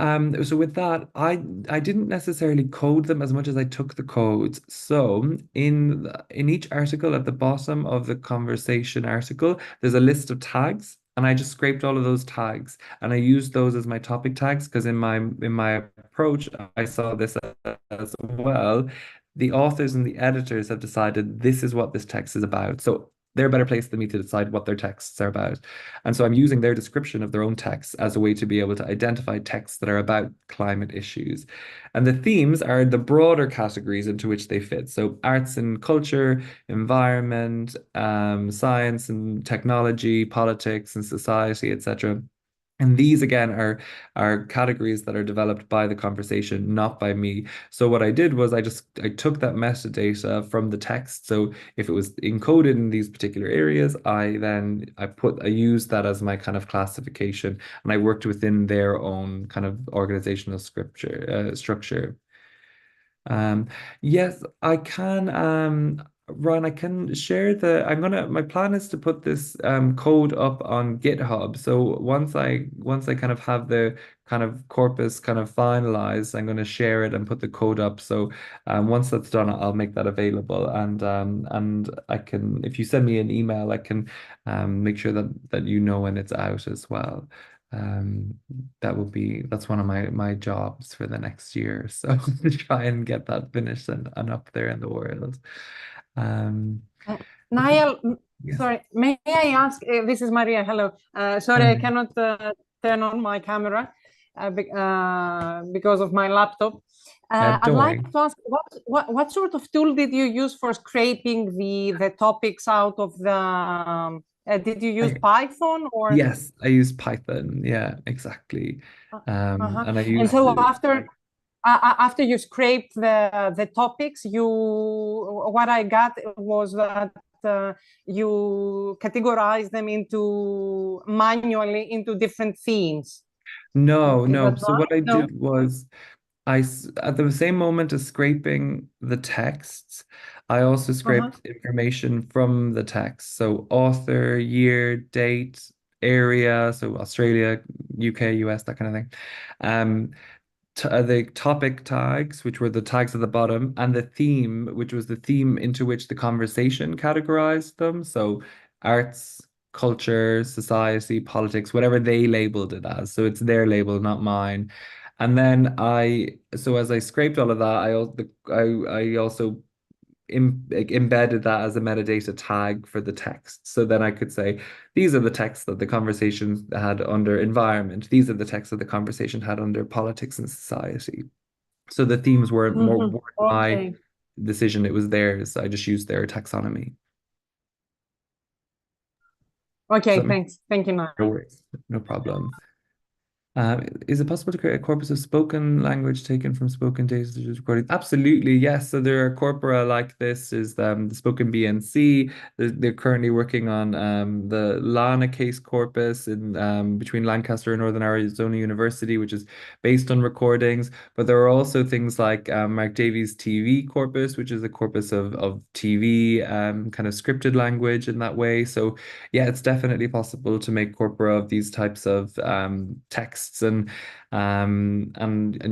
So with that, I didn't necessarily code them as much as I took the codes. So in each article at the bottom of the conversation article, there's a list of tags, and I just scraped all of those tags, and I used those as my topic tags because in my approach, I saw this as well. The authors and the editors have decided this is what this text is about. So they're a better place than me to decide what their texts are about. And so I'm using their description of their own texts as a way to be able to identify texts that are about climate issues. And the themes are the broader categories into which they fit. So arts and culture, environment, science and technology, politics and society, etc. And these again are categories that are developed by the conversation, not by me. So what I did was I took that metadata from the text. So if it was encoded in these particular areas, I used that as my kind of classification, and I worked within their own kind of organizational structure. Um, yes, I can, Ron, I can share my plan is to put this code up on GitHub. So once I kind of have the kind of corpus kind of finalized, I'm going to share it and put the code up. So once that's done, I'll make that available. And I can, if you send me an email, I can make sure that you know when it's out as well. Um, that's one of my jobs for the next year. So to try and get that finished and up there in the world. Niall, Yes. sorry, may I ask? This is Maria. Hello. Sorry, I Um, cannot turn on my camera because of my laptop. I'd don't like worry. to ask what sort of tool did you use for scraping the topics out of the? Did you use Python or? Yes, I use Python. Yeah, exactly. Uh-huh. And I And so used after you scraped the topics, what I got was that you categorize them manually into different themes. no, Is no. that So what right? I No. did was at the same moment as scraping the texts, I also Uh-huh. scraped information from the text. So author, year, date, area, so Australia, UK, US, that kind of thing. Um, the topic tags, which were the tags at the bottom, and the theme, which was the theme into which the conversation categorized them. So arts, culture, society, politics, whatever they labeled it as. So it's their label, not mine. And then so as I scraped all of that, I also embedded that as a metadata tag for the text. So then I could say, these are the texts that the conversation had under environment. These are the texts that the conversation had under politics and society. So the themes weren't my Okay. decision, it was theirs. I just used their taxonomy. Does Okay, that make thanks. Thank you, Niall. No worries, no problem. Is it possible to create a corpus of spoken language taken from spoken data such as recording? Absolutely, yes. So there are corpora like this. Is the spoken BNC. They're currently working on the Lana case corpus in between Lancaster and Northern Arizona University, which is based on recordings. But there are also things like Mark Davies' TV corpus, which is a corpus of TV kind of scripted language in that way. So yeah, it's definitely possible to make corpora of these types of texts and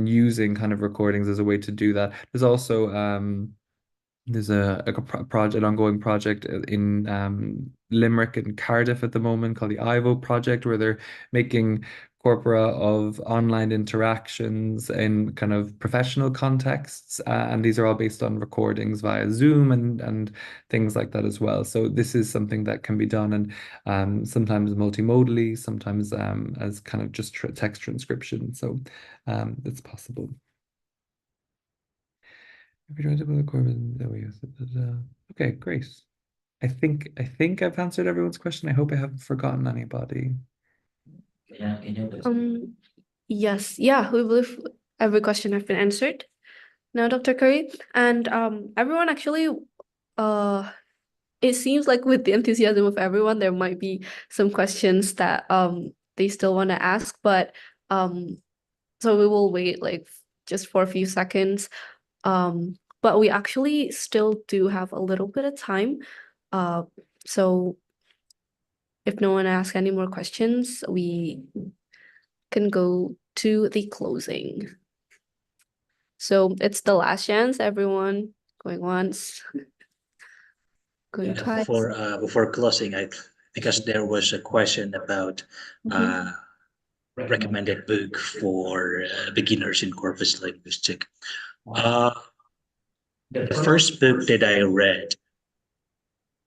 using kind of recordings as a way to do that. There's also there's an ongoing project in Limerick and Cardiff at the moment called the Ivo project, where they're making corpora of online interactions in kind of professional contexts, and these are all based on recordings via Zoom and things like that as well. So this is something that can be done, and sometimes multimodally, sometimes as kind of just text transcription. So it's possible. If you're trying to build a Corbin, okay, great. I think I've answered everyone's question. I hope I haven't forgotten anybody. Yes, yeah, we believe every question has been answered now, Dr. Curry. And everyone actually, it seems like with the enthusiasm of everyone, there might be some questions that they still want to ask, but so we will wait like just for a few seconds. But we actually still do have a little bit of time. So if no one asks any more questions, we can go to the closing. So it's the last chance, everyone. Going once, going twice. Before closing, because there was a question about recommended book for beginners in corpus linguistics. The first book that I read,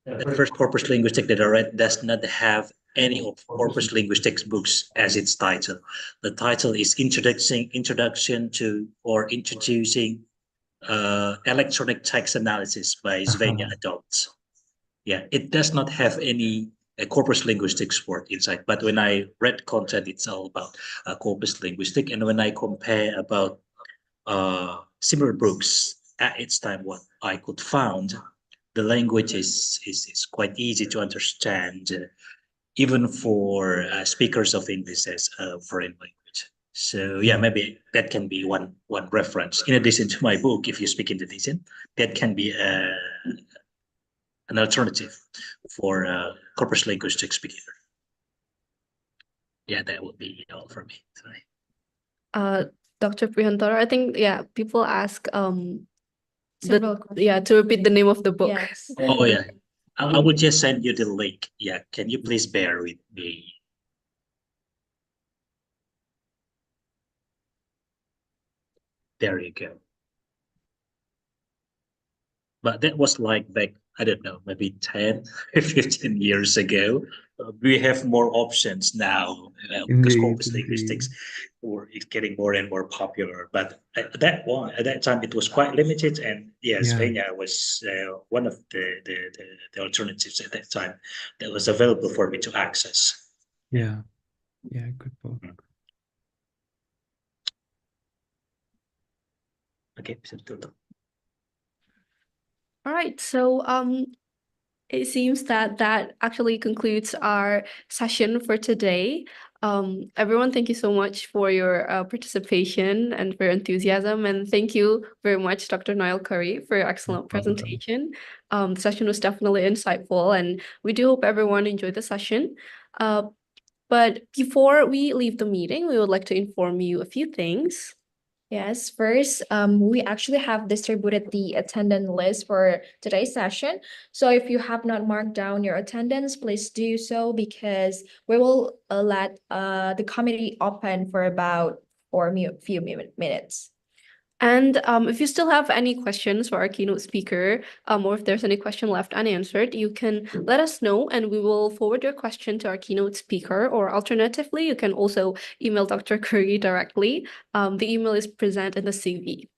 the first corpus linguistics that I read, does not have any of corpus linguistics books as its title. The title is Introduction to or Introducing Electronic Text Analysis by Svenja Adolphs. Yeah, it does not have any corpus linguistics word inside. But when I read content, it's all about corpus linguistic. And when I compare about similar books at its time, what I could found, the language is quite easy to understand, even for speakers of English as a foreign language. So yeah, maybe that can be one reference. In addition to my book, if you speak Indonesian, that can be an alternative for corpus linguistics beginner. Yeah, that would be all for me today. Dr. Prihantara, I think people ask Several to repeat the name of the book. Yes. Oh yeah, I would just send you the link. Yeah, can you please bear with me? There you go. But that was like back, I don't know, maybe 10, 15 years ago. We have more options now because corpus linguistics is getting more and more popular. But at that time, it was quite limited. And yes, Svenja was one of the alternatives at that time that was available for me to access. Yeah, good book. Okay, All right, so it seems that actually concludes our session for today. Everyone, thank you so much for your participation and for your enthusiasm, and thank you very much, Dr. Niall Curry, for your excellent presentation. The session was definitely insightful, and we do hope everyone enjoyed the session. But before we leave the meeting, we would like to inform you a few things. Yes, first, we actually have distributed the attendance list for today's session. So if you have not marked down your attendance, please do so because we will let the committee open for about few minutes. And if you still have any questions for our keynote speaker, or if there's any question left unanswered, you can let us know and we will forward your question to our keynote speaker, or alternatively, you can also email Dr. Curry directly. The email is present in the CV.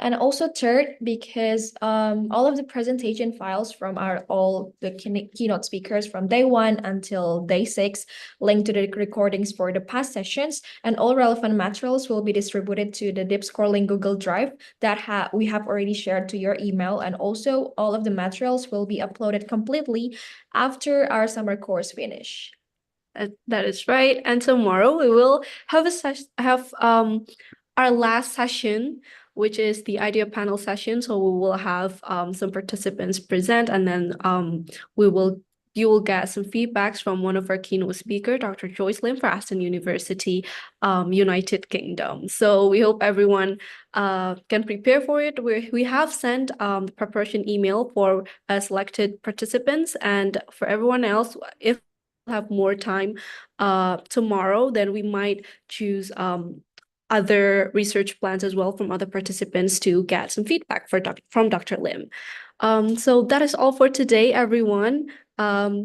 And also third, because all of the presentation files from all the keynote speakers from day 1 until day 6 linked to the recordings for the past sessions, and all relevant materials will be distributed to the Dipscorling Google Drive that we have already shared to your email, and also all of the materials will be uploaded completely after our summer course finish. That is right. And tomorrow we will have our last session, which is the idea panel session. So we will have some participants present, and then you will get some feedbacks from one of our keynote speakers, Dr. Joyce Lim for Aston University, United Kingdom. So we hope everyone can prepare for it. We have sent the preparation email for selected participants, and for everyone else, if have more time tomorrow, then we might choose other research plans as well from other participants to get some feedback from Dr. Lim. So that is all for today, everyone.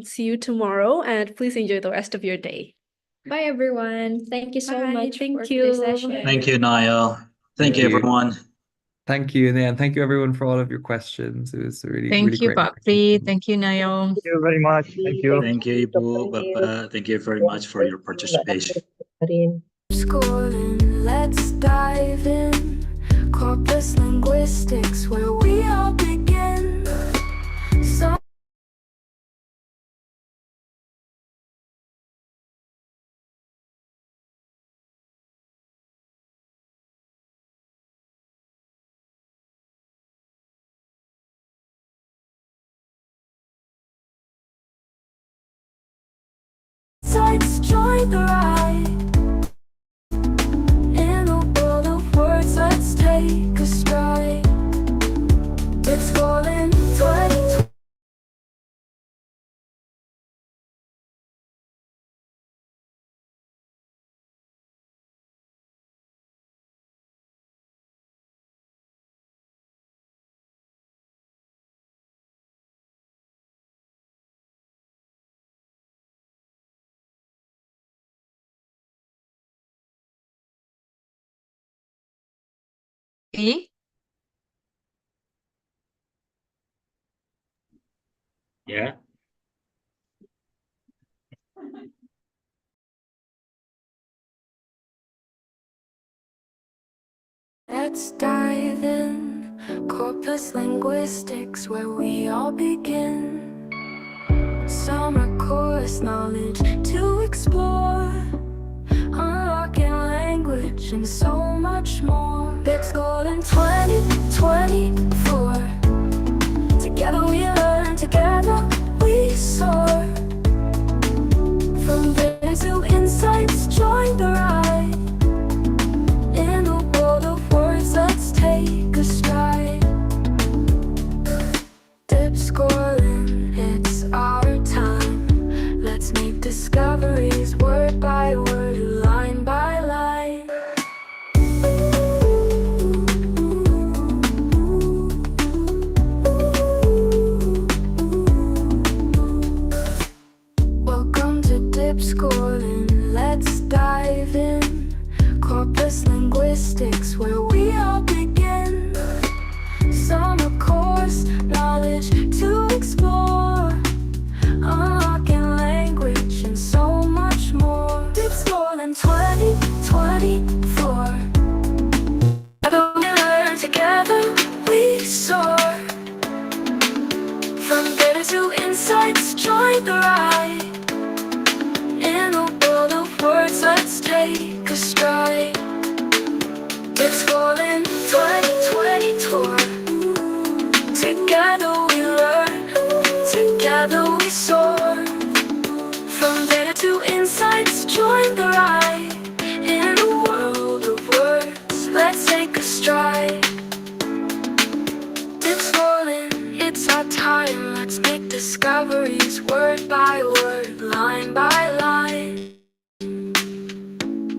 See you tomorrow, and please enjoy the rest of your day. Bye, everyone. Thank you so Bye. much Thank for today's you. session. Thank you, Niall. Thank you, you. everyone. Thank you, and thank you everyone for all of your questions. It was a really, really Thank you, great. Bakri. Thank you, Nayo. Thank you very much. Thank you. Thank you, Ibu, Bapa. Thank you very much for your participation. Dipscorling, let's dive in. Corpus linguistics, where we all begin. So sides join the ride. In a world of words, let's take a stride. Dipscorling 2020. E? Yeah. Let's dive in. Corpus linguistics, where we all begin. Summer course knowledge to explore. Unlocking language and so much more. Dipscorling 2024. Together we learn, together we soar. From there to insights, join the ride. In a world of words, let's take a stride. Dipscorling, it's our time. Let's make discoveries word by word, line by line. Welcome to Dipscorling, let's dive in. Corpus linguistics, where we all begin. Summer course knowledge to explore. Unlocking language and so much more. Dipscorling 2024. Together we learn, together we soar. From data to insights, join the ride. In a world of words, let's take a stride. Dipscorling 2024. Together we learn, together we soar. From data to insights, join the ride. In a world of words, let's take a stride. Dipscorling, it's our time. Let's make discoveries word by word, line by line.